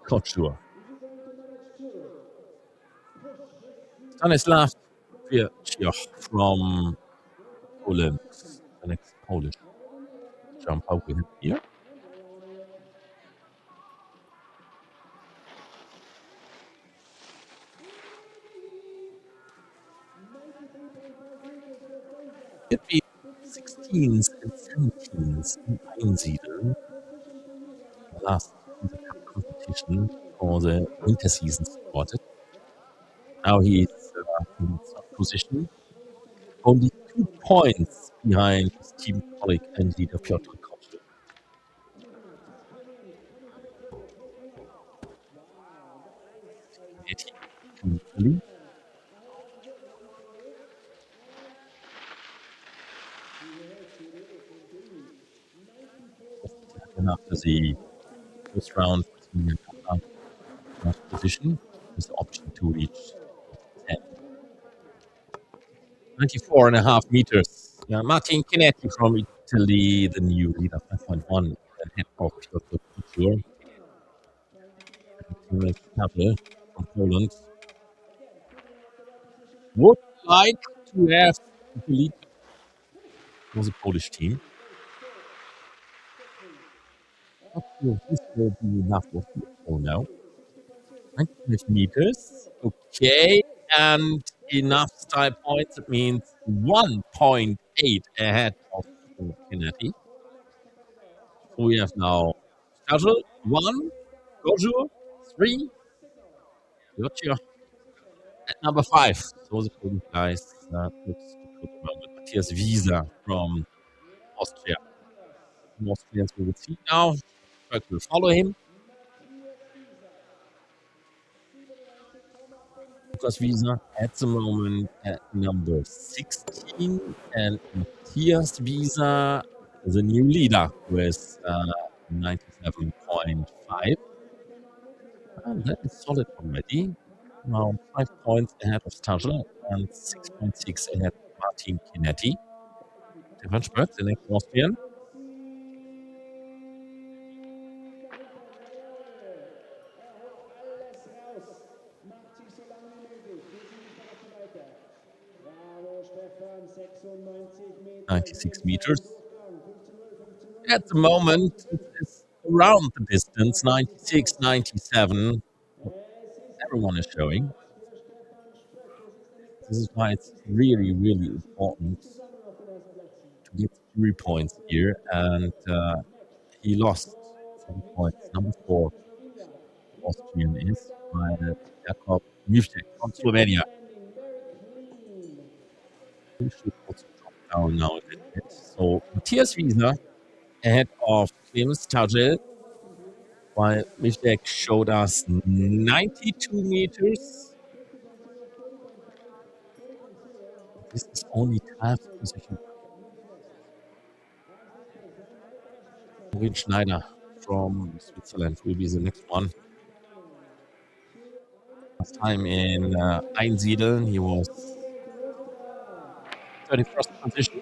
[SPEAKER 2] Couture. Stanislav Wizja from Poland, the next Polish jumper we have here. It be 16s and 17s in Einsiedeln. The last World Cup competition for the winter season started. Now he's in third position, only 2 points behind his team colleague and leader Piotr Kocher. Italy. After the first round, last position with the option to reach 10. 94.5 meters. Yeah, Martin Chinetti from Italy, the new leader, 5.1 ahead of Piotr Kocher. From Poland would like to have the lead for the Polish team. But this will be enough for now. 95 meters. Okay. And enough style points. It means 1.8 ahead of Chinetti. So we have now Stadl 1, Goju 3, Ryōyū at number 5. So the Polish guys looks to put moment. Matthias Wizja from Austria. Austrians we will see now. But we'll follow him. Wizja at the moment at number 16, and Matthias Wizja, the new leader, with 97.5. And that is solid already. Now 5 points ahead of Stadl and 6.6 ahead of Martin Chinetti. Stefan Spöck, the next Austrian. .96 meters. At the moment, it's around the distance, 96, 97. Everyone is showing. This is why it's really, really important to get 3 points here. And he lost 7 points. Number 4, Austrian is by Jakob Mivtek from Slovenia. He should also drop down now a little bit. So Matthias Wizja ahead of Clemens Stadl, while Mivtek showed us 92 meters. This is only 12th position. Maureen Schneider from Switzerland will be the next one. Last time in Einsiedeln, he was 31st position.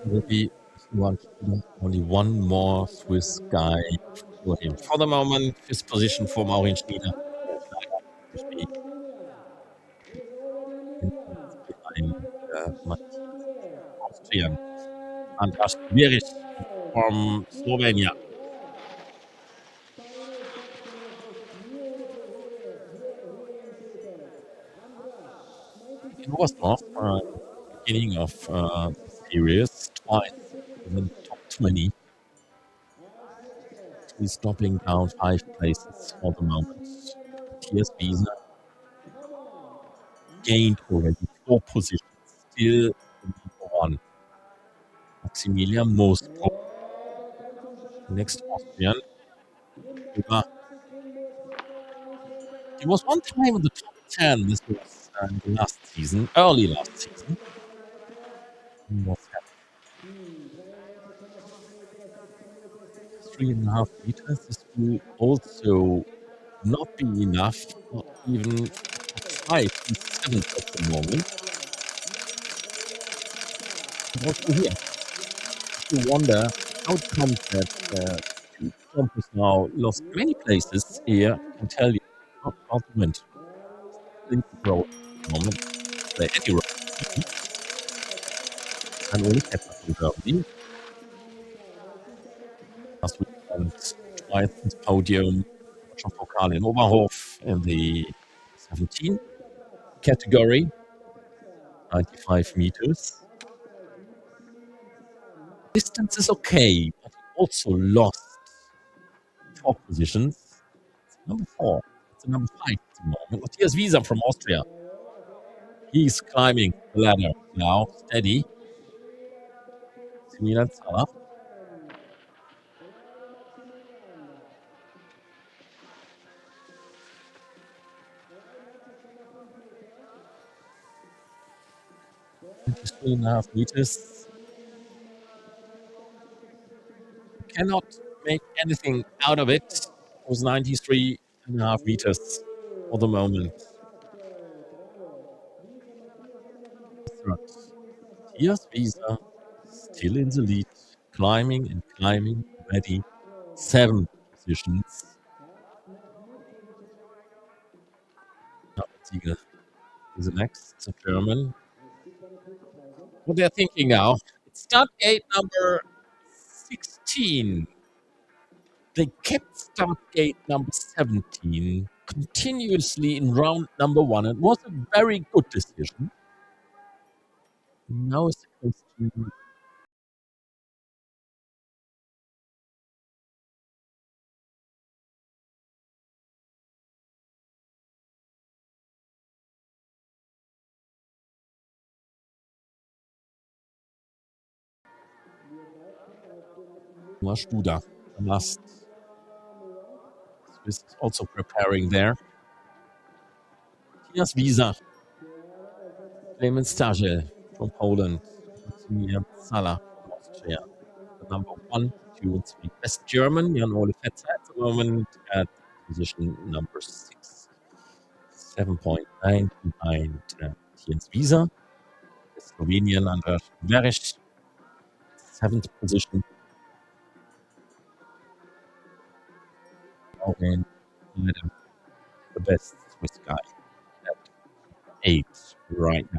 [SPEAKER 2] Will be only one more Swiss guy for him. For the moment, his position for Maureen Schneider behind Austrian Andras Beric from Slovenia. In Rostov, beginning of the series, twice within the top 20. He's dropping down 5 places for the moment. Matthias Wieser gained already 4 positions, still the number 1. Maximilian Moskov, next Austrian. He was one time in the top 10. This was last season, early last season. He was 3.5 meters. This will also not be enough, not even 5. He's 7th at the moment. And also here, you wonder how it comes that jumpers now lost many places here. I can tell you, not about the wind. Lead the road at the moment. Play any road. And only kept up in Germany. Last weekend, twice this podium, Pokal in Oberhof in the 17 category, 95 meters. Distance is okay, but he also lost 4 positions. It's number 4. It's number 5 at the moment. Matthias Wieser from Austria. He's climbing the ladder now, steady. Maximilian Zaller. Just 3.5 meters. Cannot make anything out of it. It was 93.5 meters for the moment. Matthias Wieser still in the lead, climbing and climbing, ready. 7 positions. Sieger is the next, the German. What they're thinking now, it's start gate number 16. They kept start gate number 17 continuously in round number 1. It was a very good decision. Now is the question. Studa, the last Swiss is also preparing there. Matthias Wieser, Clemens Stagel from Poland, Maximilian Zaller from Austria, the number 1, 2, and 3. Best German, Jan-Ole Fetzer at the moment at position number 6. 7.9 behind Matthias Wieser. The Slovenian Andras Veric, 7th position. And the best Swiss guy at 8 right now.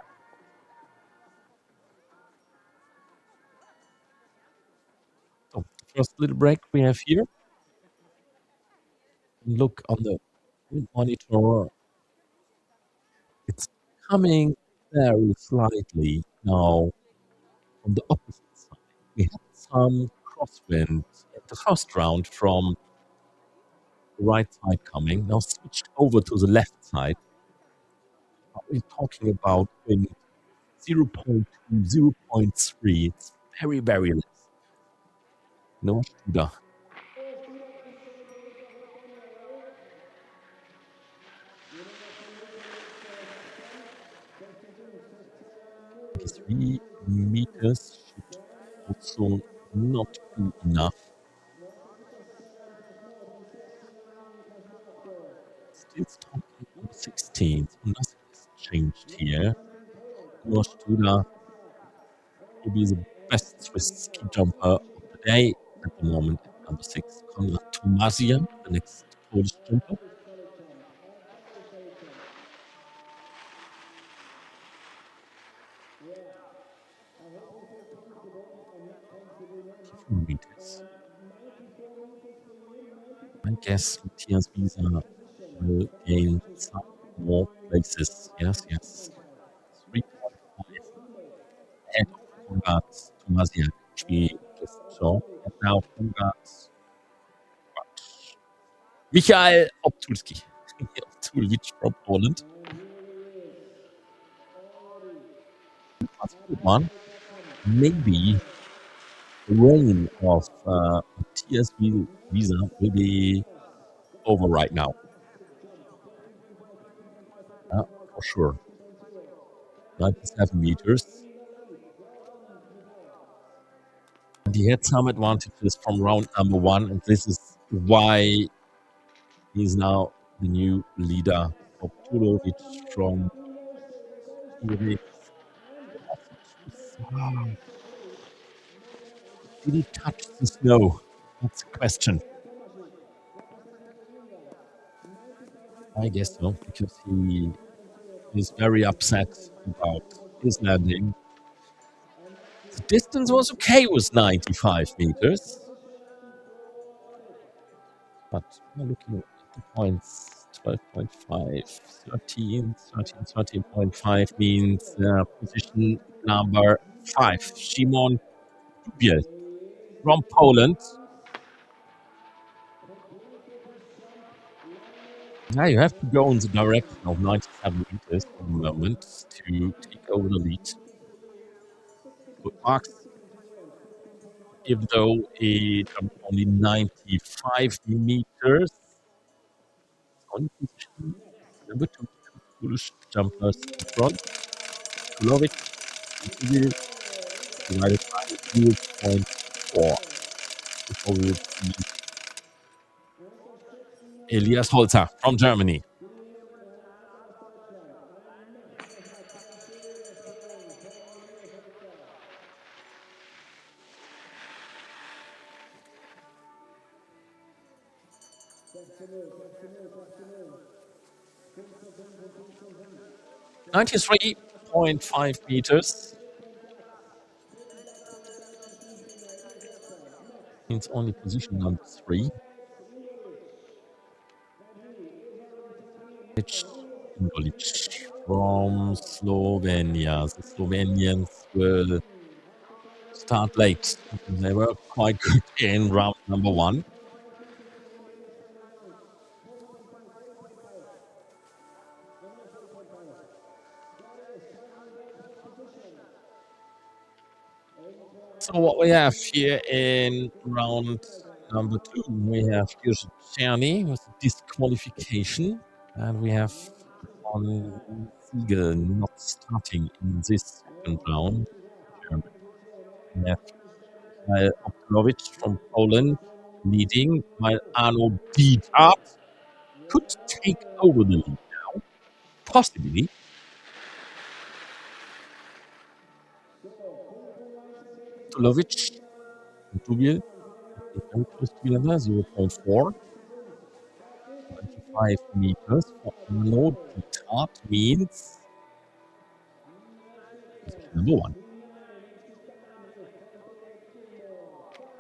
[SPEAKER 2] So, first little break we have here. Look on the monitor. It's coming very slightly now from the opposite side. We had some crosswind at the first round from the right side coming, now switched over to the left side. We're talking about wind 0.2, 0.3. It's very, very less. No Studa. 3 meters should also not be enough. Still starting on the 16th. Nothing has changed here. Studa will be the best Swiss ski jumper of the day at the moment at number 6. Konrad Tomasian, the next Polish jumper. Meters. I guess Matthias Wieser will gain some more places. Yes. 3.5 ahead of Konrad Tomasian, which we just saw. And now congrats. Michael Obtulski. Obtulwicz from Poland. That's a good one. Maybe the reign of Matthias Wizja will be over right now. For sure. 97 meters. And he had some advantages from round number 1, and this is why he's now the new leader of Tulovic from Prevc. Did he touch the snow? That's the question. I guess so, because he is very upset about his landing. The distance was okay with 95 meters. But looking at the points, 12.5, 13, 13.5 means position number 5, Szymon Dubiel from Poland. Now you have to go in the direction of 97 meters for the moment to take over the lead. Good marks. Even though he jumped only 95 meters, on position number 2, Polish jumpers in front. Tulovic divided by 0.4. Before we will see Elias Holzer from Germany. (93.5 meters). Means only position number 3. From Slovenia. The Slovenians will start late. They were quite good in round number 1. So what we have here in round number 2, we have Czerny with disqualification, and we have on Siegel not starting in this second round. We have Obtulowicz from Poland leading, while Arno Dietart could take over the lead now, possibly. Obtulowicz and Dubiel very close together, 0.4. 25 meters for Arno Dietart means number 1.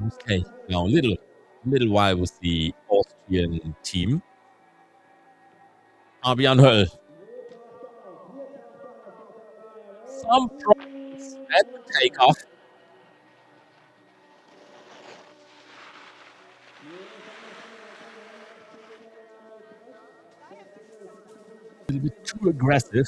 [SPEAKER 2] Okay, now a little while with the Austrian team. Fabian Höll. Some problems at the takeoff. A little bit too aggressive.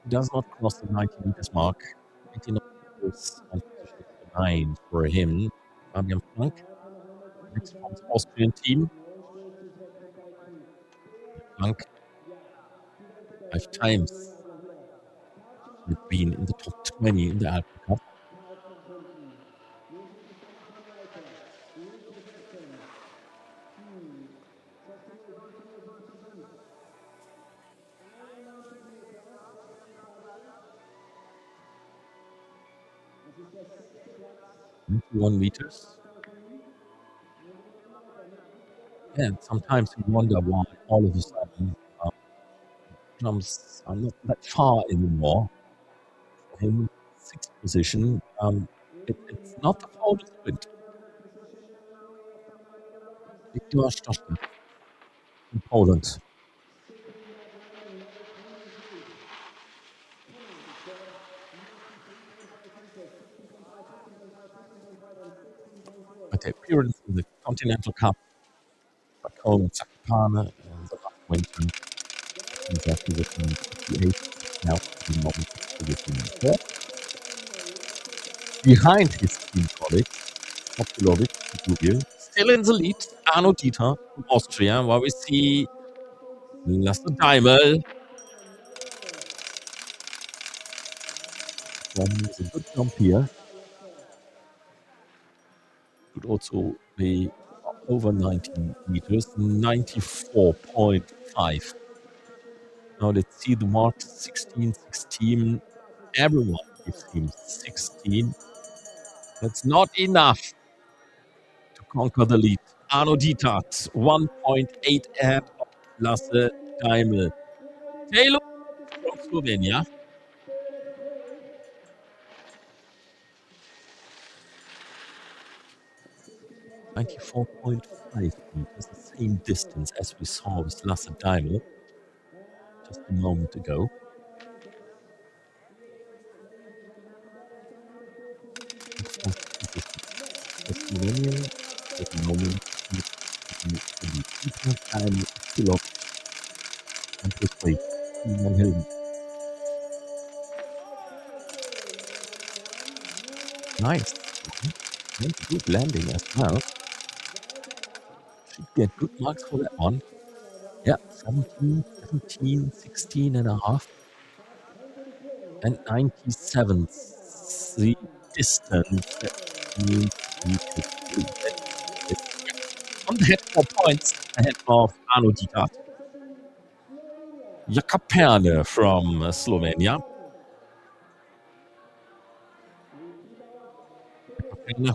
[SPEAKER 2] Does not cross the 90 meters mark. 89 meters and position 9 for him. Fabian Frank, next from the Austrian team. Frank, 5 times has been in the top 20 in the Alpen Cup. meters. And sometimes you wonder why all of a sudden jumps are not that far anymore. For him, 6th position. It's not the fault of sprint. Viktor Stoszka in Poland. appearance in the Continental Cup back home in Zakopane in the last winter. He's at position 58 now at the moment, position 4. Behind his team colleagues, Toni-Seelos-Olympiaschanze, still in the lead, Arno Dieter from Austria, while we see Lasse Daimel from the good jump here. Could also be over 90 meters, 94.5. Now let's see the mark 16, 16. Everyone gives him 16. That's not enough to conquer the lead. Arno Dietat, 1.8 ahead of Lasse Daimel. Taylor from Slovenia. 94.5 meters, the same distance as we saw with Lasse Daimel just a moment ago. The Slovenian at the moment and still up and his way. Nice. Good landing as well. Should get good marks for that one. Yeah, 17, 17, 16 and a half. And 97. The distance that means we could do that. On the head 4 points ahead of Arno Dietat. Jakaperne from Slovenia. Jakaperne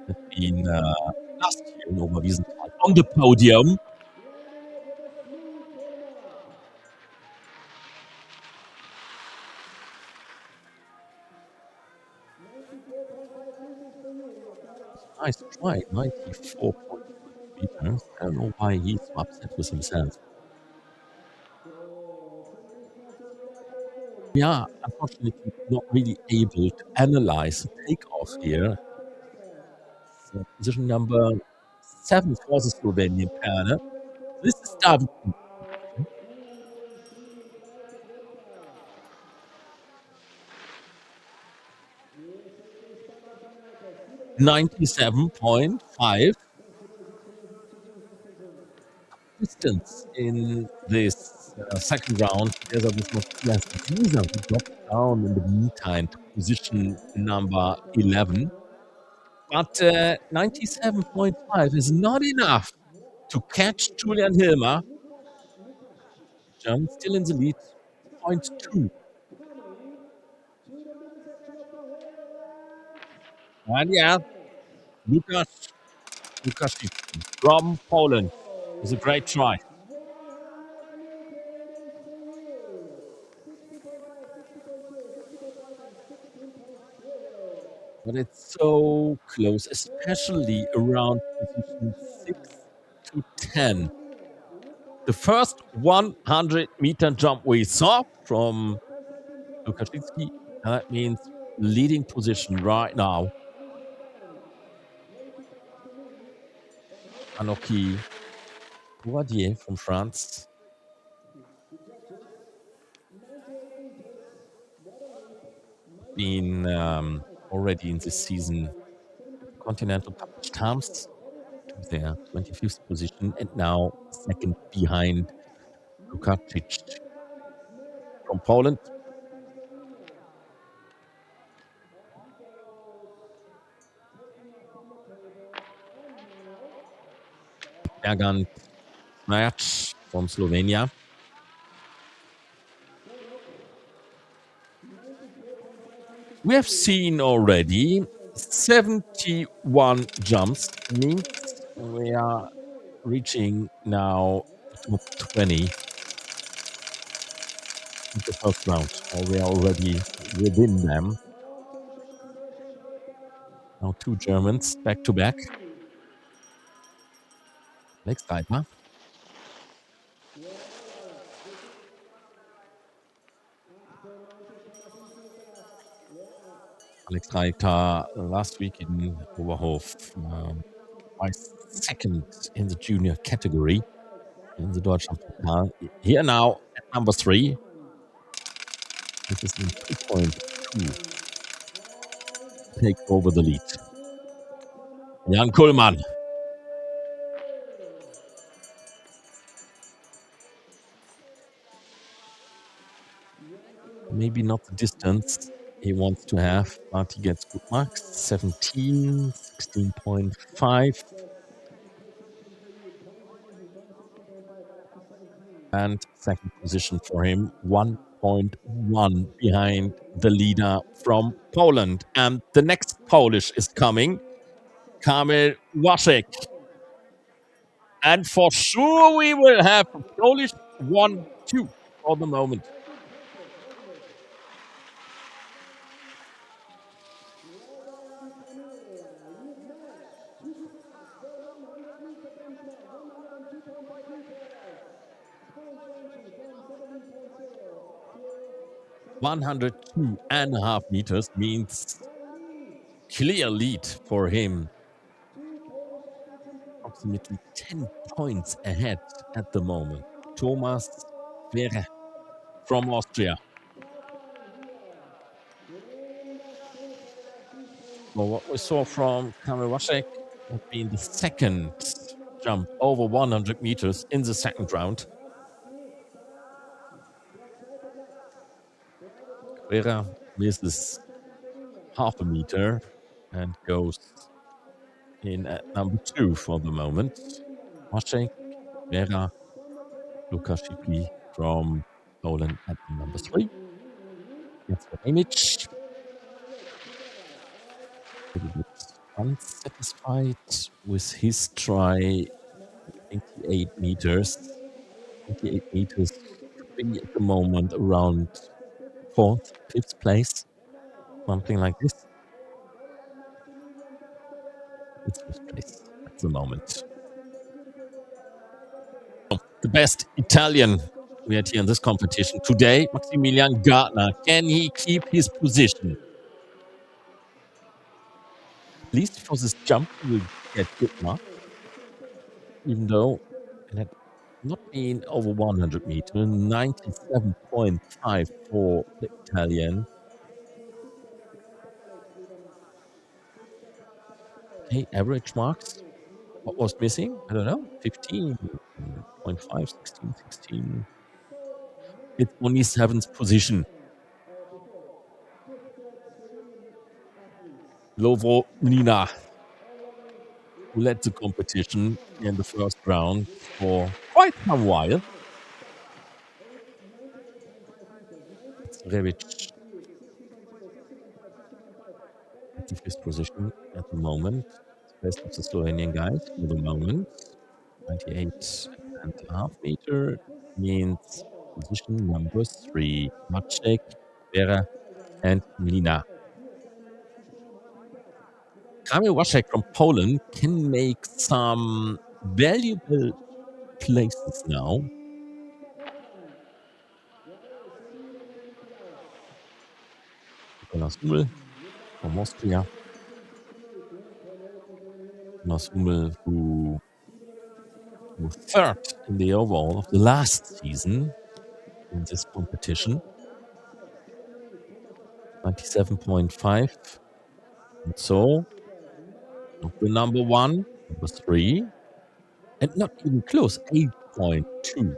[SPEAKER 2] has been last year in Oberwiesenthal on the podium. Nice try, 94 meters. I don't know why he's so upset with himself. We are unfortunately not really able to analyze the takeoff here. So position number 7 for the Slovenian pair. This is David. 97.5 distance in this second round together with Matthias Wizja, who dropped down in the meantime to position number 11. But 97.5 is not enough to catch Julian Hilmer. German still in the lead, 0.2. And yeah, Lukasz from Poland is a great try. But it's so close, especially around position 6 to 10. The first 100-meter jump we saw from Lukasz, and that means leading position right now. Anoki Bourdier from France. Been already in this season Continental Cup times to their 25th position and now second behind Lukasz from Poland. Bergant Smajac from Slovenia. We have seen already 71 jumps, means we are reaching now top 20 in the first round, or we are already within them. Now 2 Germans back to back. Next diver. Alex Reiter last week in Oberhof by second in the junior category in the Deutschland Pokal. Here now at number 3. This is in 2.2. Take over the lead. Jan Kullmann. Maybe not the distance he wants to have, but he gets good marks. 17, 16.5. And second position for him, 1.1 behind the leader from Poland. And the next Polish is coming, Kamil Waszek. And for sure we will have a Polish 1-2 for the moment. (102.5 meters) means clear lead for him. Approximately 10 points ahead at the moment. Thomas Were from Austria. Well, what we saw from Kamil Waszek had been the second jump over 100 meters in the second round. Were misses half a meter and goes in at number 2 for the moment. Waszek, Were, Lukaszyki from Poland at number 3. That's the image. A little bit unsatisfied with his try. 28 meters. 28 meters could be at the moment around 4th, 5th place. Something like this. It's 5th place at the moment. The best Italian we had here in this competition today, Maximilian Gartner. Can he keep his position? At least for this jump, he will get good marks. Even though it had not been over 100 meters, 97.5 for the Italian. Okay, average marks. What was missing? I don't know. 15.5, 16. It's only 7th position. Lovro Nina, who led the competition in the first round for quite some while. Prevc at the 5th position at the moment. Best of the Slovenian guys for the moment. 98.5 meter means position number 3. Maciek, Were, and Nina. Kamil Waszek from Poland can make some valuable places now. Nicolas Hummel from Austria. Nicolas Hummel, who was 3rd in the overall of the last season in this competition. 97.5. And so, not the number 1, number 3. And not even close, 8.2.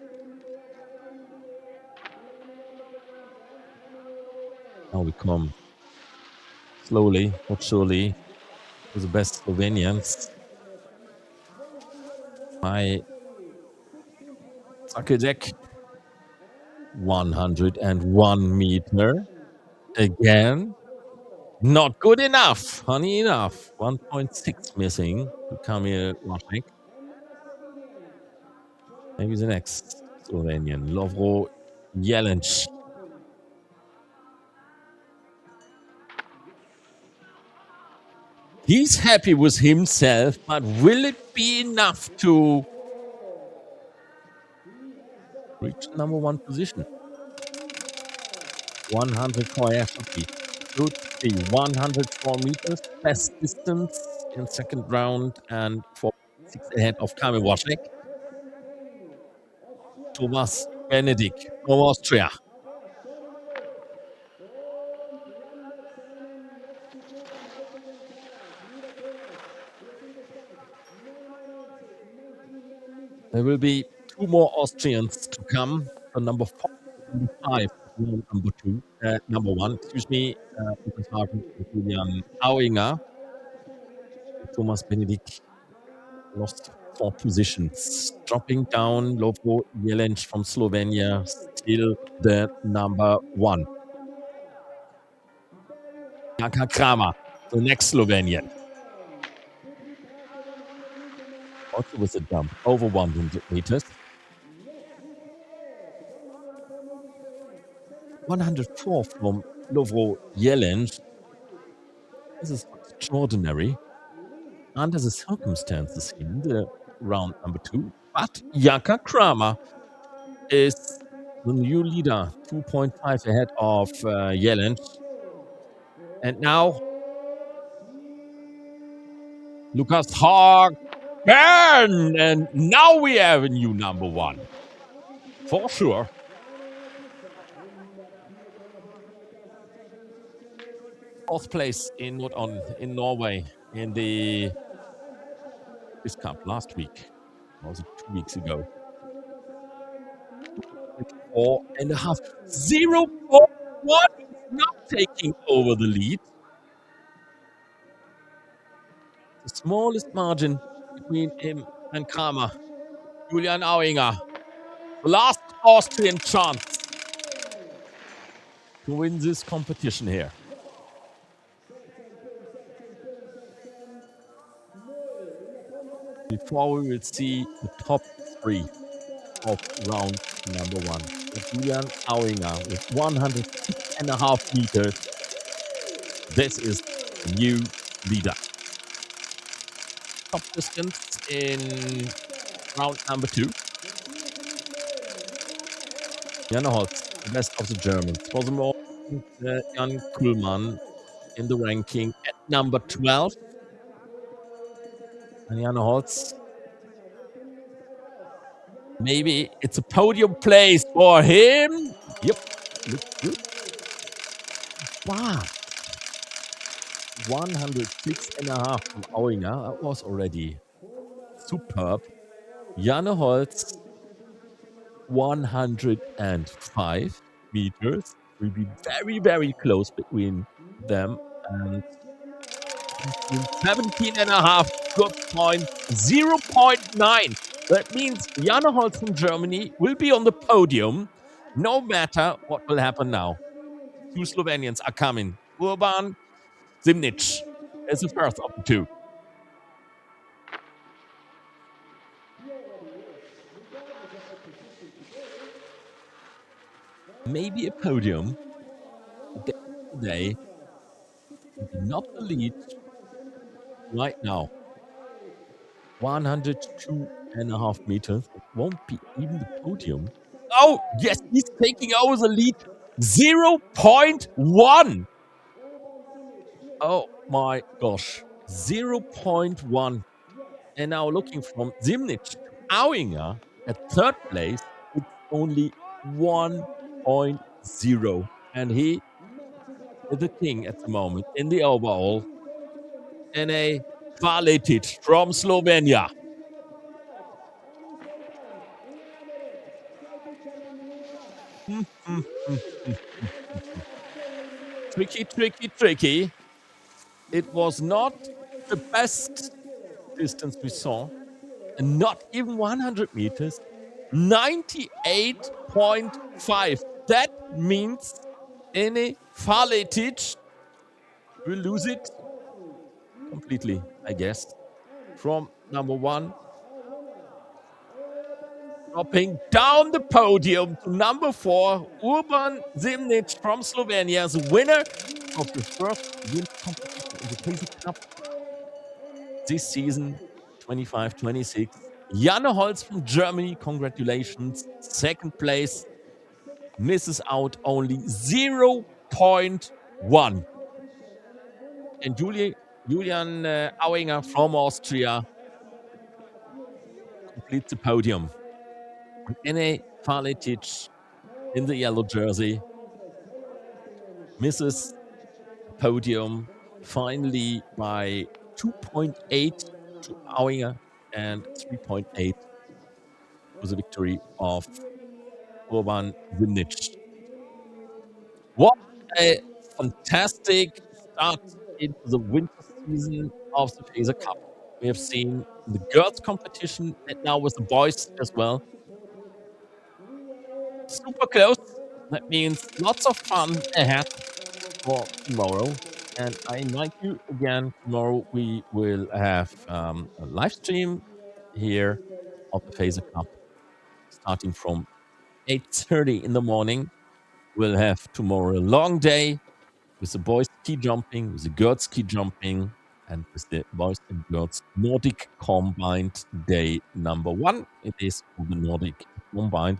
[SPEAKER 2] Now we come slowly but surely to the best Slovenians. By Zakedek, 101 meter. Again, not good enough. Funny enough, 1.6 missing to Kamil Waszek. Maybe the next Slovenian, Lovro Jelenc. He's happy with himself, but will it be enough to reach number 1 position? 100 for Ashby. Good to see. 104 meters, best distance in second round, and 4.6 ahead of Kobayashi. Thomas Benedikt from Austria. There will be two more Austrians to come. So number 4 and number 5, number 1, excuse me, Lukas Hagen and Julian Auinger. Thomas Benedikt lost 4 positions, dropping down. Lovro Jelenc from Slovenia, still the number 1. Nika Kramer, the next Slovenian. Also with a jump over 100 meters. 104 from Lovro Jelenc. This is extraordinary under the circumstances in the round number 2. But Nika Kramer is the new leader, 2.5 ahead of Jelenc. And now Lukas Hagen, and now we have a new number 1 for sure. Fourth place in Norway in the Swiss Cup last week. Was it 2 weeks ago? 4.5. 0.1 is not taking over the lead. The smallest margin between him and Kramer. Julian Auinger. The last Austrian chance to win this competition here. Before we will see the top 3 of round number 1. Julian Auinger with 106.5 meters. This is the new leader. Top distance in round number 2. Jan Holz, the best of the Germans. For the moment, Jan Kuhlmann in the ranking at number 12. And Jan Holz, maybe it's a podium place for him. Yep, looks good. Wow. 106.5 from Auinger. That was already superb. Jan Holz, 105 meters. Will be very, very close between them. And 17.5, good point, 0.9. That means Jan Holz from Germany will be on the podium no matter what will happen now. 2 Slovenians are coming. Urban Zimnic is the first of the 2. Maybe a podium today, not the lead right now. 102.5 meters. It won't be even the podium. Oh, yes, he's taking over the lead. 0.1. Oh my gosh. 0.1. And now looking from Zimnic to Auinger at 3rd place, it's only 1.0. And he is the king at the moment in the overall. Ene Valetic from Slovenia. Tricky. It was not the best distance we saw, and not even 100 meters. 98.5. That means Ene Valetic will lose it completely, I guess. From number 1, dropping down the podium to number 4, Urban Zimnic from Slovenia, the winner of the first wind competition in the FESA Cup this season, 25-26. Jan Holz from Germany, congratulations. 2nd place, misses out only 0.1. And Julian Auinger from Austria completes the podium. And Ene Faletic in the yellow jersey misses the podium finally by 2.8 to Auinger and 3.8 to the victory of Urban Vindic. What a fantastic start into the winter season of the FESA Cup. We have seen the girls competition and now with the boys as well. Super close. That means lots of fun ahead for tomorrow. And I invite you again, tomorrow we will have a live stream here of the FESA Cup starting from 8:30 in the morning. We'll have tomorrow a long day with the boys ski jumping, with the girls ski jumping, and with the boys and girls Nordic combined day number 1. It is for the Nordic combined.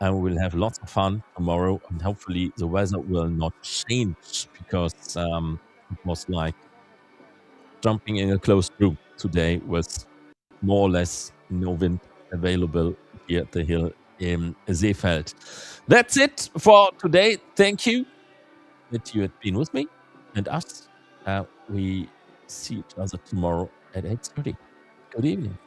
[SPEAKER 2] And we will have lots of fun tomorrow. And hopefully the weather will not change because it was like jumping in a closed room today with more or less no wind available here at the hill in Seefeld. That's it for today. Thank you that you had been with me and us. We see each other tomorrow at 8:30. Good evening.